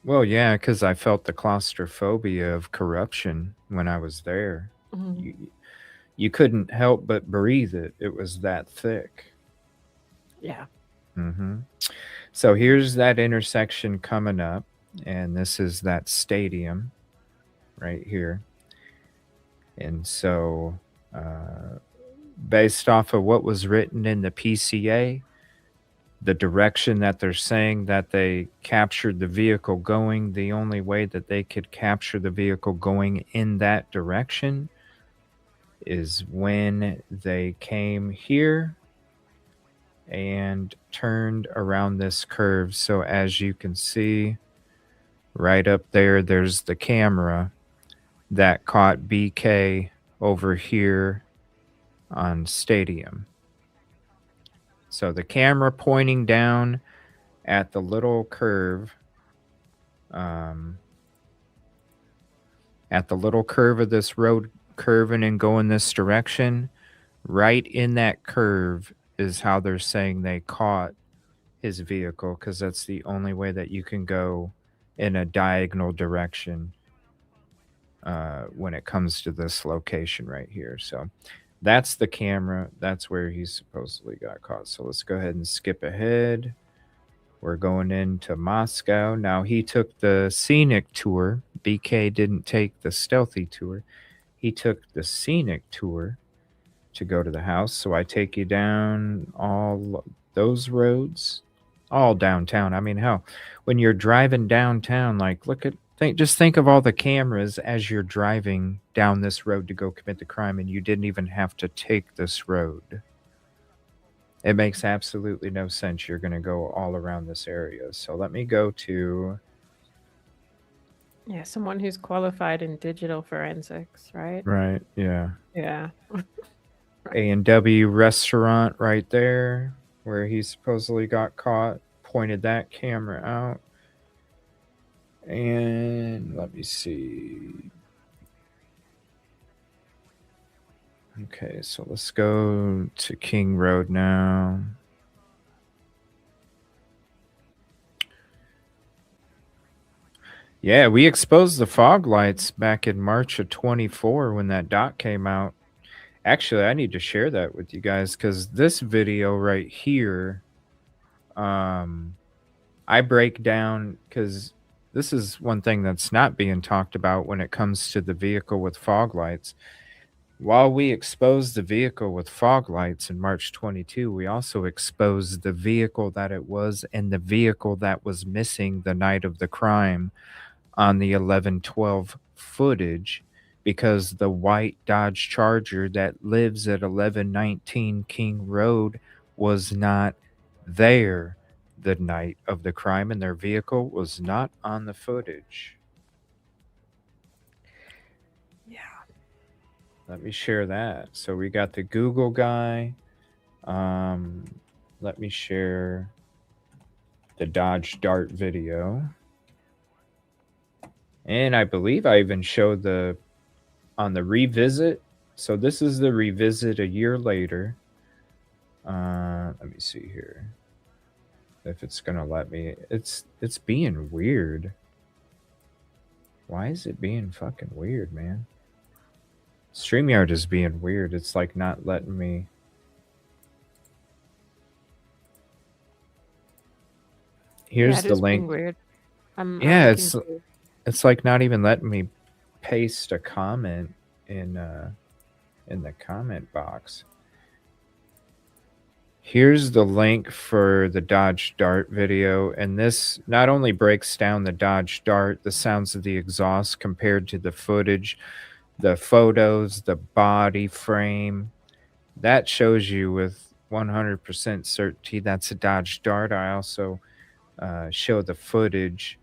Well, yeah, because I felt the claustrophobia of corruption when I was there. Mm-hmm. You couldn't help but breathe it. It was that thick. Yeah. Mm-hmm. So here's that intersection coming up, and this is that stadium right here. And so based off of what was written in the PCA, the direction that they're saying that they captured the vehicle going, the only way that they could capture the vehicle going in that direction is when they came here and turned around this curve. So as you can see right up there, there's the camera that caught BK over here on Stadium. So the camera pointing down at the little curve, at the little curve of this road curving and going this direction, right in that curve is how they're saying they caught his vehicle, because that's the only way that you can go in a diagonal direction when it comes to this location right here. So that's the camera. That's where he supposedly got caught. So let's go ahead and skip ahead. We're going into Moscow. Now, he took the scenic tour. BK didn't take the stealthy tour. He took the scenic tour to go to the house. So I take you down all those roads, all downtown. I mean, hell, when you're driving downtown, like, just think of all the cameras as you're driving down this road to go commit the crime, and you didn't even have to take this road. It makes absolutely no sense. You're going to go all around this area. So let me go to... Yeah, someone who's qualified in digital forensics, right? Right, yeah. Yeah. A&W restaurant right there, where he supposedly got caught. Pointed that camera out. And let me see. Okay, so let's go to King Road now. Yeah, we exposed the fog lights back in March of 24 when that doc came out. Actually, I need to share that with you guys, because this video right here, I break down, because this is one thing that's not being talked about when it comes to the vehicle with fog lights. While we exposed the vehicle with fog lights in March 22, we also exposed the vehicle that it was and the vehicle that was missing the night of the crime on the 11/12 footage, because the white Dodge Charger that lives at 1119 King Road was not there the night of the crime, and their vehicle was not on the footage. Yeah. Let me share that. So we got the Google guy. Let me share the Dodge Dart video. And I believe I even showed on the revisit. So this is the revisit a year later. Let me see here. If it's going to let me. It's being weird. Why is it being fucking weird, man? Streamyard is being weird. It's like not letting me. Here's the link. Weird. Yeah, it's like not even letting me paste a comment in the comment box. Here's the link for the Dodge Dart video, and this not only breaks down the Dodge Dart, the sounds of the exhaust compared to the footage, the photos, the body frame. That shows you with 100% certainty that's a Dodge Dart. I also show the footage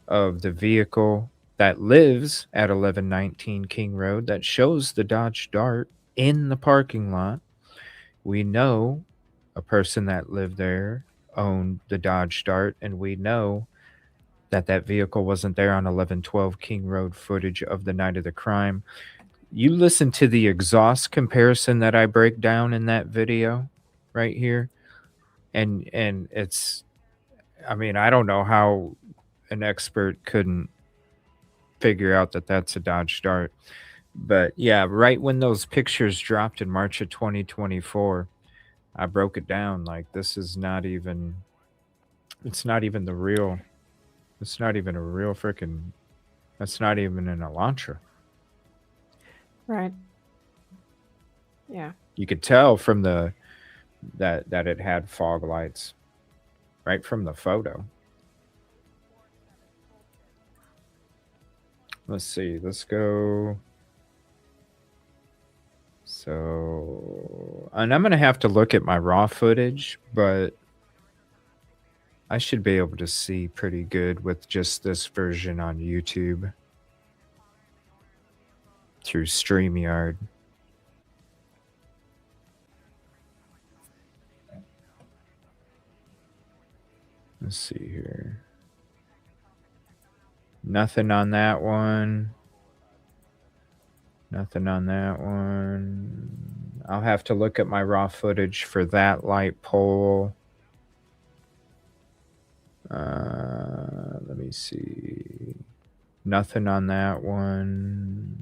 of the vehicle that lives at 1119 King Road that shows the Dodge Dart in the parking lot. We know a person that lived there owned the Dodge Dart, and we know that that vehicle wasn't there on 1112 King Road footage of the night of the crime. You listen to the exhaust comparison that I break down in that video right here, and it's, I mean, I don't know how an expert couldn't figure out that that's a Dodge Dart. But yeah, right when those pictures dropped in March of 2024, I broke it down like this is not even, it's not even the real, it's not even a real freaking, that's not even an Elantra. Right. Yeah. You could tell from the that it had fog lights right from the photo. Let's see. Let's go. So, and I'm going to have to look at my raw footage, but I should be able to see pretty good with just this version on YouTube. through Streamyard. Let's see here. Nothing on that one. Nothing on that one. I'll have to look at my raw footage for that light pole. Let me see. Nothing on that one.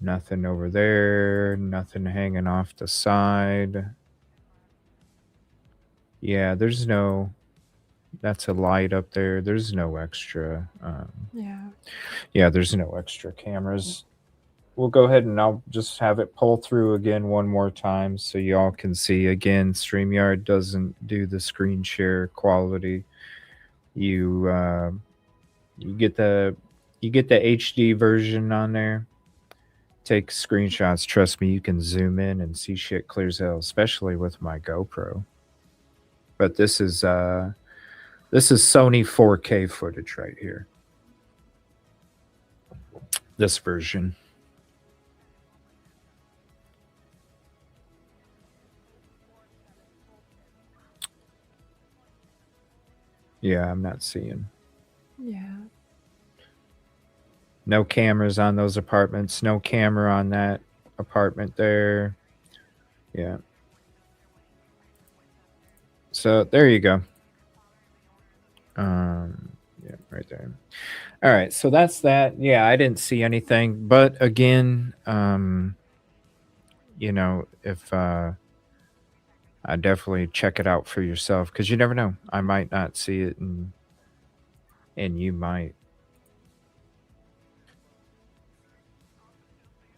Nothing over there. Nothing hanging off the side. Yeah, there's no... That's a light up there. There's no extra. Yeah, there's no extra cameras. We'll go ahead and I'll just have it pull through again one more time so y'all can see. Again, StreamYard doesn't do the screen share quality. You get the HD version on there. Take screenshots. Trust me, you can zoom in and see shit clear as hell, especially with my GoPro. But this is Sony 4K footage right here. This version. Yeah, I'm not seeing. Yeah. No cameras on those apartments. No camera on that apartment there. Yeah. So there you go. Yeah, right there. All right, so that's that. Yeah, I didn't see anything, but again, you know, if I definitely check it out for yourself because you never know. I might not see it, and you might.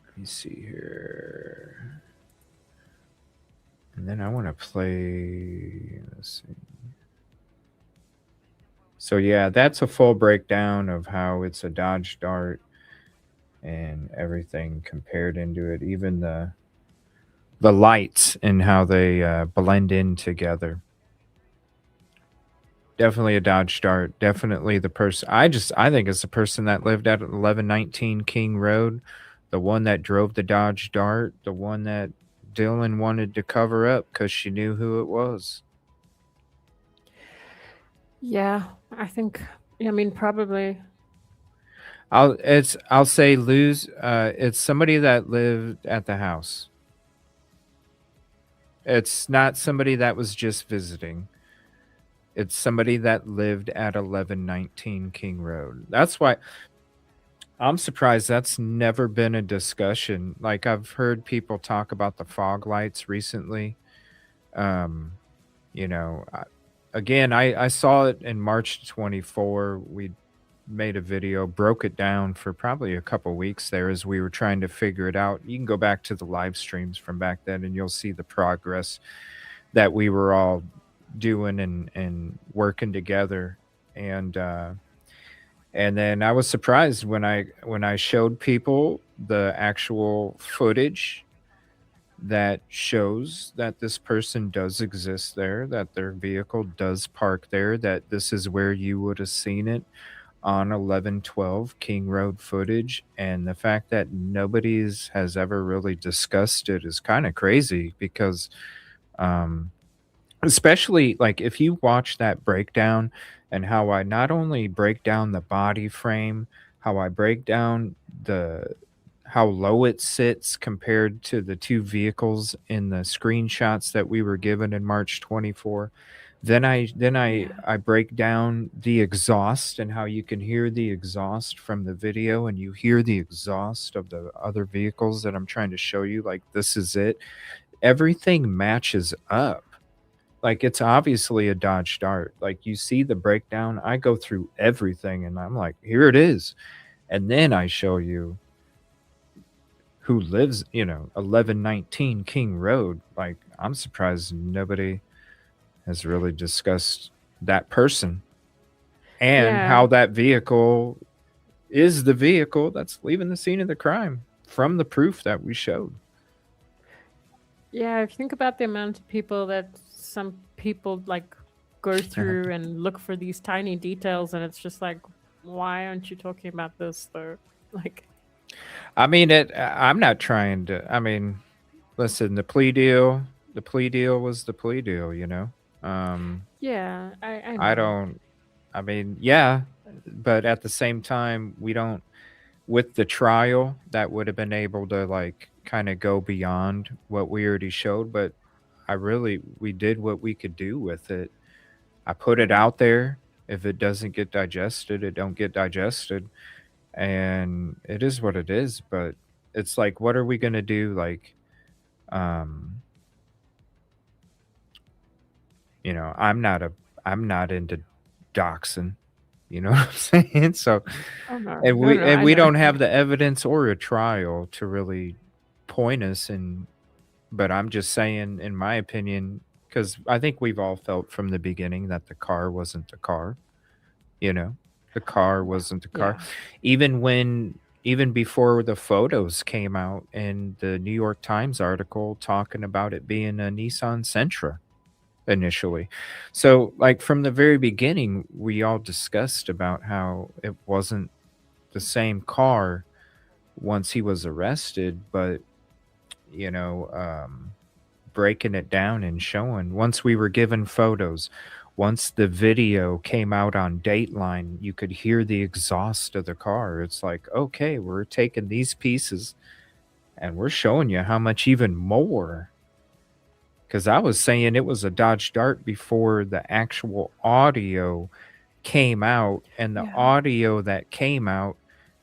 Let me see here. And then I want to play. Let's see. So yeah, that's a full breakdown of how it's a Dodge Dart and everything compared into it, even the lights and how they blend in together. Definitely a Dodge Dart. Definitely the person. I think it's the person that lived at 1119 King Road, the one that drove the Dodge Dart, the one that Dylan wanted to cover up because she knew who it was. Yeah, I think. I mean, probably. I'll say lose. It's somebody that lived at the house. It's not somebody that was just visiting. It's somebody that lived at 1119 King Road. That's why I'm surprised that's never been a discussion. Like, I've heard people talk about the fog lights recently. You know, I saw it in March 24. We made a video, broke it down for probably a couple weeks there as we were trying to figure it out. You can go back to the live streams from back then and you'll see the progress that we were all doing and working together. And then I was surprised when I showed people the actual footage that shows that this person does exist there, that their vehicle does park there, that this is where you would have seen it on 1112 King Road footage. And the fact that nobody's has ever really discussed it is kind of crazy because especially like if you watch that breakdown and how I not only break down the body frame, how I break down how low it sits compared to the two vehicles in the screenshots that we were given in March 24. Then I break down the exhaust and how you can hear the exhaust from the video and you hear the exhaust of the other vehicles that I'm trying to show you. Like, this is it. Everything matches up. Like, it's obviously a Dodge Dart. Like, you see the breakdown. I go through everything and I'm like, here it is. And then I show you who lives, 1119 King Road. Like, I'm surprised nobody has really discussed that person and how that vehicle is the vehicle that's leaving the scene of the crime from the proof that we showed. Yeah, if you think about the amount of people that some people like go through and look for these tiny details, and it's just like, why aren't you talking about this though? Like, I mean, I'm not trying to. I mean, listen, the plea deal was the plea deal. yeah, I I know. don't. I mean, yeah, but at the same time, we don't. With the trial, that would have been able to like kind of go beyond what we already showed. But we did what we could do with it. I put it out there. If it doesn't get digested, it don't get digested, and it is what it is. But it's like, what are we gonna do? Like, um, I'm not into doxing. You know what I'm saying? So, Oh no, and no, no, I we know. don't have the evidence or a trial to really point us in. But I'm just saying, in my opinion, because I think we've all felt from the beginning that the car wasn't the car. You know, the car wasn't the car. Yeah, Even before the photos came out in the New York Times article talking about it being a Nissan Sentra initially. So, like, from the very beginning, we all discussed about how it wasn't the same car once he was arrested, but you know, breaking it down and showing once we were given photos, once the video came out on Dateline, you could hear the exhaust of the car. It's like, okay, we're taking these pieces and we're showing you how much even more. Because I was saying it was a Dodge Dart before the actual audio came out, and the yeah, audio that came out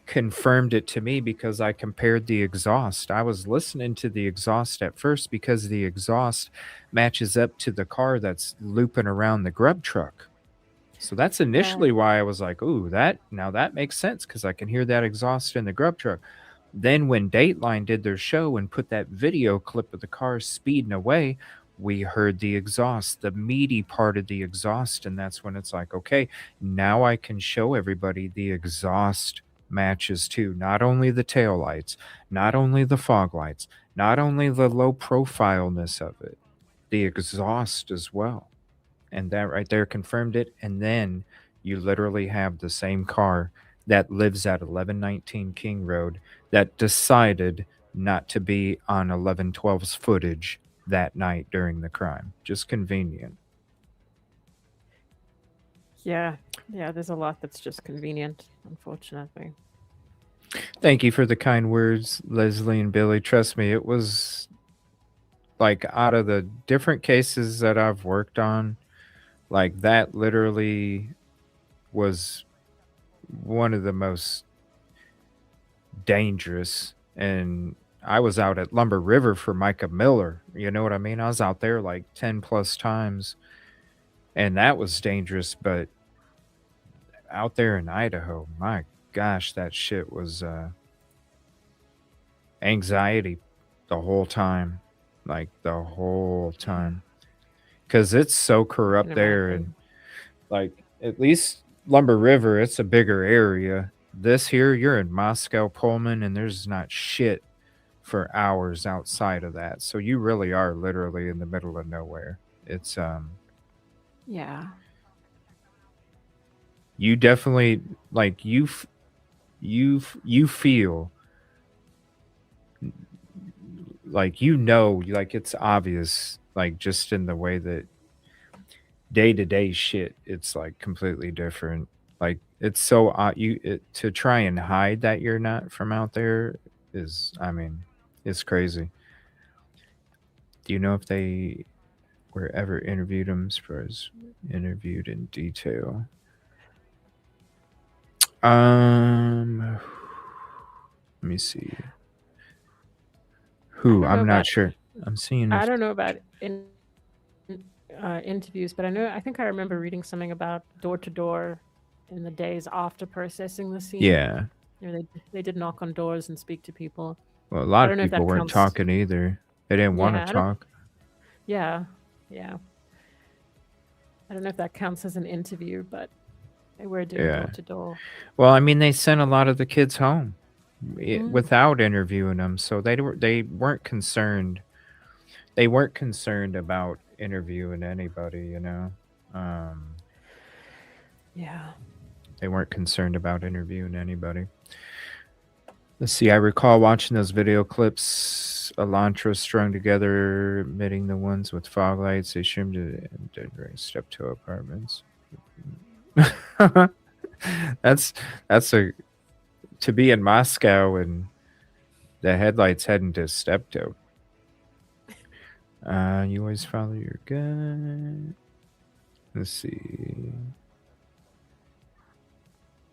confirmed it to me because I compared the exhaust. I was listening to the exhaust at first because the exhaust matches up to the car that's looping around the grub truck. So that's yeah, initially why I was like, "Ooh, that makes sense because I can hear that exhaust in the grub truck." Then when Dateline did their show and put that video clip of the car speeding away, we heard the exhaust, the meaty part of the exhaust, and that's when it's like, okay, now I can show everybody the exhaust matches too. Not only the tail lights, not only the fog lights, not only the low profileness of it, the exhaust as well. And that right there confirmed it. And then you literally have the same car that lives at 1119 King Road that decided not to be on 1112's footage that night during the crime. Just convenient. yeah, yeah. There's a lot that's just convenient, unfortunately. Thank you for the kind words, Leslie and Billy. Trust me, it was like out of the different cases that I've worked on, like that literally was one of the most dangerous. And I was out at Lumber River for Micah Miller. You know what I mean? I was out there like 10 plus times, and that was dangerous. But out there in Idaho, my gosh, that shit was anxiety the whole time. Like the whole Yeah, time. Because it's so I can corrupt there. And imagine. like, at least Lumber River, it's a bigger area. This here, you're in Moscow, Pullman, and there's not shit for hours outside of that. So you really are literally in the middle of nowhere. It's Yeah, you definitely like you feel like like it's obvious like just in the way that day-to-day shit it's like completely different. Like it's so to try and hide that you're not from out there is, I mean, it's crazy. Do you know if they were ever interviewed him as far as interviewed in detail? Let me see. I Who? don't know I'm not about. sure. I'm seeing I if don't know about interviews, but I think I remember reading something about door to door in the days after processing the scene. yeah. You know, they did knock on doors and speak to people. Well, a I lot don't of know if people that weren't counts. talking either. They didn't want to Yeah, I don't. talk. Yeah, yeah. I don't know if that counts as an interview, but they were doing door Yeah. to door. Well, I mean, they sent a lot of the kids home Mm, without interviewing them, so they weren't concerned. They weren't concerned about interviewing anybody. Um, yeah. They weren't concerned about interviewing anybody. Let's see. I recall watching those video clips. Elantra strung together, admitting the ones with fog lights. They shimmed it and did step-toe apartments. that's a to be in Moscow and the headlights heading to step-toe. You always follow your gut. Let's see.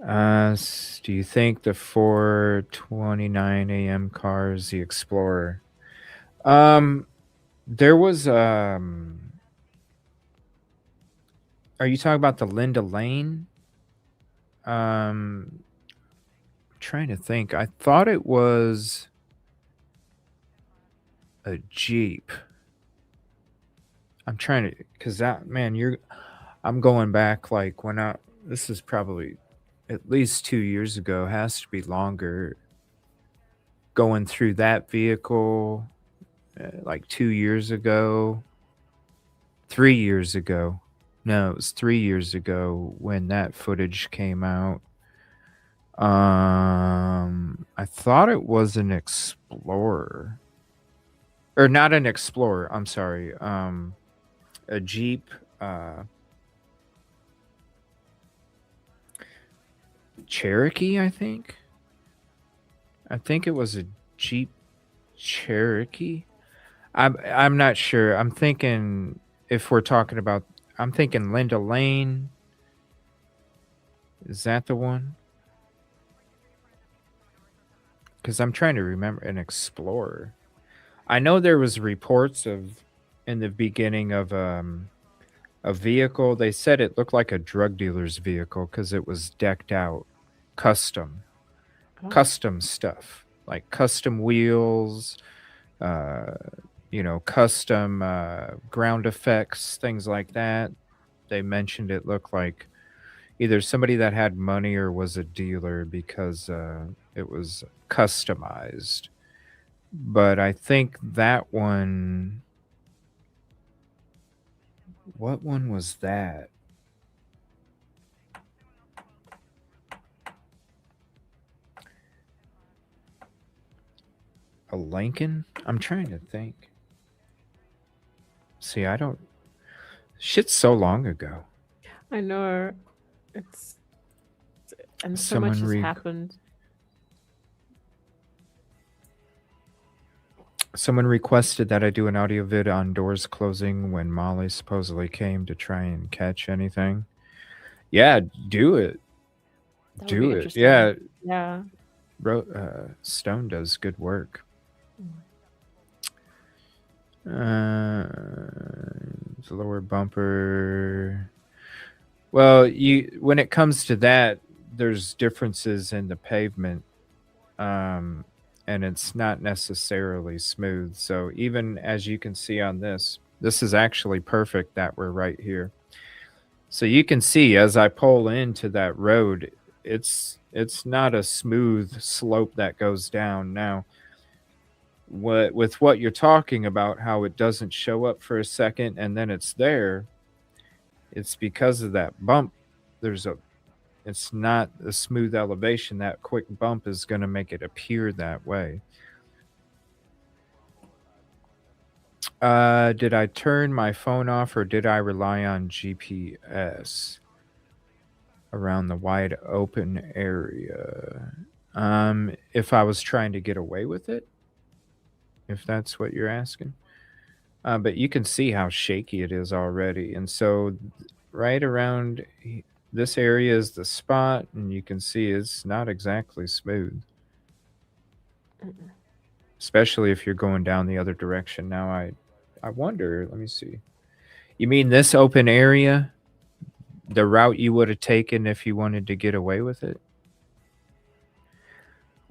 Do you think the 4:29 a.m. car is the Explorer? There was are you talking about the Linda Lane? Trying to think. I thought it was a Jeep. I'm trying to, because that, man, I'm going back like this is probably at least 2 years ago, has to be longer. Going through that vehicle like 2 years ago, 3 years ago. No, it was 3 years ago when that footage came out. I thought it was an Explorer. Or not an Explorer, I'm sorry. A Jeep Cherokee, I think. I think it was a Jeep Cherokee. I'm not sure. I'm thinking if we're talking about, I'm thinking Linda Lane. Is that the one? Because I'm trying to remember an Explorer. I know there was reports of in the beginning of a vehicle. They said it looked like a drug dealer's vehicle because it was decked out, custom stuff, like custom wheels, custom ground effects, things like that. They mentioned it looked like either somebody that had money or was a dealer because it was customized. But I think that one, what one was that? A Lincoln? I'm trying to think. See, shit's so long ago. I know. And so much has happened. Someone requested that I do an audio vid on doors closing when Molly supposedly came to try and catch anything. Yeah, do it. Do it. Yeah. Yeah. Stone does good work. It's a lower bumper. Well, when it comes to that, there's differences in the pavement. And it's not necessarily smooth. So even as you can see on this is actually perfect that we're right here. So you can see as I pull into that road, it's not a smooth slope that goes down. Now, with what you're talking about, how it doesn't show up for a second and then it's there, it's because of that bump. It's not a smooth elevation. That quick bump is going to make it appear that way. Did I turn my phone off or did I rely on GPS around the wide open area? If I was trying to get away with it, if that's what you're asking. But you can see how shaky it is already. And so right around this area is the spot, and you can see it's not exactly smooth. Especially if you're going down the other direction. Now I wonder, let me see. You mean this open area? The route you would have taken if you wanted to get away with it?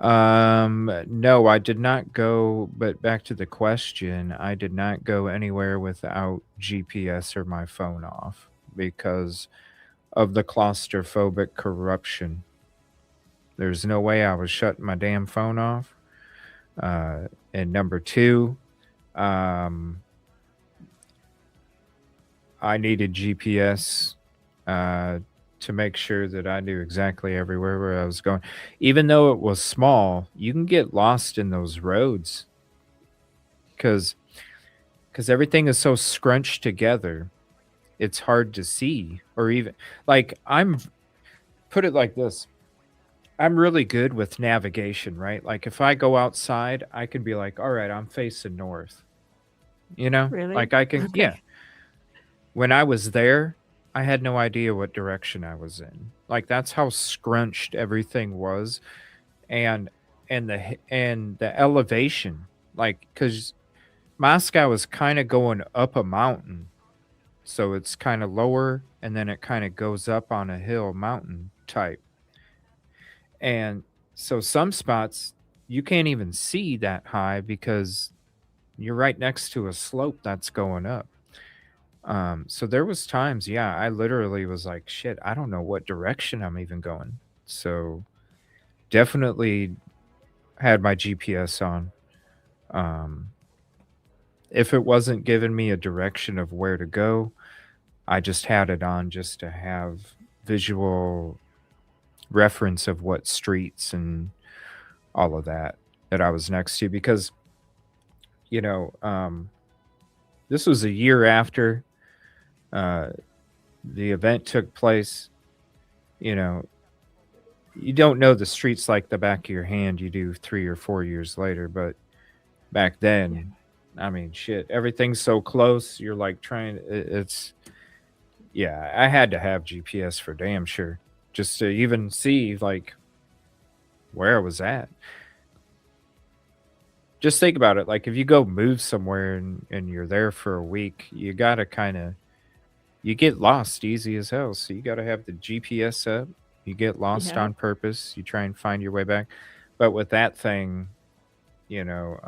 No, I did not go, but back to the question, I did not go anywhere without GPS or my phone off because of the claustrophobic corruption. There's no way I was shutting my damn phone off. And number two, I needed GPS to make sure that I knew exactly everywhere where I was going. Even though it was small, you can get lost in those roads because everything is so scrunched together. It's hard to see, or even like put it like this. I'm really good with navigation, right? Like if I go outside, I can be like, all right, I'm facing north. You know, Really? like I can, yeah. Okay. When I was there, I had no idea what direction I was in. Like that's how scrunched everything was, and and the elevation, like because Moscow is kind of going up a mountain, so it's kind of lower, and then it kind of goes up on a hill, mountain type, and so some spots you can't even see that high because you're right next to a slope that's going up. So there was times, yeah, I literally was like, shit, I don't know what direction I'm even going. So definitely had my GPS on. Um, if it wasn't giving me a direction of where to go, I just had it on just to have visual reference of what streets and all of that I was next to because, you know, this was a year after uh, the event took place. You know, you don't know the streets like the back of your hand. You do 3 or 4 years later, but back Yeah. then, I mean, shit, everything's so close. You're like it's, yeah, I had to have GPS for damn sure just to even see like where I was at. Just think about it. Like if you go move somewhere and you're there for a week, you got to kind of, you get lost easy as hell. So you got to have the GPS up. You get lost Yeah. on purpose. You try and find your way back. But with that thing, there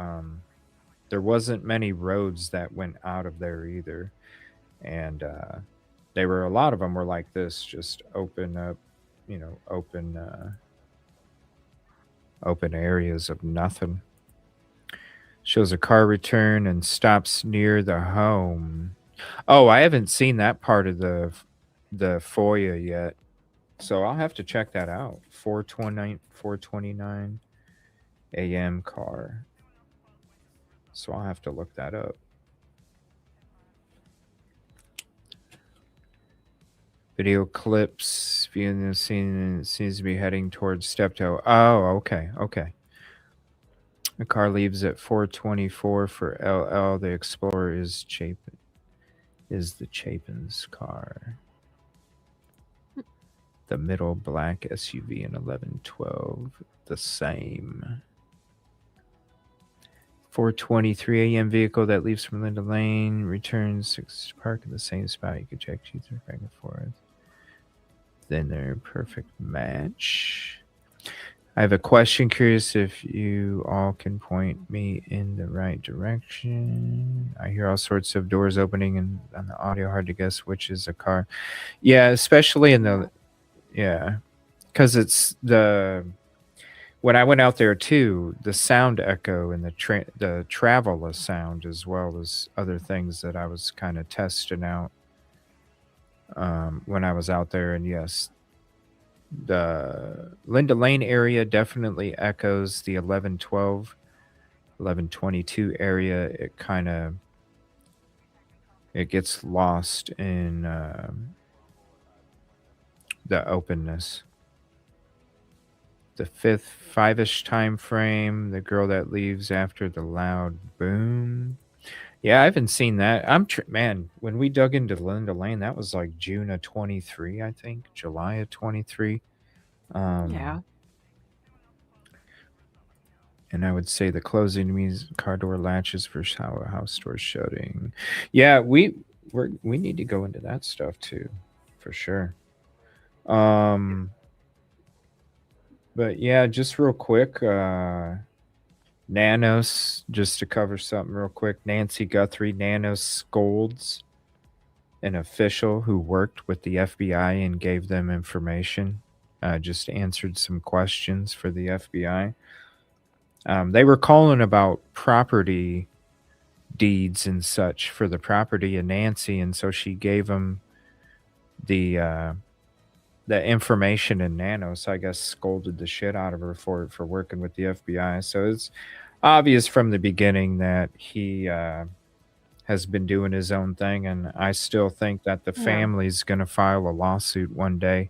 wasn't many roads that went out of there either. And they were, a lot of them were like this, just open up, open areas of nothing. Shows a car return and stops near the home. Oh, I haven't seen that part of the FOIA yet. So I'll have to check that out. 429 a.m. car. So I'll have to look that up. Video clips viewing the scene seems to be heading towards Steptoe. Oh, okay, okay. The car leaves at 424 for LL. The Explorer is the Chapin's car. The middle black SUV in 1112, the same. 4:23 a.m. vehicle that leaves from Linda Lane returns to park in the same spot. You can check sheets back and forth. Then they're a perfect match. I have a question. Curious if you all can point me in the right direction. I hear all sorts of doors opening and on the audio. Hard to guess which is a car. Yeah, especially in the, yeah, because it's when I went out there too, the sound echo and the travel sound, as well as other things that I was kind of testing out when I was out there. And yes, the Linda Lane area definitely echoes the 1112, 1122 area. It gets lost in the openness. The five-ish time frame, the girl that leaves after the loud boom. Yeah, I haven't seen that. Man, when we dug into Linda Lane, that was like June of 23, I think, July of 23. Yeah. And I would say the closing means car door latches versus how a house door shutting. Yeah, we need to go into that stuff too, for sure. But yeah, just real quick, Nanos, just to cover something real quick. Nancy Guthrie, Nanos scolds an official who worked with the FBI and gave them information. Just answered some questions for the FBI. They were calling about property deeds and such for the property of Nancy, and so she gave them the the information in Nanos, I guess, scolded the shit out of her for working with the FBI. So it's obvious from the beginning that he has been doing his own thing, and I still think that the Yeah. family's going to file a lawsuit one day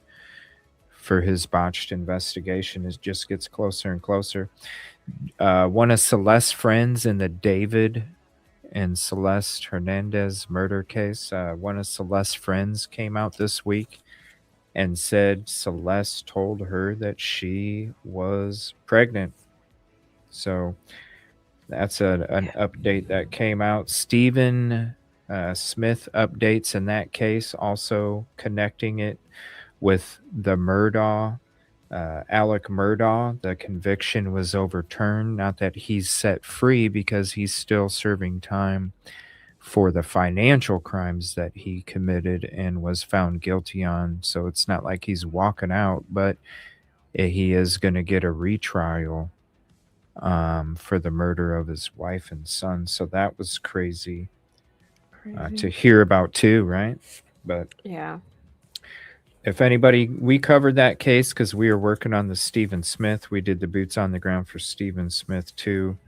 for his botched investigation. It just gets closer and closer. One of Celeste's friends in the David and Celeste Hernandez murder case, one of Celeste's friends came out this week and said Celeste told her that she was pregnant. So that's an update that came out. Stephen Smith updates in that case, also connecting it with the Murdaugh, Alec Murdaugh. The conviction was overturned. Not that he's set free, because he's still serving time for the financial crimes that he committed and was found guilty on. So it's not like he's walking out, but he is going to get a retrial for the murder of his wife and son. So that was crazy to hear about too, right? But Yeah. if anybody, we covered that case because we were working on the Stephen Smith. We did the boots on the ground for Stephen Smith too.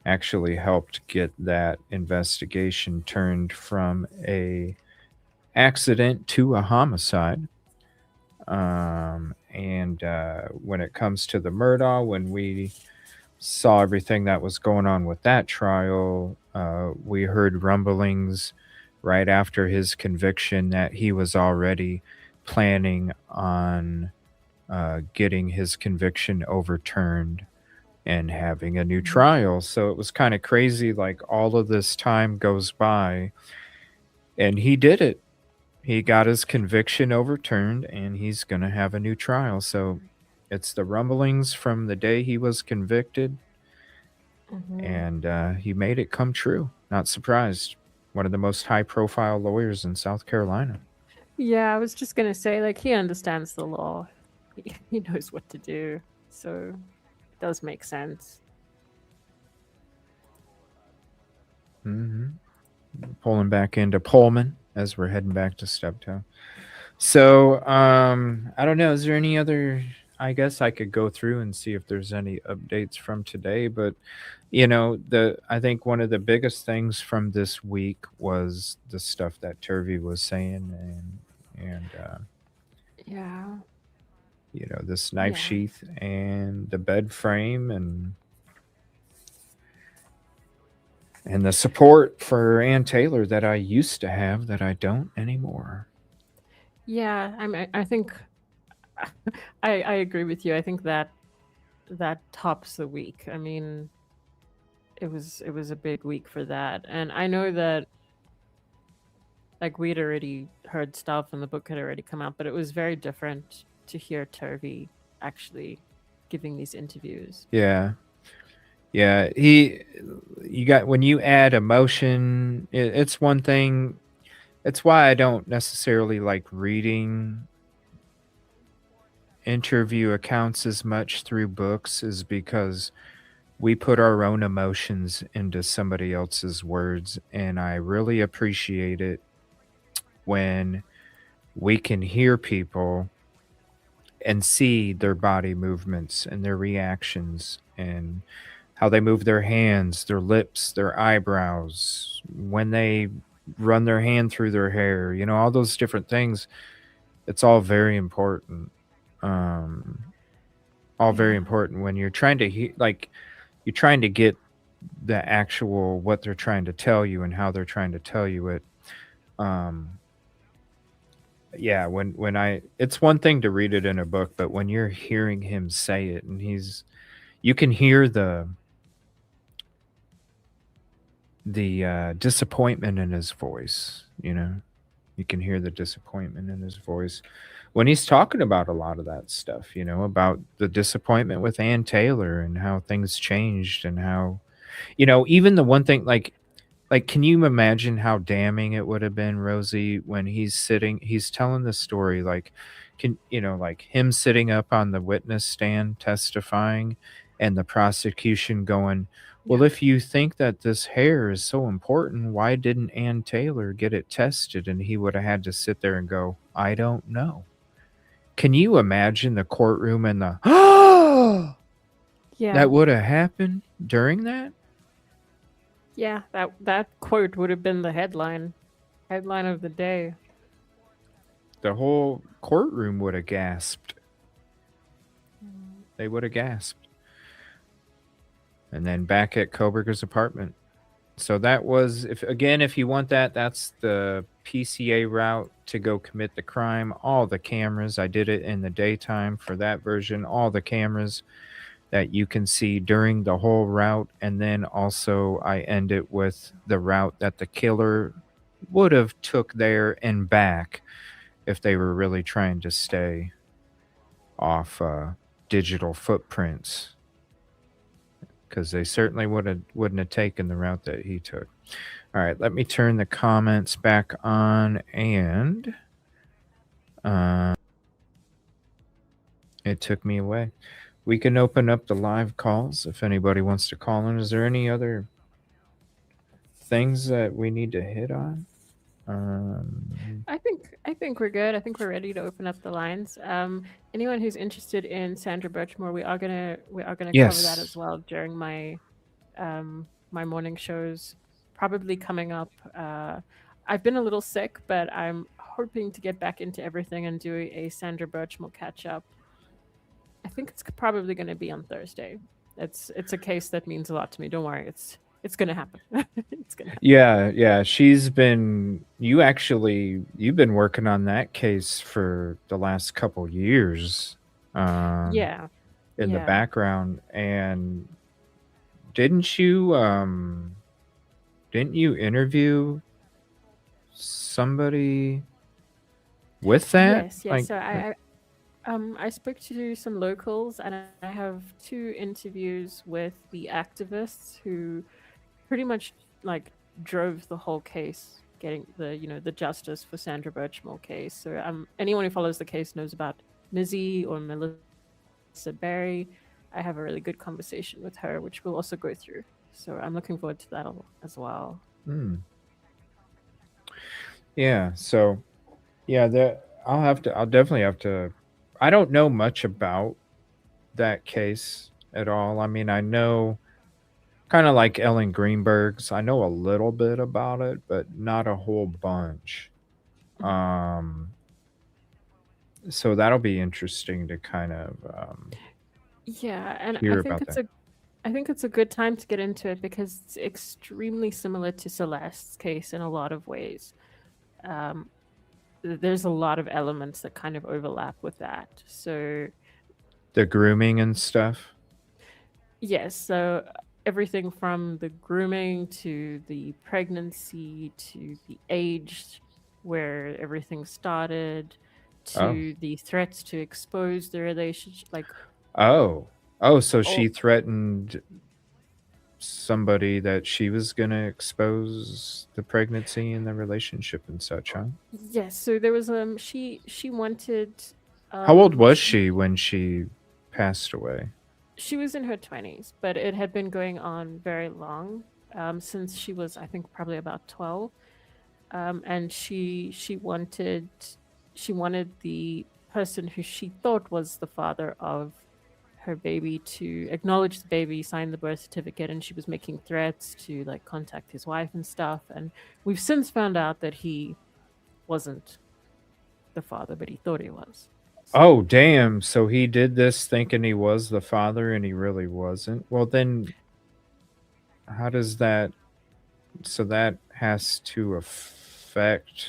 Actually helped get that investigation turned from a accident to a homicide. And when it comes to the Murdaugh, when we saw everything that was going on with that trial, we heard rumblings right after his conviction that he was already planning on getting his conviction overturned and having a new trial. So it was kind of crazy. Like, all of this time goes by and he did it. He got his conviction overturned and he's going to have a new trial. So it's the rumblings from the day he was convicted, and he made it come true. Not surprised. One of the most high-profile lawyers in South Carolina. Yeah, I was just gonna say, like, he understands the law. He knows what to do, so it does make sense. Pulling back into Pullman as we're heading back to Steptoe. So I don't know. Is there any other? I guess I could go through and see if there's any updates from today. But I think one of the biggest things from this week was the stuff that Turvey was saying, and Yeah. this knife sheath and the bed frame and the support for Ann Taylor that I used to have that I don't anymore. Yeah, I think I agree with you. I think that tops the week. I mean, it was a big week for that. And I know that, like, we'd already heard stuff and the book had already come out, but it was very different to hear Turvey actually giving these interviews. Yeah. When you add emotion, it's one thing. It's why I don't necessarily like reading interview accounts as much through books, is because we put our own emotions into somebody else's words, and I really appreciate it when we can hear people and see their body movements and their reactions and how they move their hands, their lips, their eyebrows, when they run their hand through their hair, all those different things. It's all very important. All very important when you're trying to you're trying to get the actual what they're trying to tell you and how they're trying to tell you it. It's one thing to read it in a book, but when you're hearing him say it, and you can hear the disappointment in his voice. You can hear the disappointment in his voice when he's talking about a lot of that stuff, about the disappointment with Ann Taylor and how things changed, and how, even the one thing, like, can you imagine how damning it would have been, Rosee, when he's telling the story, like, like him sitting up on the witness stand testifying, and the prosecution going, well, if you think that this hair is so important, why didn't Ann Taylor get it tested? And he would have had to sit there and go, I don't know. Can you imagine the courtroom and the Yeah. that would have happened during that? Yeah, that quote would have been the headline of the day. The whole courtroom would have gasped. They would have gasped. And then back at Koberger's apartment. So that was, if you want that, that's the PCA route to go commit the crime. All the cameras, I did it in the daytime for that version. All the cameras that you can see during the whole route. And then also I end it with the route that the killer would have took there and back if they were really trying to stay off digital footprints, because they certainly wouldn't have taken the route that he took. All right, let me turn the comments back on, and it took me away. We can open up the live calls if anybody wants to call in. Is there any other things that we need to hit on? I think we're good. I think we're ready to open up the lines. Anyone who's interested in Sandra Birchmore, we are gonna Yes. cover that as well during my my morning shows, probably coming up. I've been a little sick, but I'm hoping to get back into everything and do a Sandra Birchmore catch up. I think it's probably going to be on Thursday. It's a case that means a lot to me. Don't worry, it's going to happen. It's going to happen. Yeah. You've been working on that case for the last couple years. Yeah. In the background. And didn't you interview somebody with that? Yes. Like, So I spoke to some locals, and I have 2 interviews with the activists who pretty much like drove the whole case, getting the justice for Sandra Birchmore case. So anyone who follows the case knows about Mizzy or Melissa Berry. I have a really good conversation with her, which we'll also go through. So I'm looking forward to that as well. Yeah. So yeah, I'll definitely have to. I don't know much about that case at all. I mean, I know kind of like Ellen Greenberg's. I know a little bit about it, but not a whole bunch. So that'll be interesting to kind of Yeah, and hear about that. I think it's a good time to get into it because it's extremely similar to Celeste's case in a lot of ways. There's a lot of elements that kind of overlap with that. So the grooming and stuff. Yes, so everything from the grooming to the pregnancy to the age where everything started to the threats to expose the relationship, like so she threatened somebody that she was going to expose the pregnancy and the relationship and such, huh? Yes, so there was she wanted how old was she when she passed away? She was in her 20s, but it had been going on very long, since she was, I think, probably about 12. And she wanted the person who she thought was the father of her baby to acknowledge the baby, sign the birth certificate, and she was making threats to like contact his wife and stuff. And we've since found out that he wasn't the father, but he thought he was. Oh, damn. So he did this thinking he was the father and he really wasn't. Well, then how does that... So that has to affect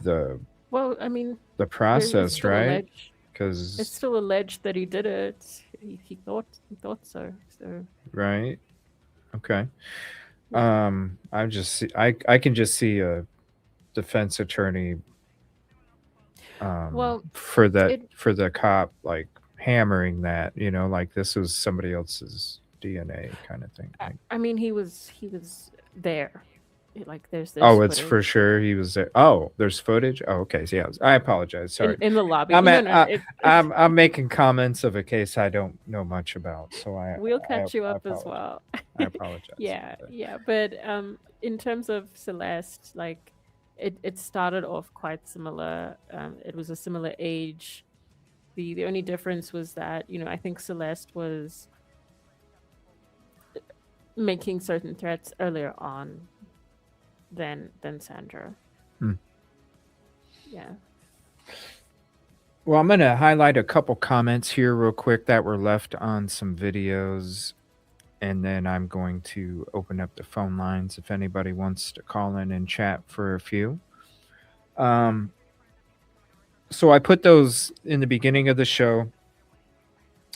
the... Well, I mean... the process, right? Because... it's still alleged that he did it. He thought so. Right. Okay. I can just see a defense attorney for the cop like hammering that, like this was somebody else's DNA kind of thing. I mean, he was there. Like there's this it's for sure he was there. There's footage. Okay, so yeah, I apologize. Sorry. In the lobby. I'm making comments of a case I don't know much about, so we'll catch you up as well. I apologize. Yeah, but in terms of Celeste, like it started off quite similar. It was a similar age. The only difference was that, I think Celeste was making certain threats earlier on than Sandra. Hmm. Yeah. Well, I'm going to highlight a couple comments here real quick that were left on some videos, and then I'm going to open up the phone lines if anybody wants to call in and chat for a few. So I put those in the beginning of the show.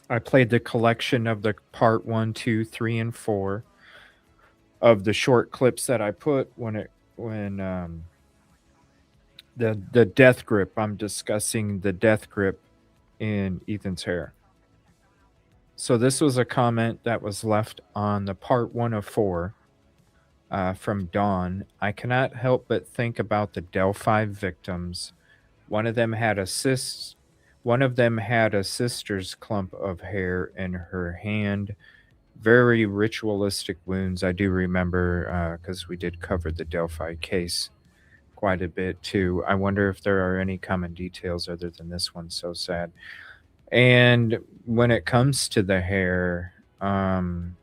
I played the collection of the part 1, 2, 3, and 4 of the short clips that I put when the death grip. I'm discussing the death grip in Ethan's hair. So this was a comment that was left on the part 1 of 4 from Dawn. I cannot help but think about the Delphi victims. One of them had a sister's clump of hair in her hand. Very ritualistic wounds. I do remember because we did cover the Delphi case quite a bit too. I wonder if there are any common details other than this one. So sad. And when it comes to the hair, I'm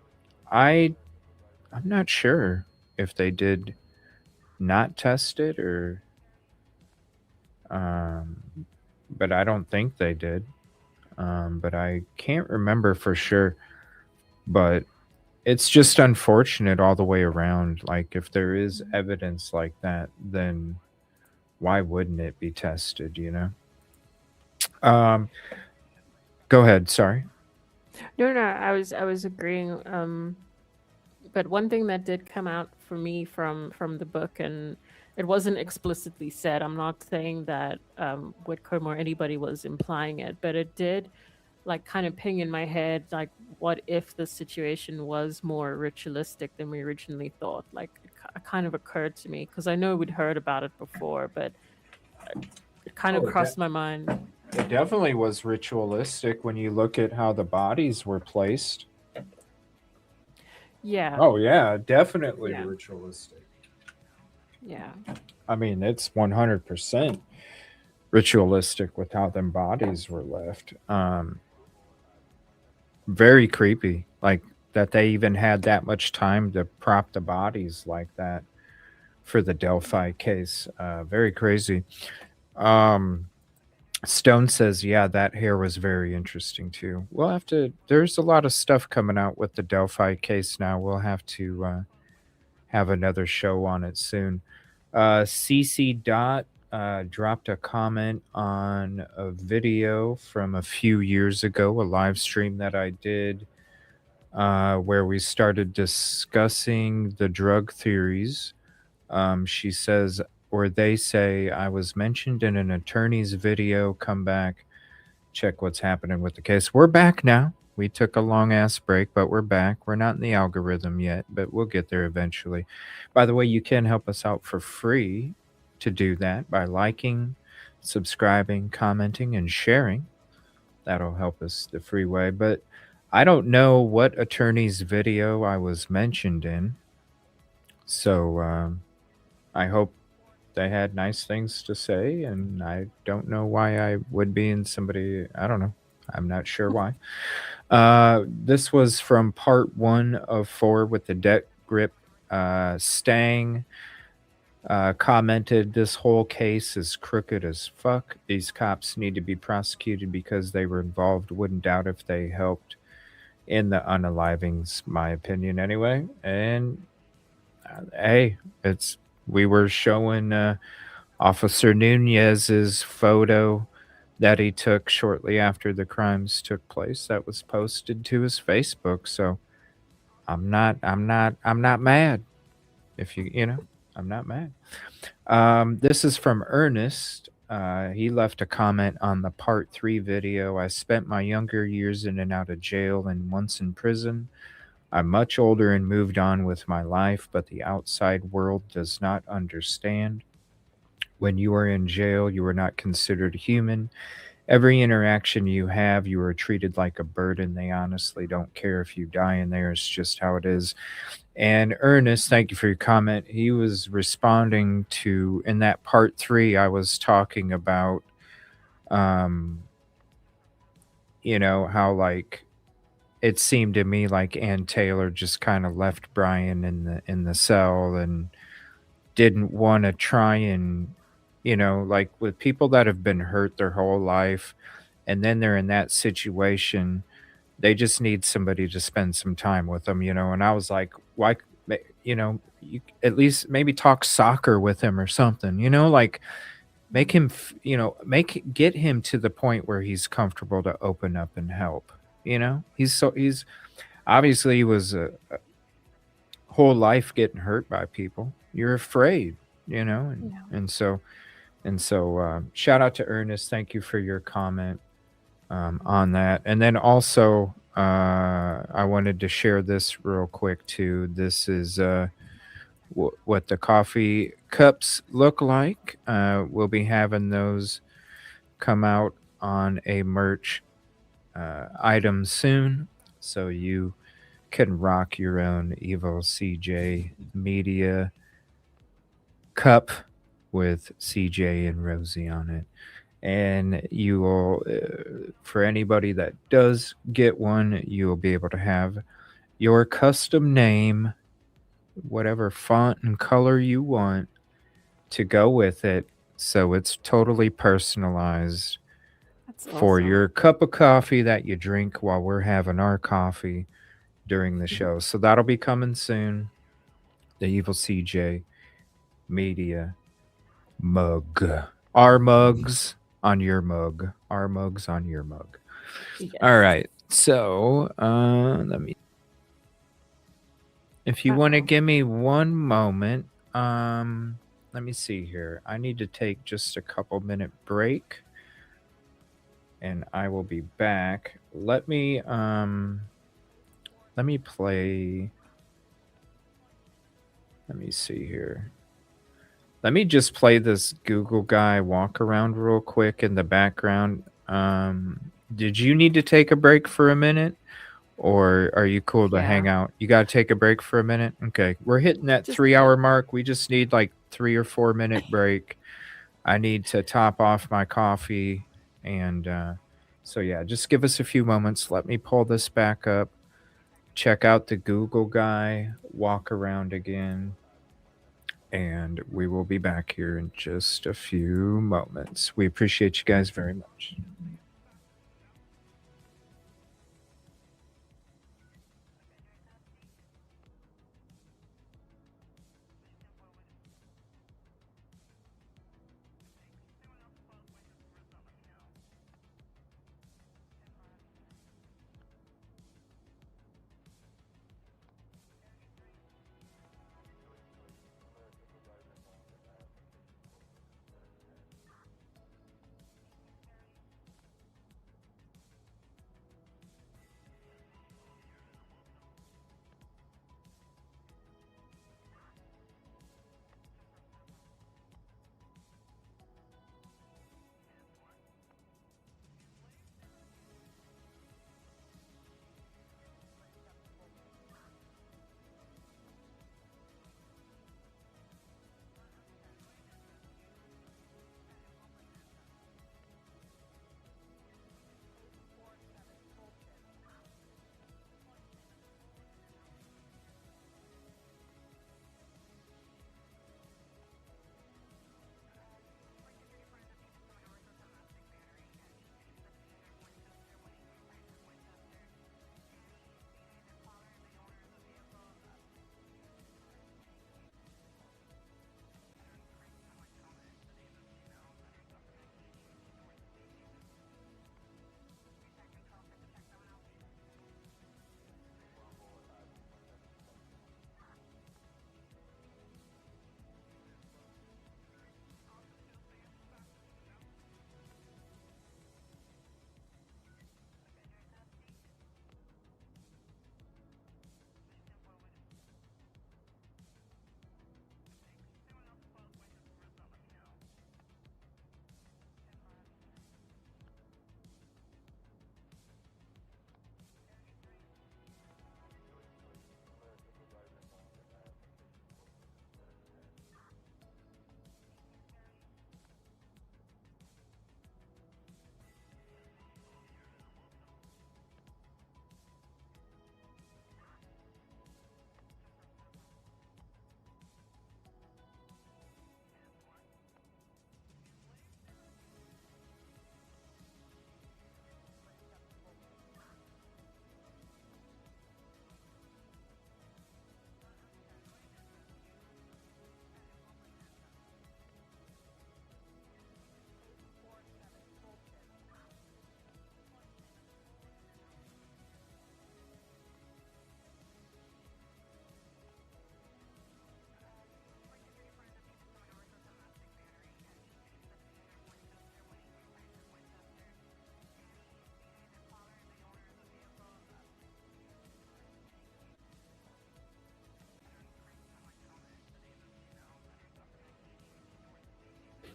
not sure if they did not test it or, but I don't think they did. But I can't remember for sure. But it's just unfortunate all the way around. Like, if there is evidence like that, then why wouldn't it be tested, Go ahead. Sorry. No, I was agreeing. But one thing that did come out for me from the book, and it wasn't explicitly said. I'm not saying that Whitcomb or anybody was implying it, but it did like kind of ping in my head, like, what if the situation was more ritualistic than we originally thought? Like, it kind of occurred to me because I know we'd heard about it before, but it kind of crossed my mind. It definitely was ritualistic when you look at how the bodies were placed. Yeah. Oh, yeah, definitely Yeah. ritualistic. Yeah. I mean, it's 100% ritualistic with how them bodies were left. Very creepy. Like, that they even had that much time to prop the bodies like that for the Delphi case. Very crazy. Stone says, yeah, that hair was very interesting too. There's a lot of stuff coming out with the Delphi case now. We'll have to have another show on it soon. CC Dot dropped a comment on a video from a few years ago, a live stream that I did, where we started discussing the drug theories. She says, or they say, I was mentioned in an attorney's video. Come back, check what's happening with the case. We're back now. We took a long ass break, but we're back. We're not in the algorithm yet, but we'll get there eventually. By the way, you can help us out for free to do that by liking, subscribing, commenting, and sharing. That'll help us the free way. But I don't know what attorney's video I was mentioned in. So I hope they had nice things to say, and I don't know why I would be in somebody. I don't know. I'm not sure why. This was from part 1 of 4 with the debt grip. Stang commented, this whole case is crooked as fuck. These cops need to be prosecuted because they were involved. Wouldn't doubt if they helped in the unalivings, my opinion anyway. And hey, we were showing Officer Nunez's photo that he took shortly after the crimes took place. That was posted to his Facebook. So I'm not mad. If I'm not mad. This is from Ernest. He left a comment on the part 3 video. I spent my younger years in and out of jail and once in prison. I'm much older and moved on with my life, but the outside world does not understand. When you are in jail, you are not considered human, every interaction you have, you are treated like a burden. They honestly don't care if you die in there. It's just how it is. And Ernest, thank you for your comment. He was responding to, in that part 3, I was talking about, um, how like it seemed to me like Ann Taylor just kind of left Brian in the cell and didn't want to try and, like with people that have been hurt their whole life and then they're in that situation, they just need somebody to spend some time with them, and I was like, why, you at least maybe talk soccer with him or something, like make him, get him to the point where he's comfortable to open up and help, he's obviously he was a whole life getting hurt by people. You're afraid, and, Yeah. and so shout out to Ernest. Thank you for your comment on that. And then also, I wanted to share this real quick too. This is what the coffee cups look like. We'll be having those come out on a merch item soon, so you can rock your own EvilleCJ Media cup with CJ and Rosee on it. And you will, for anybody that does get one, you will be able to have your custom name, whatever font and color you want to go with it. So it's totally personalized That's for awesome. your cup of coffee that you drink while we're having our coffee during the show. So that'll be coming soon. The EvilleCJ Media mug. Our mugs on your mug. Our mugs on your mug. Yes. All right. So, if you want to Uh-oh. give me one moment, let me see here. I need to take just a couple minute break and I will be back. Let me play. Let me see here. Let me just play this Google guy walk around real quick in the background. Did you need to take a break for a minute? Or are you cool to hang Yeah. out? You got to take a break for a minute? Okay. We're hitting that Just 3-hour mark. We just need like 3 or 4 minute break. I need to top off my coffee. And so, yeah, just give us a few moments. Let me pull this back up. Check out the Google guy. Walk around again. And we will be back here in just a few moments. We appreciate you guys very much.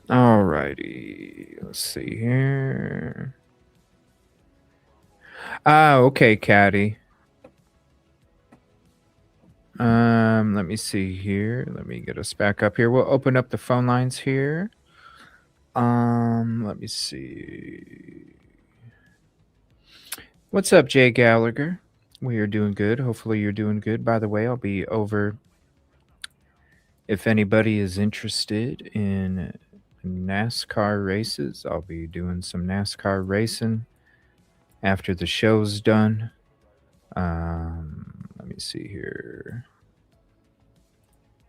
All righty. Let's see here. Okay, Caddy. Let me see here. Let me get us back up here. We'll open up the phone lines here. Let me see. What's up, Jay Gallagher? We are doing good. Hopefully you're doing good. By the way, I'll be over if anybody is interested in NASCAR races. I'll be doing some NASCAR racing after the show's done. Let me see here.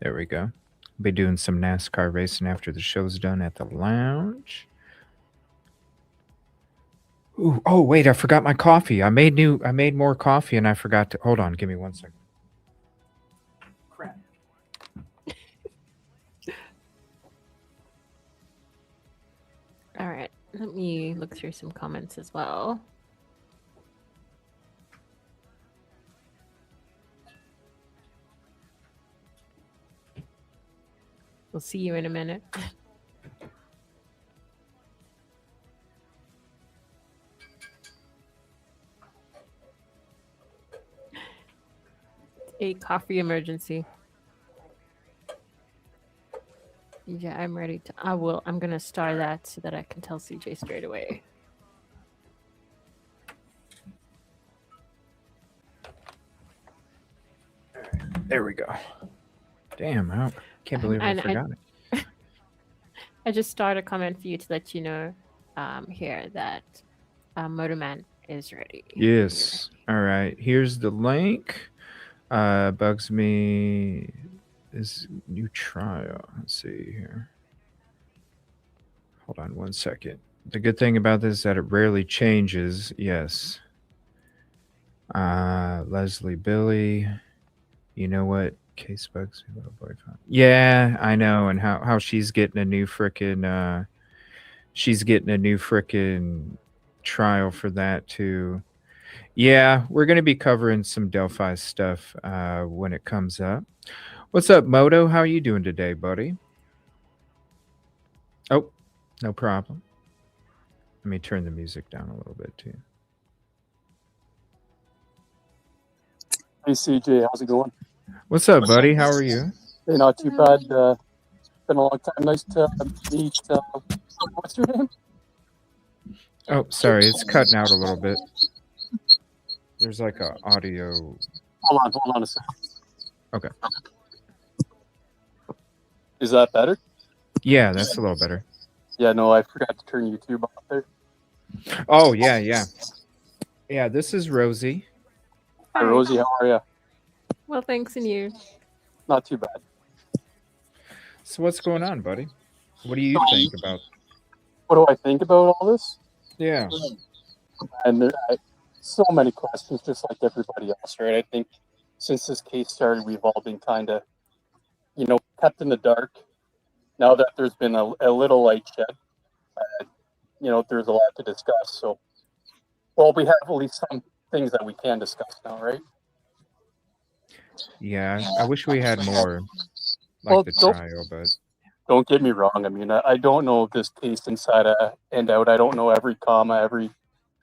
There we go. Be doing some NASCAR racing after the show's done at the lounge. Ooh, oh wait, I forgot my coffee. I made more coffee and I forgot to hold on, give me 1 second. Crap. All right, let me look through some comments as well. We'll see you in a minute. A coffee emergency. Yeah, I'm ready to. I'm gonna star that so that I can tell CJ straight away. There we go. Damn, I can't believe I forgot it. I just started a comment for you to let you know here that Motorman is ready. Yes. All right. Here's the link. Bugs me is new trial. Let's see here. Hold on 1 second. The good thing about this is that it rarely changes. Yes. Leslie Billy. You know what? Case Bugs me, little boy. Yeah, I know. And how she's getting a new frickin' trial for that too. Yeah, we're going to be covering some Delphi stuff when it comes up. What's up, Moto? How are you doing today, buddy? Oh, no problem. Let me turn the music down a little bit too. Hey, CJ, how's it going? What's up, buddy? How are you? Hey, not too bad. It's been a long time. Nice to meet. What's your name? Oh, sorry. It's cutting out a little bit. There's like a audio. Hold on a second. Okay. Is that better? Yeah, that's a little better. Yeah, no, I forgot to turn YouTube off there. Oh, yeah. Yeah, this is Rosee. Hi, Rosee, how are you? Well, thanks, and you? Not too bad. So what's going on, buddy? What do you think about? What do I think about all this? Yeah. And there are so many questions, just like everybody else, right? I think since this case started, we've all been kind of, kept in the dark. Now that there's been a little light shed, there's a lot to discuss. So, well, we have at least some things that we can discuss now, right? Yeah, I wish we had more, like the trial, but don't get me wrong. I mean, I don't know this case inside and out. I don't know every comma, every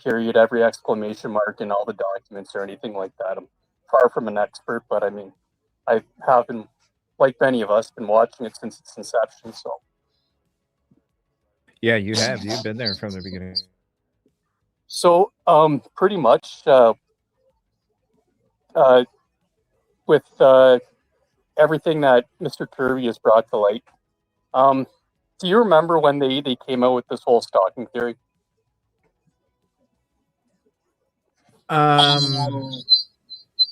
period, every exclamation mark in all the documents or anything like that. I'm far from an expert, but I mean, I have been, like many of us, been watching it since its inception. So, yeah, you have. You've been there from the beginning. So, pretty much, with everything that Mr. Kirby has brought to light, do you remember when they came out with this whole stalking theory?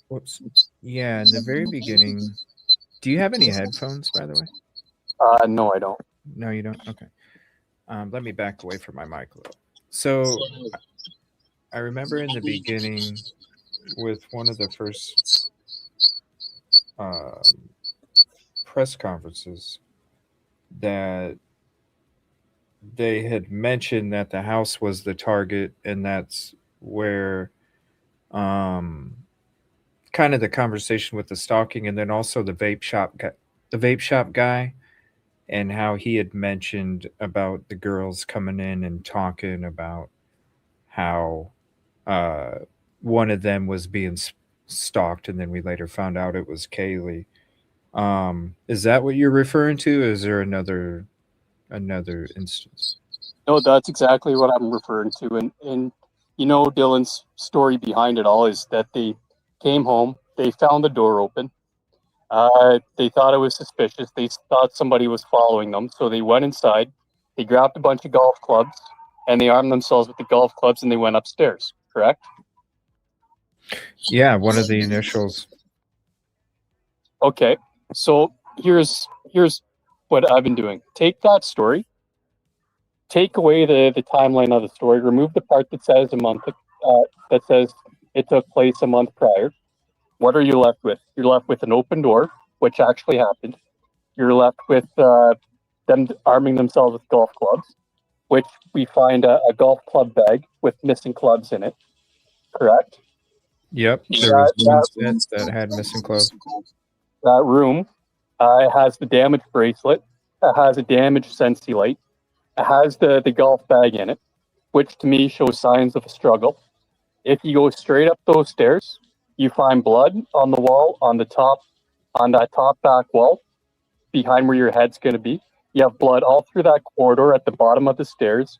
Whoops. Yeah, in the very beginning. Do you have any headphones, by the way? No, I don't. No, you don't? Okay. Let me back away from my mic a little. So, I remember in the beginning with one of the first press conferences that they had mentioned that the house was the target, and that's where kind of the conversation with the stalking, and then also the vape shop guy, and how he had mentioned about the girls coming in and talking about how one of them was being stalked, and then we later found out it was Kaylee. Is that what you're referring to? Is there another instance? No, that's exactly what I'm referring to. And you know, Dylan's story behind it all is that they came home, they found the door open. They thought it was suspicious. They thought somebody was following them, so they went inside. They grabbed a bunch of golf clubs, and they armed themselves with the golf clubs, and they went upstairs. Correct? Yeah, one of the initials. Okay. So here's what I've been doing. Take that story. Take away the timeline of the story. Remove the part that says that says it took place a month prior. What are you left with? You're left with an open door, which actually happened. You're left with them arming themselves with golf clubs, which we find a golf club bag with missing clubs in it. Correct? Yep, there was one set that had missing clubs. That room has the damaged bracelet. It has a damaged Sensi light. It has the golf bag in it, which to me shows signs of a struggle. If you go straight up those stairs, you find blood on the wall, on that top back wall, behind where your head's going to be. You have blood all through that corridor at the bottom of the stairs,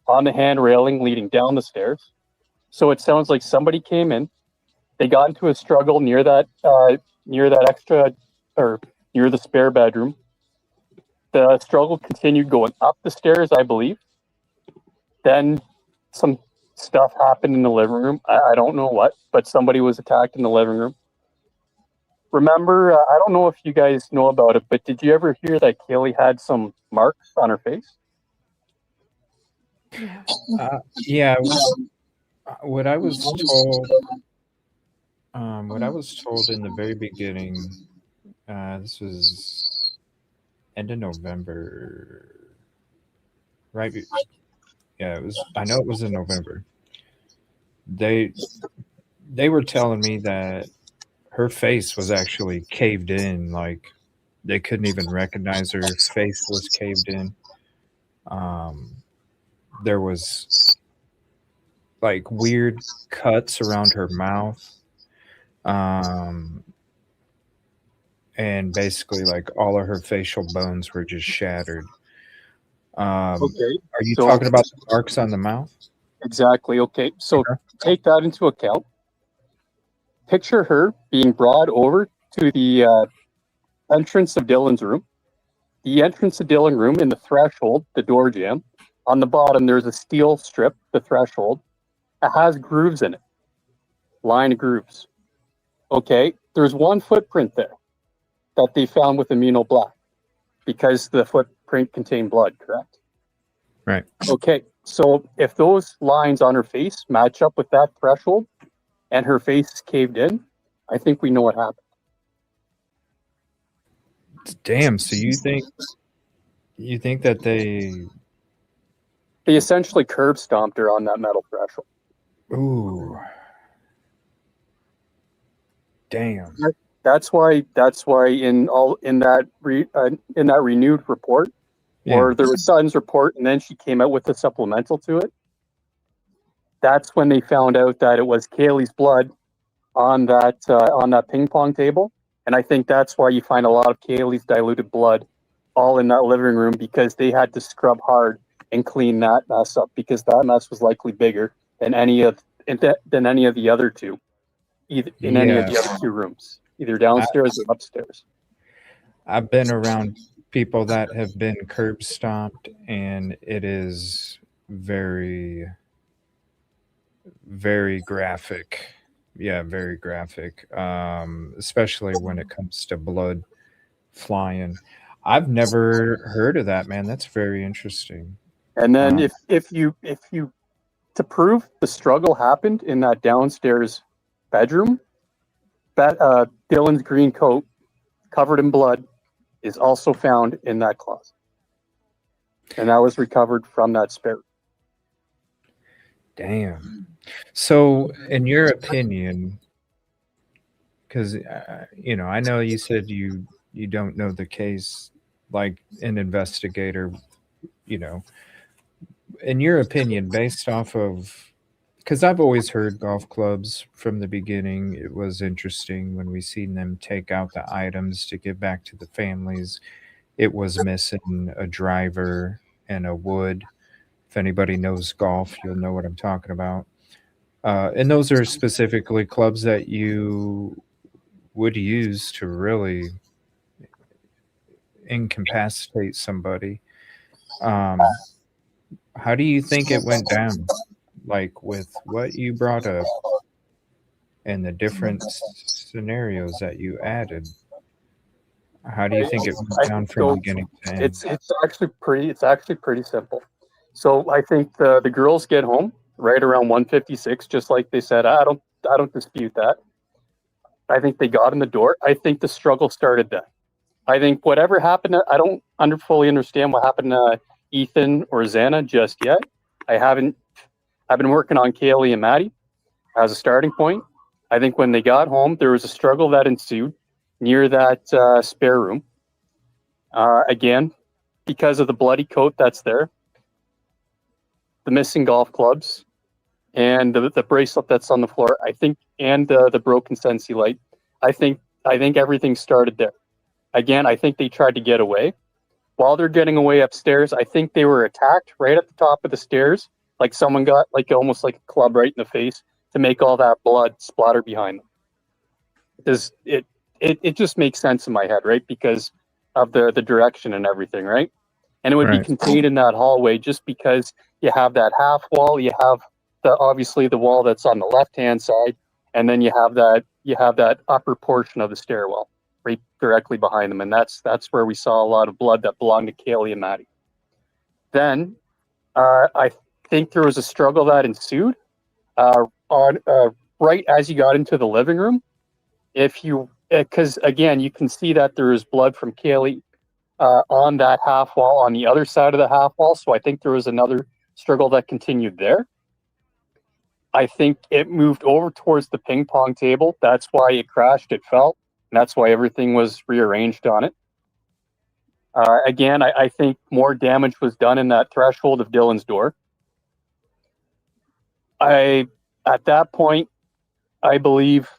on the hand railing leading down the stairs. So it sounds like somebody came in, they got into a struggle near that extra, or near the spare bedroom. The struggle continued going up the stairs, I believe. Then some stuff happened in the living room. I don't know what, but somebody was attacked in the living room. Remember, I don't know if you guys know about it, but did you ever hear that Kaylee had some marks on her face? Yeah. What I was told. What I was told in the very beginning. This was end of November, right? Yeah, it was. I know it was in November. They were telling me that her face was actually caved in, like they couldn't even recognize her face was caved in. There was like weird cuts around her mouth. And basically like all of her facial bones were just shattered. Okay. Are you talking about the marks on the mouth? Exactly. Okay. So take that into account. Picture her being brought over to the entrance of Dylan's room. The entrance of Dylan's room, in the threshold, the door jamb. On the bottom, there's a steel strip, the threshold. It has grooves in it. Line of grooves. Okay. There's one footprint there that they found with amino black because the footprint contained blood, correct? Right. Okay. So if those lines on her face match up with that threshold and her face is caved in, I think we know what happened. Damn. So you think that they essentially curb stomped her on that metal threshold. Ooh. Damn. That's why in that renewed report, or there was Sun's report, and then she came out with a supplemental to it. That's when they found out that it was Kaylee's blood on that ping pong table, and I think that's why you find a lot of Kaylee's diluted blood all in that living room, because they had to scrub hard and clean that mess up, because that mess was likely bigger than any of the other two, any of the other two rooms, either downstairs or upstairs. I've been around people that have been curb stomped, and it is very, very graphic. Yeah, very graphic. Especially when it comes to blood flying. I've never heard of that, man. That's very interesting. And then if you to prove the struggle happened in that downstairs bedroom, that Dylan's green coat covered in blood is also found in that closet, and that was recovered from that spare. Damn. So, in your opinion, because I know you said you don't know the case like an investigator, you know, in your opinion, based off of, because I've always heard golf clubs from the beginning. It was interesting when we seen them take out the items to give back to the families. It was missing a driver and a wood. If anybody knows golf, you'll know what I'm talking about. And those are specifically clubs that you would use to really incapacitate somebody. Um, how do you think it went down? Like with what you brought up and the different scenarios that you added, how do you think it went down from So beginning to end? it's actually pretty simple. So I think the girls get home right around 1:56, just like they said. I don't dispute that. I think they got in the door. I think the struggle started then. I think whatever happened, I don't fully understand what happened to Ethan or Xana just yet. I've been working on Kaylee and Maddie as a starting point. I think when they got home, there was a struggle that ensued near that spare room. Again, because of the bloody coat that's there, the missing golf clubs, and the bracelet that's on the floor, I think, and the broken Sensi light. I think everything started there. Again, I think they tried to get away. While they're getting away upstairs, I think they were attacked right at the top of the stairs, like someone got like almost like a club right in the face to make all that blood splatter behind them. Does it just makes sense in my head, right? Because of the direction and everything, right? And it would be Right. contained in that hallway just because you have that half wall, you have obviously the wall that's on the left-hand side, and then you have that upper portion of the stairwell right directly behind them, and that's where we saw a lot of blood that belonged to Kaylee and Maddie. Then I think there was a struggle that ensued on right as you got into the living room. Because again, you can see that there is blood from Kaylee on that half wall on the other side of the half wall. So I think there was another struggle that continued there. I think it moved over towards the ping pong table. That's why it crashed. It fell. And that's why everything was rearranged on it. Again, I think more damage was done in that threshold of Dylan's door. At that point, I believe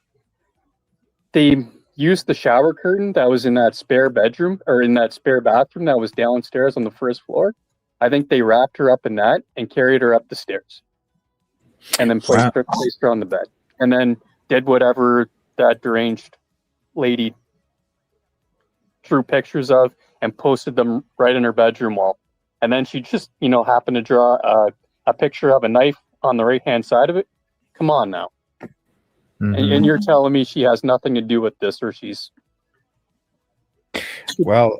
they used the shower curtain that was in that spare bedroom or in that spare bathroom that was downstairs on the first floor. I think they wrapped her up in that and carried her up the stairs and then placed her on the bed and then did whatever that deranged lady drew pictures of and posted them right in her bedroom wall. And then she just, happened to draw a picture of a knife on the right-hand side of it. Come on now. Mhm. And you're telling me she has nothing to do with this, or she's... Well,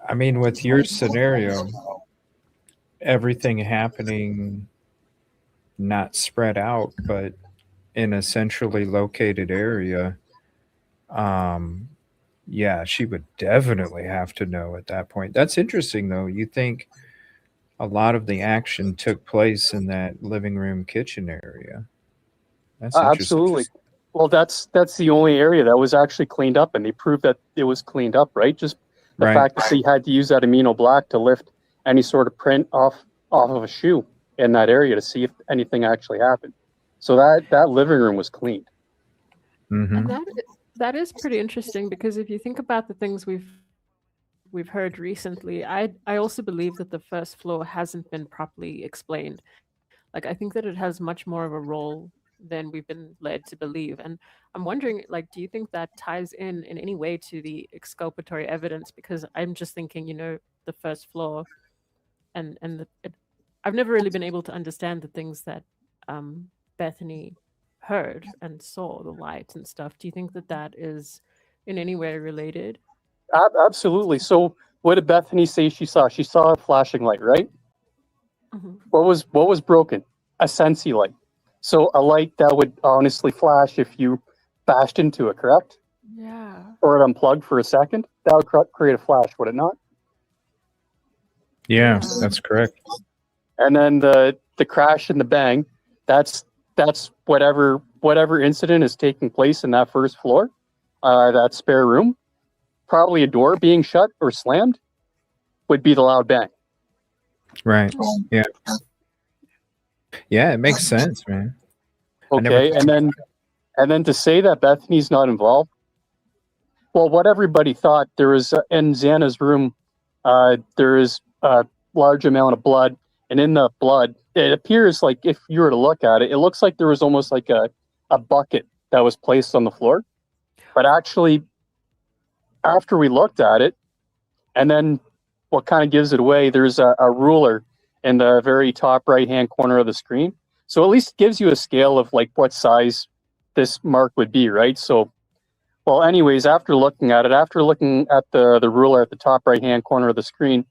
I mean, with your scenario, everything happening not spread out, but in a centrally located area, yeah, she would definitely have to know at that point. That's interesting, though. You think a lot of the action took place in that living room kitchen area. That's interesting. Absolutely. Well, that's the only area that was actually cleaned up, and they proved that it was cleaned up, right? Just the Right. fact that they had to use that amino black to lift any sort of print off of a shoe in that area to see if anything actually happened. So that living room was cleaned. Mhm. And that is pretty interesting, because if you think about the things we've heard recently, I also believe that the first floor hasn't been properly explained. Like, I think that it has much more of a role than we've been led to believe. And I'm wondering, like, do you think that ties in any way to the exculpatory evidence? Because I'm just thinking, the first floor and I've never really been able to understand the things that Bethany heard and saw, the light and stuff. Do you think that is in any way related? Absolutely. So what did Bethany say she saw? She saw a flashing light, right? Mhm. What was broken? A Sensi light. So a light that would honestly flash if you bashed into it, correct? Yeah. Or it unplugged for a second. That would create a flash, would it not? Yeah, that's correct. And then the crash and the bang, that's whatever incident is taking place in that first floor, that spare room. probably a door being shut or slammed, would be the loud bang. Right. Yeah. Yeah, it makes sense, man. Okay, and then to say that Bethany's not involved, well, what everybody thought, there was in Xana's room, there is a large amount of blood, and in the blood, it appears like if you were to look at it, it looks like there was almost like a bucket that was placed on the floor. But actually, after we looked at it, and then what kind of gives it away, there's a ruler in the very top right-hand corner of the screen. So at least gives you a scale of like what size this mark would be, right? So, well, anyways, after looking at the ruler at the top right-hand corner of the screen,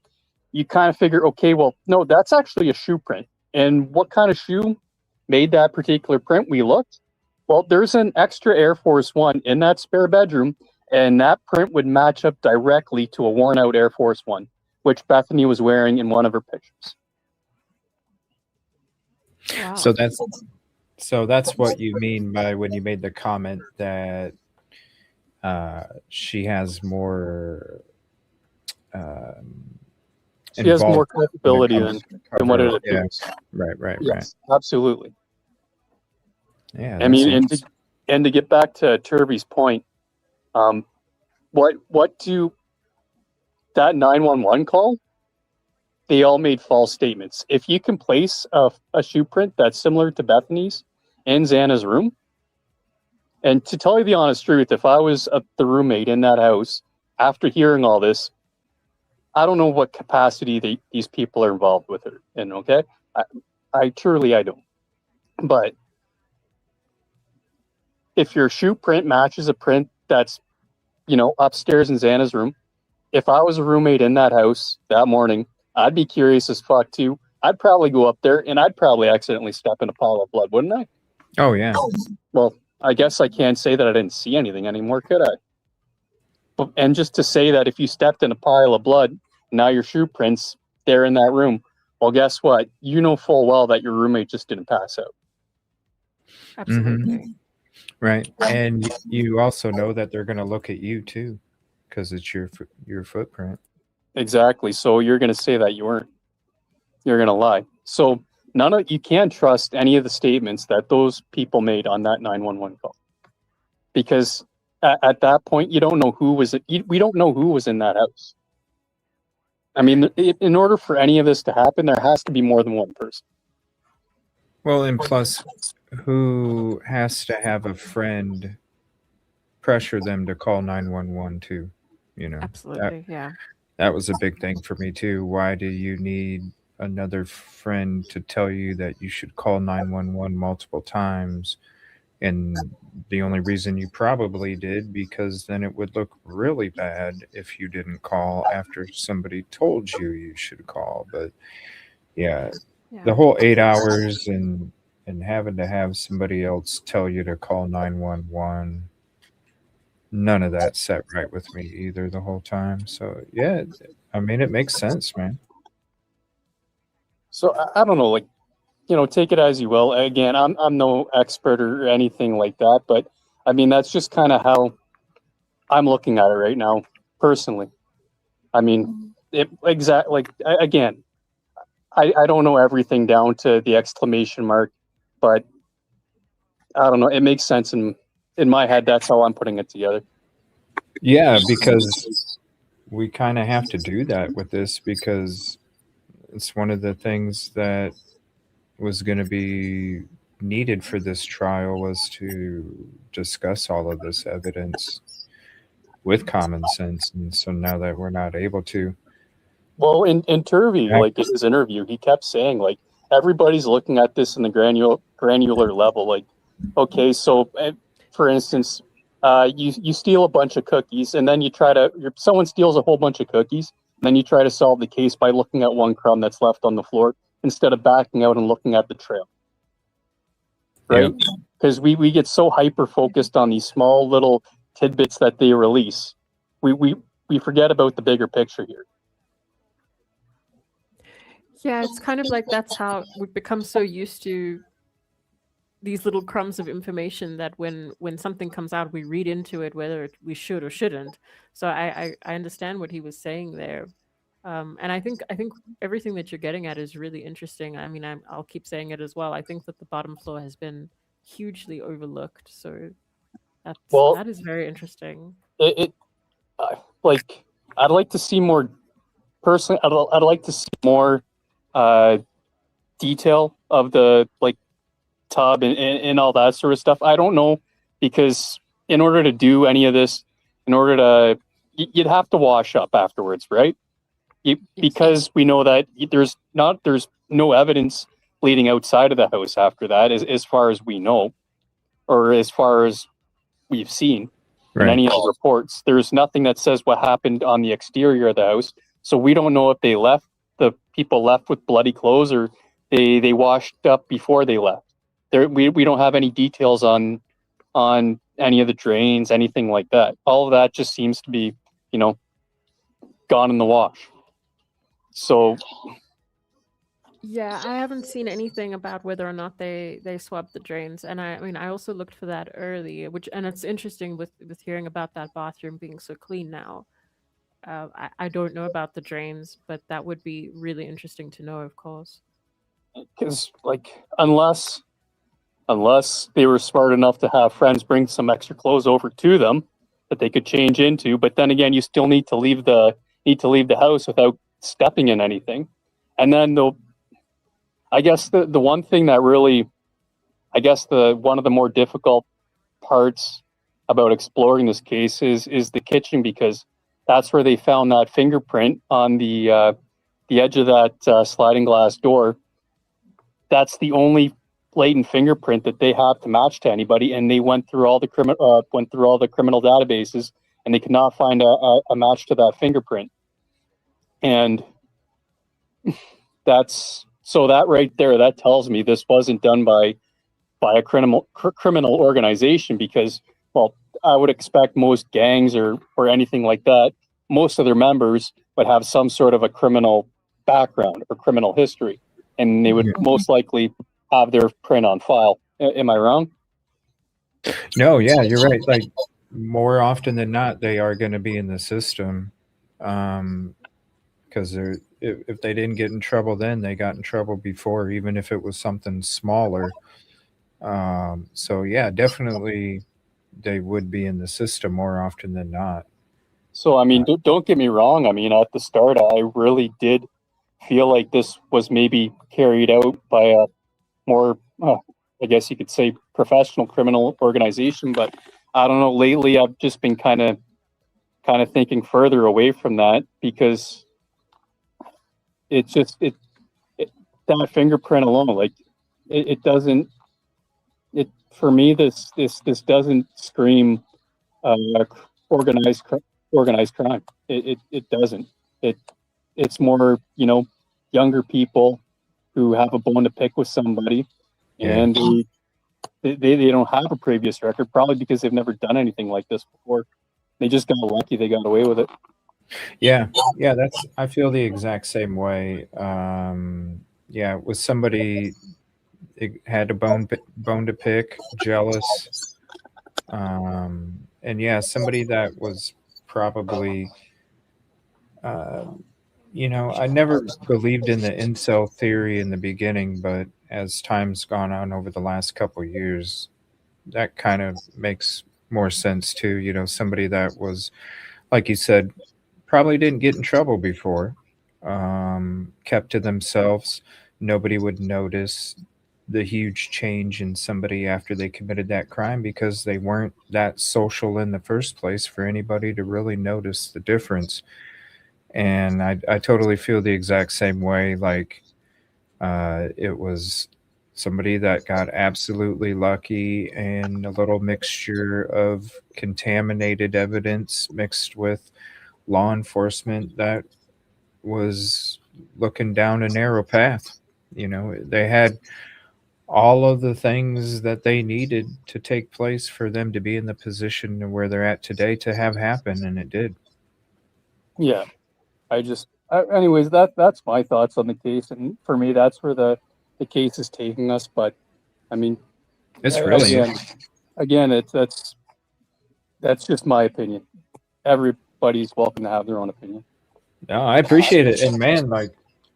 you kind of figure, okay, well, no, that's actually a shoe print. And what kind of shoe made that particular print? We looked. Well, there's an extra Air Force One in that spare bedroom, and that print would match up directly to a worn-out Air Force One, which Bethany was wearing in one of her pictures. Wow. So that's what you mean by when you made the comment that she has more She has more capability than what it appears. Yeah. Right. Yes, absolutely. Yeah. I mean, and to get back to Turvey's point, what do that 911 call? They all made false statements. If you can place a shoe print that's similar to Bethany's in Xana's room, and to tell you the honest truth, if I was the roommate in that house, after hearing all this, I don't know what capacity these people are involved with her in, okay? I truly don't. But if your shoe print matches a print that's, upstairs in Xana's room, if I was a roommate in that house that morning, I'd be curious as fuck too. I'd probably go up there and I'd probably accidentally step in a pile of blood, wouldn't I? Oh, yeah. Well, I guess I can't say that I didn't see anything anymore, could I? And just to say that if you stepped in a pile of blood, now your shoe prints there in that room, well, guess what? You know full well that your roommate just didn't pass out. Absolutely. Mm-hmm. Right. And you also know that they're going to look at you too, because it's your footprint. Exactly. So you're going to say that you weren't. You're going to lie. So you can't trust any of the statements that those people made on that 911 call, because at that point, you don't know who was. We don't know who was in that house. I mean, in order for any of this to happen, there has to be more than one person. Well, and plus, who has to have a friend pressure them to call 911 too? Absolutely. Yeah. That was a big thing for me too. Why do you need another friend to tell you that you should call 911 multiple times? And the only reason you probably did, because then it would look really bad if you didn't call after somebody told you should call. But yeah. The whole 8 hours and having to have somebody else tell you to call 911, none of that sat right with me either the whole time. So yeah, I mean, it makes sense, man. So I don't know, take it as you will. Again, I'm no expert or anything like that, but I mean, that's just kind of how I'm looking at it right now, personally. I mean, again, I don't know everything down to the exclamation mark, but I don't know. It makes sense in my head. That's how I'm putting it together. Yeah, because we kind of have to do that with this, because it's one of the things that was going to be needed for this trial, was to discuss all of this evidence with common sense. And so now that we're not able to. Well, in Turvey, in his interview, he kept saying, everybody's looking at this in the granular level. Okay, so for instance, you steal a bunch of cookies, and then someone steals a whole bunch of cookies, and then you try to solve the case by looking at one crumb that's left on the floor instead of backing out and looking at the trail. Right? Because we get so hyper focused on these small little tidbits that they release. We forget about the bigger picture here. Yeah, it's kind of like that's how we've become so used to these little crumbs of information that when something comes out, we read into it whether we should or shouldn't. So I understand what he was saying there. And I think everything that you're getting at is really interesting. I mean, I'll keep saying it as well. I think that the bottom floor has been hugely overlooked. So Well, that is very interesting. it like I'd like to see more. Personally, I'd like to see more detail of the like tub and all that sort of stuff. I don't know, because in order to do any of this, in order to you'd have to wash up afterwards, right? Because we know that there's no evidence leading outside of the house after that, as far as we know, or as far as we've seen in any of the reports. There's nothing that says what happened on the exterior of the house, so we don't know if the people left with bloody clothes, or they washed up before they left. We don't have any details on any of the drains, anything like that. All of that just seems to be, gone in the wash. So Yeah, I haven't seen anything about whether or not they swabbed the drains, and I mean I also looked for that early, and it's interesting with hearing about that bathroom being so clean now. I don't know about the drains, but that would be really interesting to know, of course. because unless they were smart enough to have friends bring some extra clothes over to them that they could change into, but then again, you still need to leave the house without stepping in anything. And then I guess the one thing that really, one of the more difficult parts about exploring this case is the kitchen, because that's where they found that fingerprint on the edge of that sliding glass door. That's the only blatant fingerprint that they have to match to anybody, and they went through all the criminal databases, and they could not find a match to that fingerprint. And that right there, that tells me this wasn't done by a criminal organization, because, well, I would expect most gangs or anything like that, most of their members would have some sort of a criminal background or criminal history, and they would most likely have their print on file. Am I wrong? No, yeah, you're right. Like, more often than not, they are going to be in the system, because if they didn't get in trouble then, they got in trouble before, even if it was something smaller. So yeah, definitely they would be in the system more often than not. So, I mean, don't get me wrong. I mean, at the start, I really did feel like this was maybe carried out by a more, I guess you could say, professional criminal organization. But I don't know. Lately, I've just been kind of thinking further away from that, because it's just that fingerprint alone, like it doesn't. It for me, this doesn't scream organized crime. It doesn't. It's more, younger people who have a bone to pick with somebody, and they don't have a previous record, probably because they've never done anything like this before. They just got lucky; they got away with it. Yeah, I feel the exact same way. Yeah, with somebody had a bone to pick, jealous, and yeah, somebody that was probably, I never believed in the incel theory in the beginning, but as time's gone on over the last couple of years, that kind of makes more sense too. Somebody that was, like you said, probably didn't get in trouble before, kept to themselves. Nobody would notice the huge change in somebody after they committed that crime, because they weren't that social in the first place for anybody to really notice the difference. And I totally feel the exact same way. Like, it was somebody that got absolutely lucky, and a little mixture of contaminated evidence mixed with law enforcement that was looking down a narrow path. They had all of the things that they needed to take place for them to be in the position where they're at today to have happen, and it did. Yeah, anyways, that's my thoughts on the case, and for me, that's where the case is taking us. But I mean, It's brilliant. Again, that's just my opinion. Everybody's welcome to have their own opinion. No, I appreciate it. And man, like,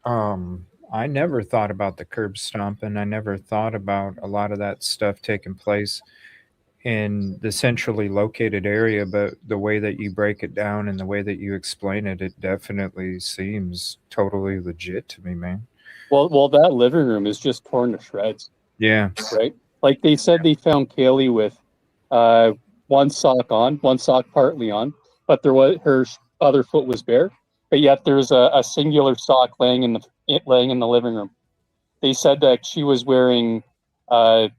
I never thought about the curb stomping. I never thought about a lot of that stuff taking place in the centrally located area, but the way that you break it down and the way that you explain it, it definitely seems totally legit to me, man. Well, that living room is just torn to shreds. Yeah. Right? Like they said, they found Kaylee with one sock on, one sock partly on, but her other foot was bare. But yet there's a singular sock laying in the living room. They said that she was wearing, I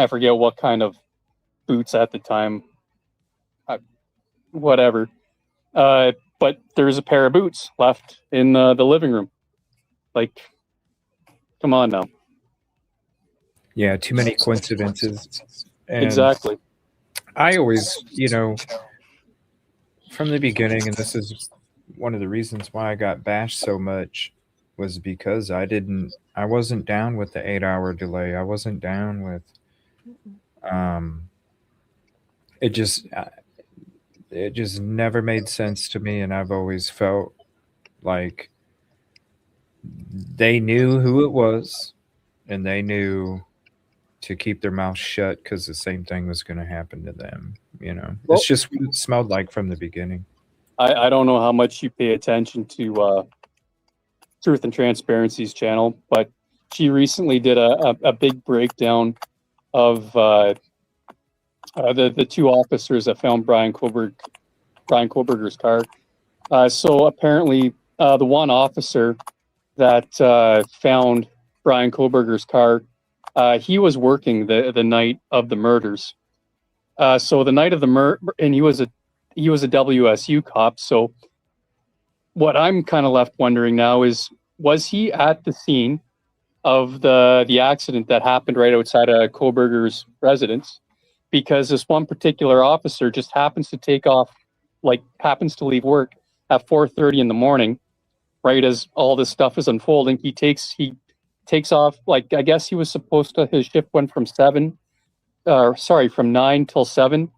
forget what kind of boots at the time, whatever. But there's a pair of boots left in the living room. Like, come on now. Yeah, too many coincidences. And exactly. I always, from the beginning, and this is one of the reasons why I got bashed so much, was because I wasn't down with the 8-hour delay. I wasn't down with, it just never made sense to me. And I've always felt like they knew who it was and they knew to keep their mouth shut because the same thing was going to happen to them. Well, it's just what it smelled like from the beginning. I don't know how much you pay attention to Truth and Transparency's channel, but she recently did a big breakdown of the two officers that found Brian Koberger's car. So apparently, the one officer that found Brian Koberger's car, he was working the night of the murders. So the night of the murder, and he was a WSU cop. So what I'm kind of left wondering now is, was he at the scene of the accident that happened right outside of Koberger's residence? Because this one particular officer just happens to happens to leave work at 4:30 in the morning, right as all this stuff is unfolding. He takes off, I guess he was supposed to, his shift went from 9 till 7,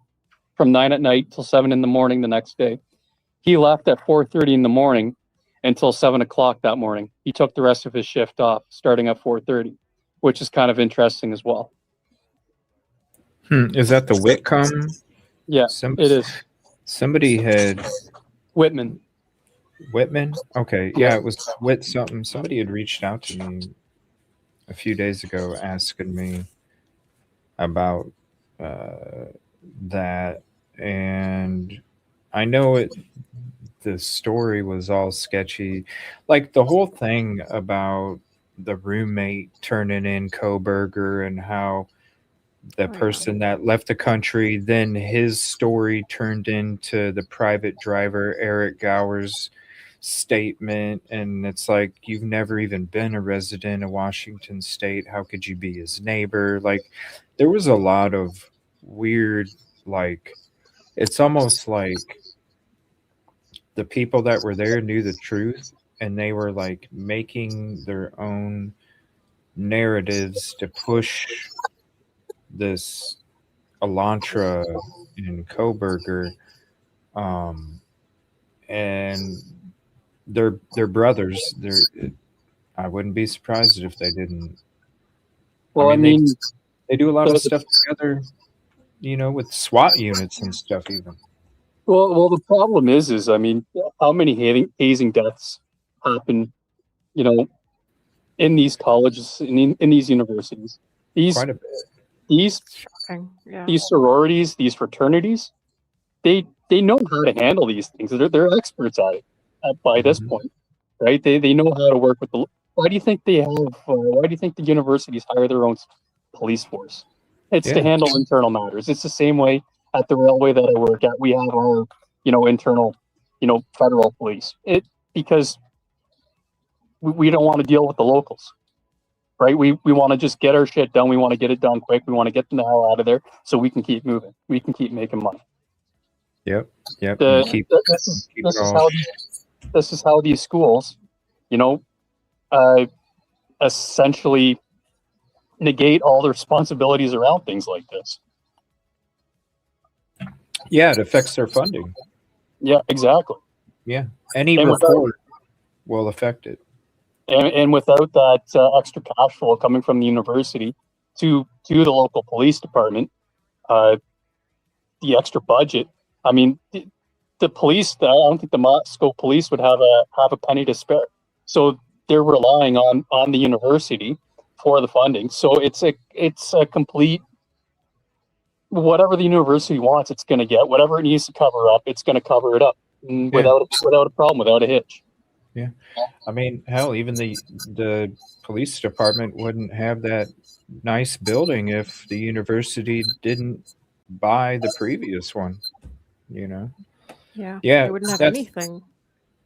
from 9 at night till 7 in the morning the next day. He left at 4:30 in the morning until 7 o'clock that morning. He took the rest of his shift off, starting at 4:30, which is kind of interesting as well. Is that the Whitcomb? Yeah, it is. Somebody had Whitman. Okay, yeah, it was Whit something. Somebody had reached out to me a few days ago asking me about that, and I know the story was all sketchy, like the whole thing about the roommate turning in Koberger and how the person that left the country, then his story turned into the private driver Eric Gower's statement, and it's like, you've never even been a resident of Washington State, how could you be his neighbor? Like, there was a lot of weird, like, it's almost like the people that were there knew the truth and they were like making their own narratives to push this Elantra and Koberger, and they're brothers. I wouldn't be surprised if they didn't. Well, I mean they do a lot of stuff together, with SWAT units and stuff even. Well, the problem is I mean, how many hazing deaths happen, in these colleges, in these universities? Quite a bit. These sororities, these fraternities, they know how to handle these things. They're experts at it by this point, right? They know how to work with the. Why do you think they have? Why do you think the universities hire their own police force? It's to handle internal matters. It's the same way at the railway that I work at. We have our internal federal police. Because we don't want to deal with the locals. Right, we want to just get our shit done. We want to get it done quick. We want to get them the hell out of there so we can keep moving. We can keep making money. Yep. This is how these schools, essentially negate all the responsibilities around things like this. Yeah, it affects their funding. Yeah, exactly. Yeah, any And report will affect it. And without that extra cash flow coming from the university to the local police department, the extra budget. I mean, the police. I don't think the Moscow police would have a penny to spare. So they're relying on the university for the funding. So it's a complete. Whatever the university wants, it's going to get. Whatever it needs to cover up, it's going to cover it up without a problem, without a hitch. Yeah, I mean, hell, even the police department wouldn't have that nice building if the university didn't buy the previous one. You know. Yeah. Yeah, They wouldn't have anything.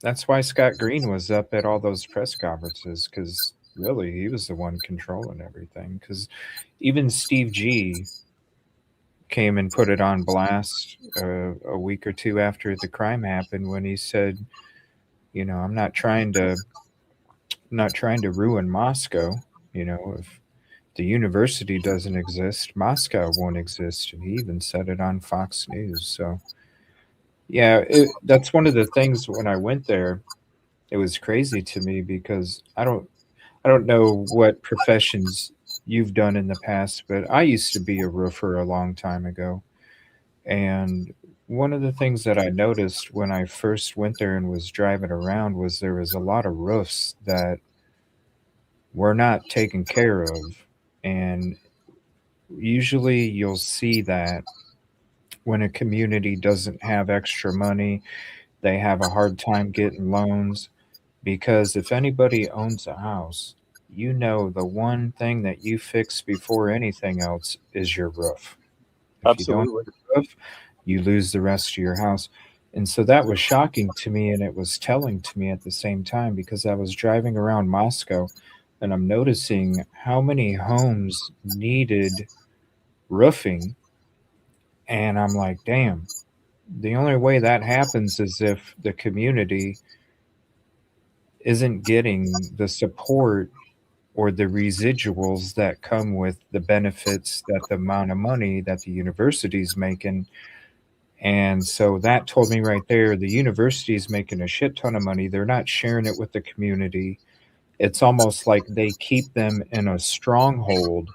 That's why Scott Green was up at all those press conferences, because really he was the one controlling everything. Because even Steve G came and put it on blast a week or two after the crime happened when he said, you know, I'm not trying to ruin Moscow. You know, if the university doesn't exist, Moscow won't exist. And he even said it on Fox News. So yeah, that's one of the things when I went there, it was crazy to me because I don't know what professions you've done in the past, but I used to be a roofer a long time ago. And one of the things that I noticed when I first went there and was driving around was there was a lot of roofs that were not taken care of. And usually you'll see that when a community doesn't have extra money, they have a hard time getting loans, because if anybody owns a house, you know the one thing that you fix before anything else is your roof. If Absolutely. you don't have a roof, you lose the rest of your house. And so that was shocking to me, and it was telling to me at the same time, because I was driving around Moscow and I'm noticing how many homes needed roofing. And I'm like, damn, the only way that happens is if the community isn't getting the support or the residuals that come with the benefits, that the amount of money that the university's making. And so that told me right there, the university is making a shit ton of money. They're not sharing it with the community. It's almost like they keep them in a stronghold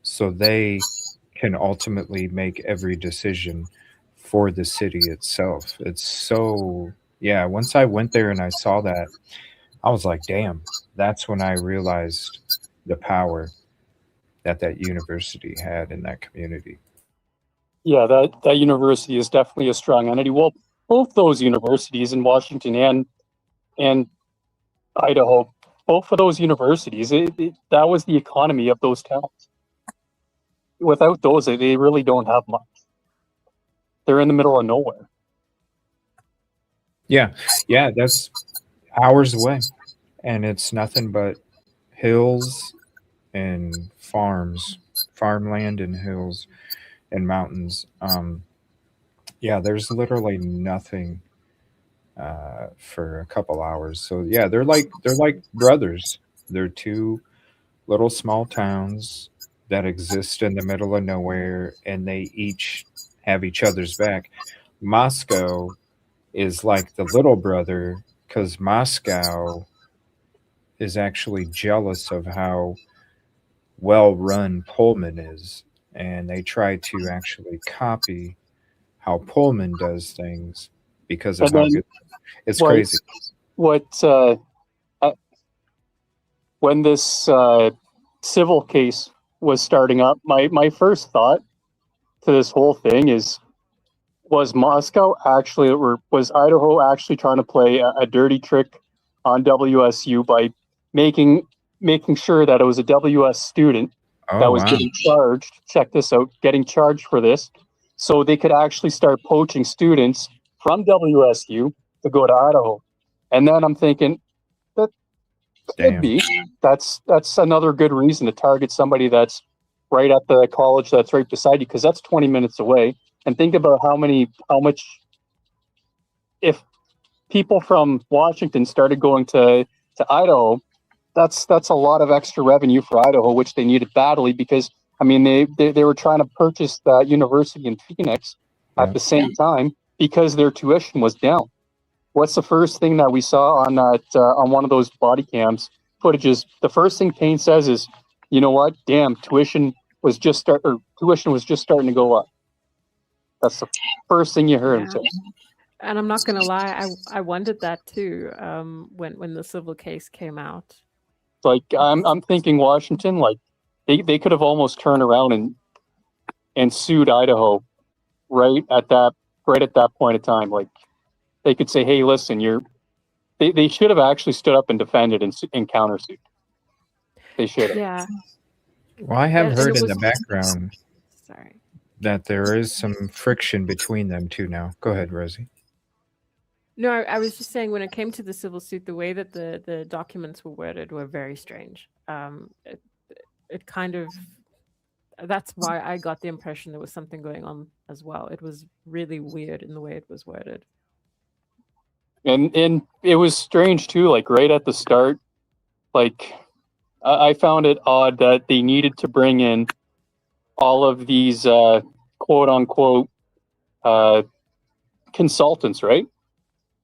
so they can ultimately make every decision for the city itself. It's so, yeah, once I went there and I saw that, I was like, damn, that's when I realized the power that university had in that community. Yeah, that university is definitely a strong entity. Well, both those universities in Washington and Idaho, both of those universities, that was the economy of those towns. Without those, they really don't have much. They're in the middle of nowhere. Yeah, that's hours away, and it's nothing but hills and farmland and hills and mountains. Yeah, there's literally nothing for a couple hours. So yeah, they're like brothers. They're two little small towns that exist in the middle of nowhere, and they each have each other's back. Moscow is like the little brother, because Moscow is actually jealous of how well run Pullman is, and they try to actually copy how Pullman does things because of how good. It's crazy. When this civil case was starting up, my first thought to this whole thing was Moscow actually, or was Idaho actually trying to play a dirty trick on WSU by making sure that it was a WS student that was getting charged. Check this out, getting charged for this, so they could actually start poaching students from WSU to go to Idaho. And then I'm thinking, that could be. That's another good reason to target somebody that's right at the college that's right beside you, because that's 20 minutes away. And think about how much, if people from Washington started going to Idaho, that's a lot of extra revenue for Idaho, which they needed badly because I mean they were trying to purchase that university in Phoenix at the same time because their tuition was down. What's the first thing that we saw on that on one of those body cams footages? The first thing Payne says is, "You know what? Damn, tuition was just starting to go up." That's the first thing you heard him say. And I'm not gonna lie, I wondered that too. When the civil case came out, Like I'm thinking Washington, like they could have almost turned around and sued Idaho right at that point in time. Like they could say, "Hey, listen, they should have actually stood up and defended and countersued. They should have." yeah. Well, I have And heard it in was the background sorry. that there is some friction between them two now. Go ahead, Rosie. No, I was just saying when it came to the civil suit, the way that the documents were worded were very strange. It kind of that's why I got the impression there was something going on as well. It was really weird in the way it was worded. And it was strange too, like right at the start, like I found it odd that they needed to bring in all of these quote unquote consultants, right?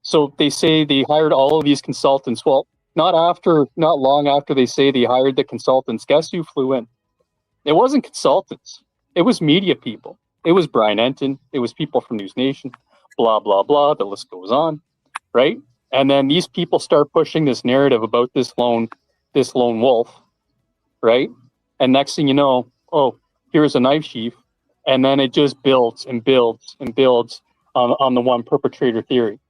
So they say they hired all of these consultants. Well, not long after they say they hired the consultants, guess who flew in? It wasn't consultants. It was media people. It was Brian Enton. It was people from News Nation, blah, blah, blah. The list goes on, right? And then these people start pushing this narrative about this lone wolf, right? And next thing you know, oh, here's a knife sheath. And then it just builds and builds and builds on the one perpetrator theory.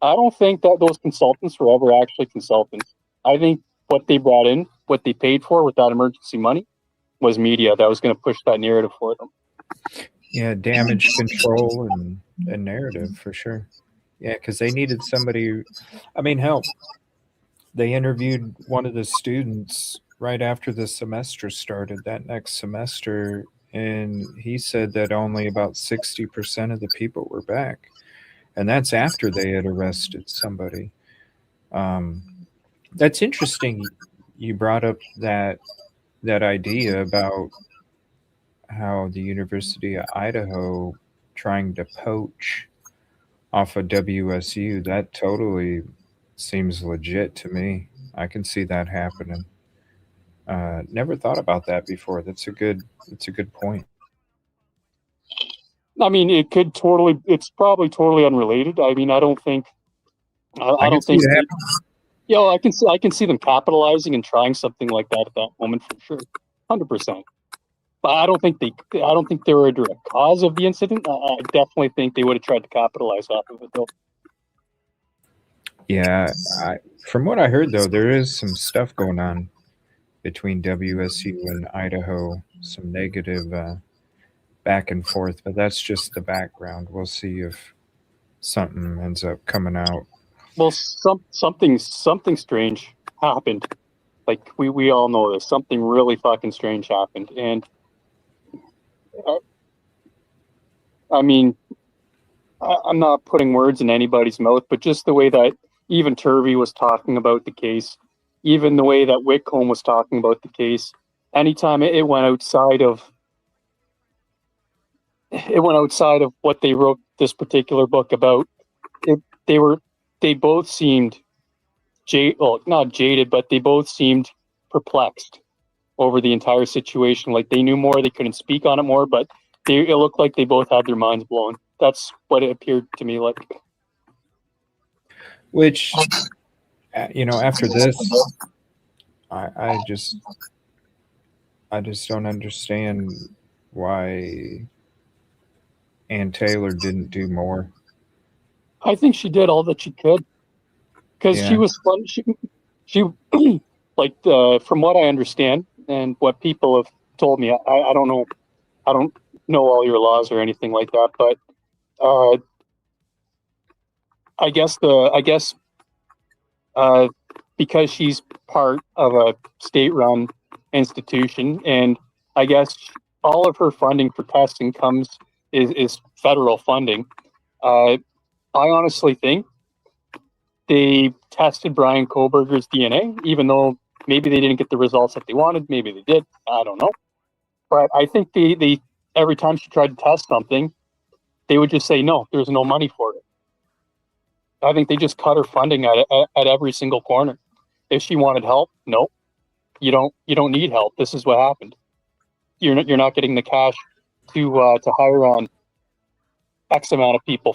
I don't think that those consultants were ever actually consultants. I think what they brought in, what they paid for with that emergency money, was media that was going to push that narrative for them. Yeah, damage control and narrative for sure. Yeah, because they needed somebody. I mean, hell, they interviewed one of the students right after the semester started, that next semester, and he said that only about 60% of the people were back. And that's after they had arrested somebody. That's interesting. You brought up that idea about how the University of Idaho trying to poach off of WSU. That totally seems legit to me. I can see that happening. Never thought about that before. That's a good point. I mean, it's probably totally unrelated. I mean, I don't think. I don't think. I can see them capitalizing and trying something like that at that moment for sure, 100%. But I don't think they were a direct cause of the incident. I definitely think they would have tried to capitalize off of it, though. Yeah, from what I heard, though, there is some stuff going on between WSU and Idaho, some negative back and forth, but that's just the background. We'll see if something ends up coming out. Well, something strange happened. Like we all know this. Something really fucking strange happened, and I mean, I'm not putting words in anybody's mouth, but just the way that even Turvey was talking about the case, even the way that Whitcomb was talking about the case, anytime it went outside of what they wrote this particular book about, they both seemed not jaded, but they both seemed perplexed over the entire situation. Like they knew more, they couldn't speak on it more, but it looked like they both had their minds blown. That's what it appeared to me like. Which, after this, I just don't understand why Ann Taylor didn't do more. I think she did all that she could, because she was fun. She like from what I understand and what people have told me. I don't know. I don't know all your laws or anything like that, but I guess because she's part of a state-run institution, and I guess all of her funding for testing is federal funding. I honestly think they tested Brian Koberger's DNA, even though Maybe they didn't get the results that they wanted. Maybe they did. I don't know. But I think they every time she tried to test something, they would just say, no, there's no money for it. I think they just cut her funding at every single corner. If she wanted help, no, you don't need help. This is what happened. You're not getting the cash to hire on X amount of people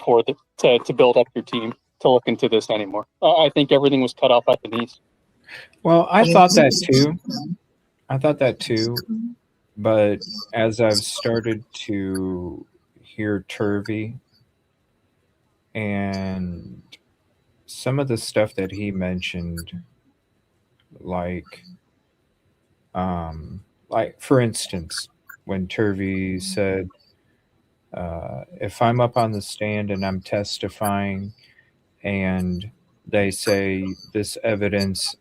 to build up your team to look into this anymore. I think everything was cut off at the knees. Well, I thought that too. But as I've started to hear Turvey and some of the stuff that he mentioned, like for instance, when Turvey said, if I'm up on the stand and I'm testifying and they say this evidence,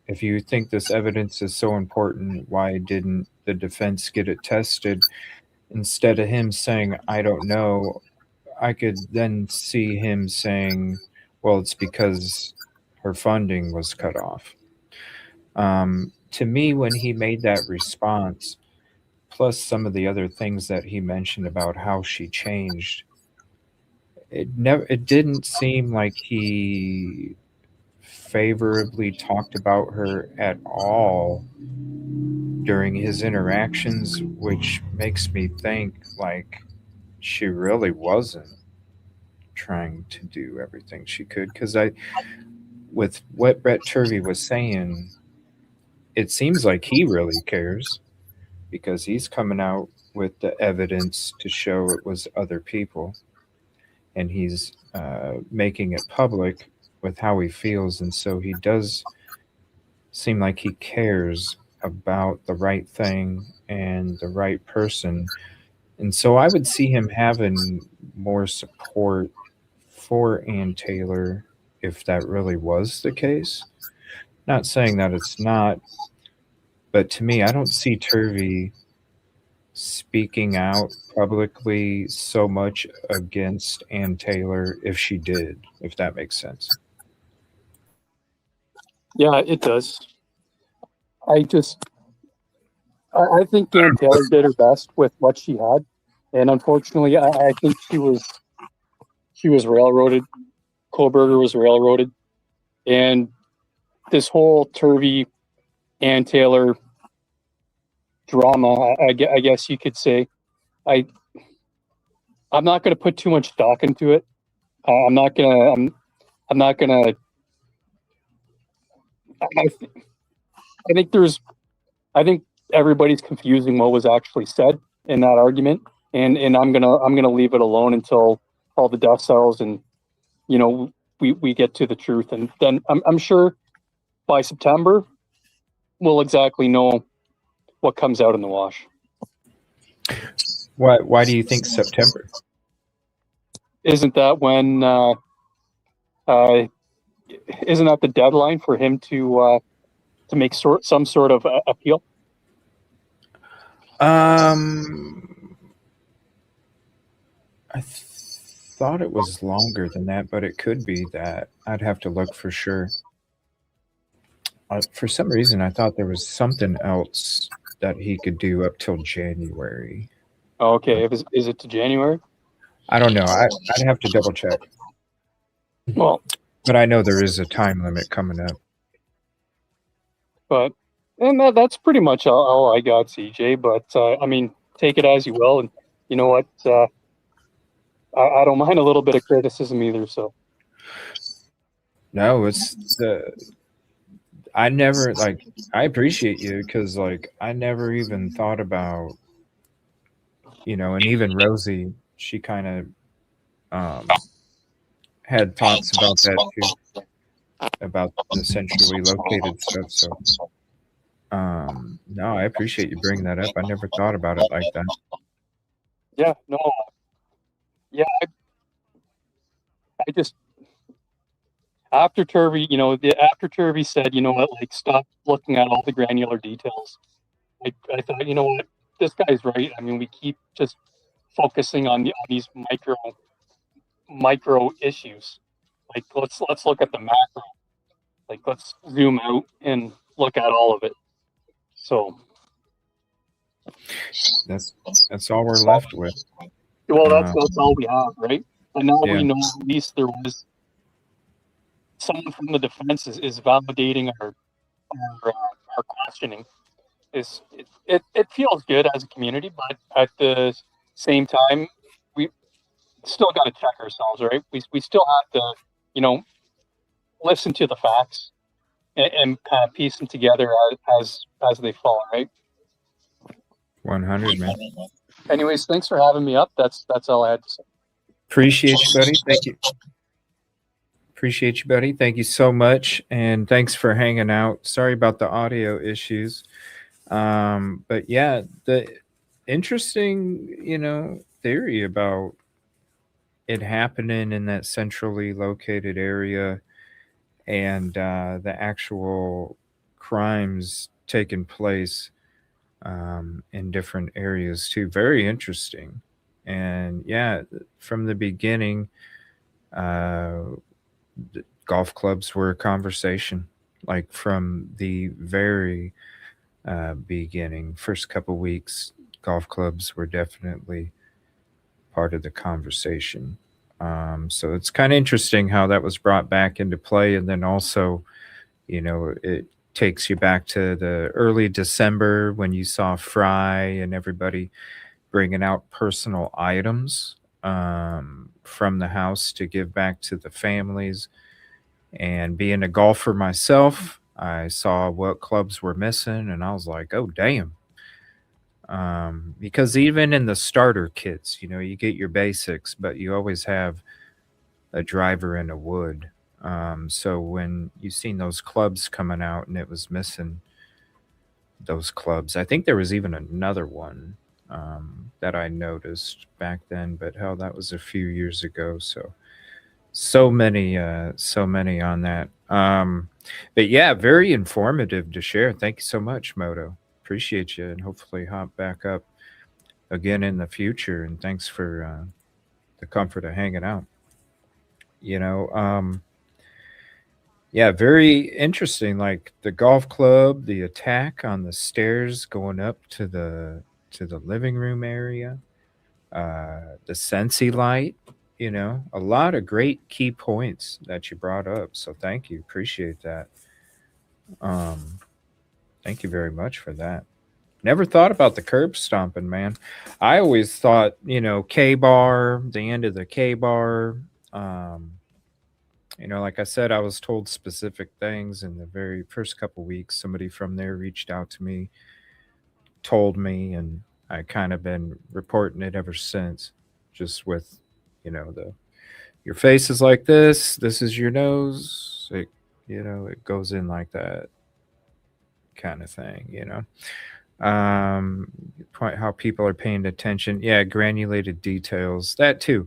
if you think this evidence is so important, why didn't the defense get it tested? Instead of him saying, I don't know, I could then see him saying, well, it's because her funding was cut off. To me, when he made that response, plus some of the other things that he mentioned about how she changed, it didn't seem like he favorably talked about her at all during his interactions, which makes me think like she really wasn't trying to do everything she could. Because with what Brett Turvey was saying, it seems like he really cares because he's coming out with the evidence to show it was other people, and he's making it public with how he feels. And so he does seem like he cares about the right thing and the right person. And so I would see him having more support for Ann Taylor if that really was the case. Not saying that it's not, but to me, I don't see Turvey speaking out publicly so much against Ann Taylor if she did, if that makes sense. Yeah, it does. I think Ann Taylor did her best with what she had, and unfortunately, I think she was railroaded. Kohlberger was railroaded, and this whole Turvey Ann Taylor drama, I guess you could say, I'm not going to put too much stock into it. I'm not gonna. I think everybody's confusing what was actually said in that argument, and I'm gonna leave it alone until all the dust settles and we get to the truth, and then I'm sure by September we'll exactly know what comes out in the wash. Why do you think September? Isn't that when? Isn't that the deadline for him to make some sort of appeal? I thought it was longer than that, but it could be that. I'd have to look for sure. For some reason, I thought there was something else that he could do up till January. Okay, is it to January? I don't know. I'd have to double check. Well, but I know there is a time limit coming up. But that's pretty much all I got, CJ. But I mean, take it as you will, and you know what? I don't mind a little bit of criticism either. So no, I never I appreciate you because I never even thought about and even Rosee, she kind of had thoughts about that too, about the centrally located stuff. So no, I appreciate you bringing that up. I never thought about it like that. Yeah, no, yeah, I just after Turvey, after Turvey said, what, stop looking at all the granular details. I thought, what, this guy's right. I mean, we keep just focusing on these micro issues. Let's look at the macro. Let's zoom out and look at all of it. So that's all we're left with. well, that's all we have, right? And now Yeah. we know at least there was someone from the defense is validating our questioning. It feels good as a community, but at the same time, we still got to check ourselves, right? We still have to, listen to the facts and kind of piece them together as they fall, right? 100, man. Anyways, thanks for having me up. That's all I had to say. Appreciate you, buddy. Thank you. Appreciate you, buddy. Thank you so much, and thanks for hanging out. Sorry about the audio issues, but yeah, the interesting, theory about it happening in that centrally located area, and the actual crimes taking place in different areas too. Very interesting, and yeah, from the beginning. The golf clubs were a conversation, like from the very beginning, first couple weeks, golf clubs were definitely part of the conversation. So it's kind of interesting how that was brought back into play, and then also, it takes you back to the early December when you saw Fry and everybody bringing out personal items from the house to give back to the families. And being a golfer myself, I saw what clubs were missing, and I was like, oh, damn. Because even in the starter kits, you get your basics, but you always have a driver and a wood. So when you seen those clubs coming out and it was missing those clubs, I think there was even another one that I noticed back then, but hell, that was a few years ago. So many on that. But yeah, very informative to share. Thank you so much, Moto. Appreciate you, and hopefully hop back up again in the future. And thanks for the comfort of hanging out. Yeah, very interesting. Like the golf club, the attack on the stairs going up to the living room area, the Sensi light. A lot of great key points that you brought up. So thank you, appreciate that. Thank you very much for that. Never thought about the curb stomping, man. I always thought, K-bar, the end of the K-bar. Like I said, I was told specific things in the very first couple weeks. Somebody from there reached out to me, told me, and I kind of been reporting it ever since, just with, your face is like this is your nose. It goes in like that kind of thing, how people are paying attention. Yeah, granulated details, that too.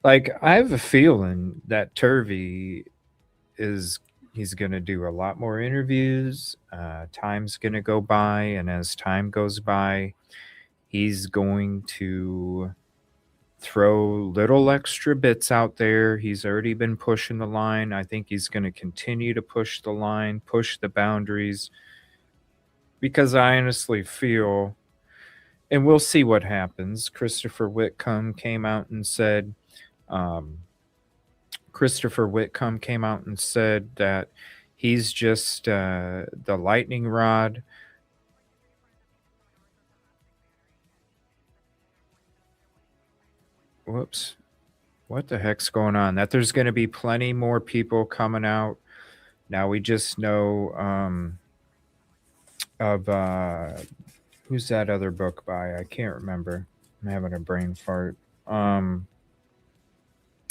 Like, I have a feeling that Turvey he's going to do a lot more interviews. Time's going to go by, and as time goes by, he's going to throw little extra bits out there. He's already been pushing the line. I think he's going to continue to push the line, push the boundaries, because I honestly feel, and we'll see what happens. Christopher Whitcomb came out and said that he's just the lightning rod. Whoops. What the heck's going on? That there's going to be plenty more people coming out. Now we just know of who's that other book by? I can't remember. I'm having a brain fart.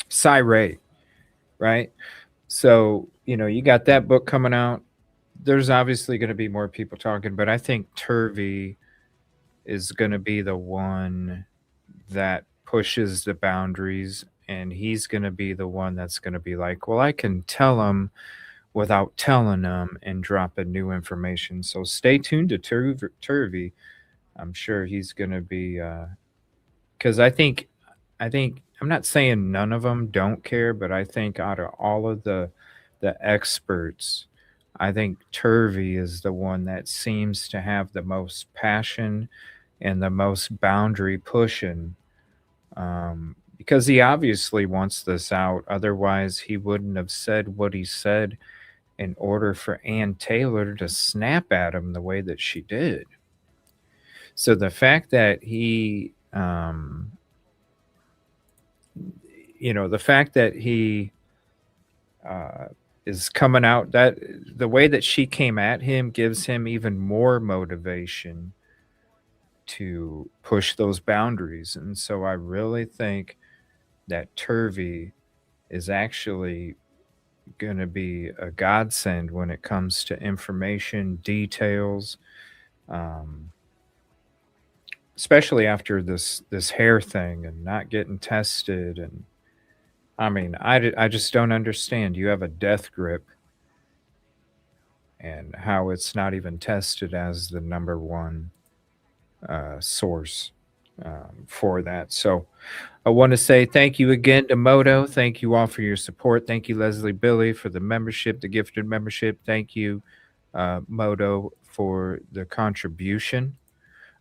Cy Ray, right? So, you got that book coming out. There's obviously going to be more people talking, but I think Turvey is going to be the one that pushes the boundaries, and he's going to be the one that's going to be like, well, I can tell them without telling them and dropping new information. So stay tuned to Turvey. I'm sure he's going to be, because I think I'm not saying none of them don't care, but I think out of all of the experts I think Turvey is the one that seems to have the most passion and the most boundary pushing, because he obviously wants this out. Otherwise, he wouldn't have said what he said in order for Ann Taylor to snap at him the way that she did. So the fact that he, the fact that he is coming out, that the way that she came at him gives him even more motivation to push those boundaries. And so I really think that Turvey is actually going to be a godsend when it comes to information, details, especially after this hair thing and not getting tested. And I mean, I just don't understand. You have a death grip and how it's not even tested as the number one source for that. So I want to say thank you again to Moto. Thank you all for your support. Thank you, Leslie Billy, for the membership, the gifted membership. Thank you, Moto, for the contribution.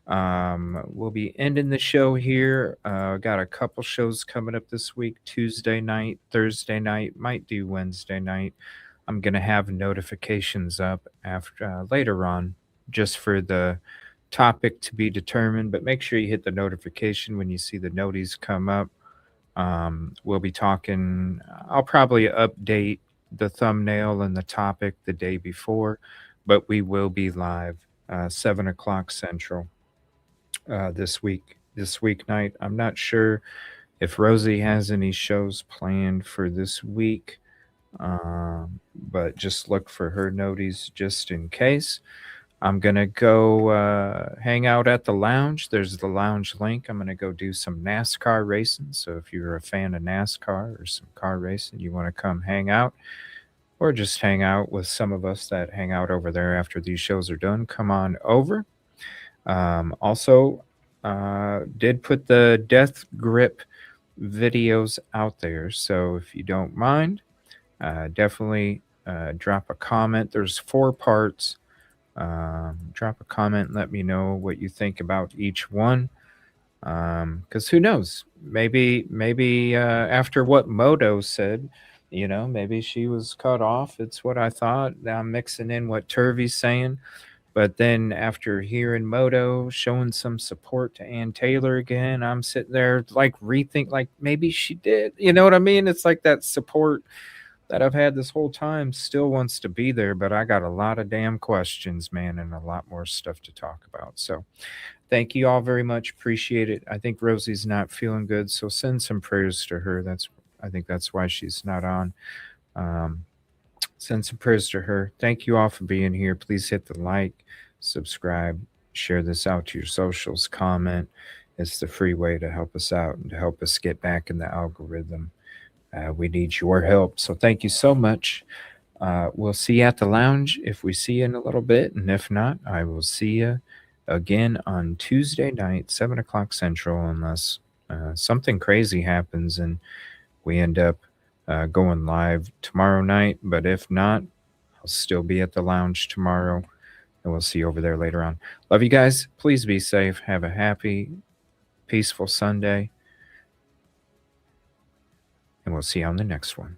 We'll be ending the show here. Got a couple shows coming up this week: Tuesday night, Thursday night, might do Wednesday night. I'm gonna have notifications up after later on, just for the topic to be determined. But make sure you hit the notification when you see the noties come up. We'll be talking. I'll probably update the thumbnail and the topic the day before, but we will be live 7 o'clock Central this weeknight. I'm not sure if Rosee has any shows planned for this week, but just look for her noties just in case. I'm going to go hang out at the lounge. There's the lounge link. I'm going to go do some NASCAR racing. So if you're a fan of NASCAR or some car racing, you want to come hang out or just hang out with some of us that hang out over there after these shows are done, come on over. Also, did put the death grip videos out there. So if you don't mind, definitely drop a comment. There's 4 parts. Drop a comment and let me know what you think about each one. Because who knows? Maybe after what Moto said, maybe she was cut off. It's what I thought. Now I'm mixing in what Turvey's saying. But then after hearing Moto showing some support to Ann Taylor again, I'm sitting there like rethink, like maybe she did. You know what I mean? It's like that support that I've had this whole time still wants to be there, but I got a lot of damn questions, man, and a lot more stuff to talk about. So thank you all very much. Appreciate it. I think Rosie's not feeling good, so send some prayers to her. I think that's why she's not on. Send some prayers to her. Thank you all for being here. Please hit the like, subscribe, share this out to your socials, comment. It's the free way to help us out and to help us get back in the algorithm. We need your help. So thank you so much. We'll see you at the lounge if we see you in a little bit. And if not, I will see you again on Tuesday night, 7 o'clock Central, unless something crazy happens and we end up going live tomorrow night. But if not, I'll still be at the lounge tomorrow. And we'll see you over there later on. Love you guys. Please be safe. Have a happy, peaceful Sunday. And we'll see you on the next one.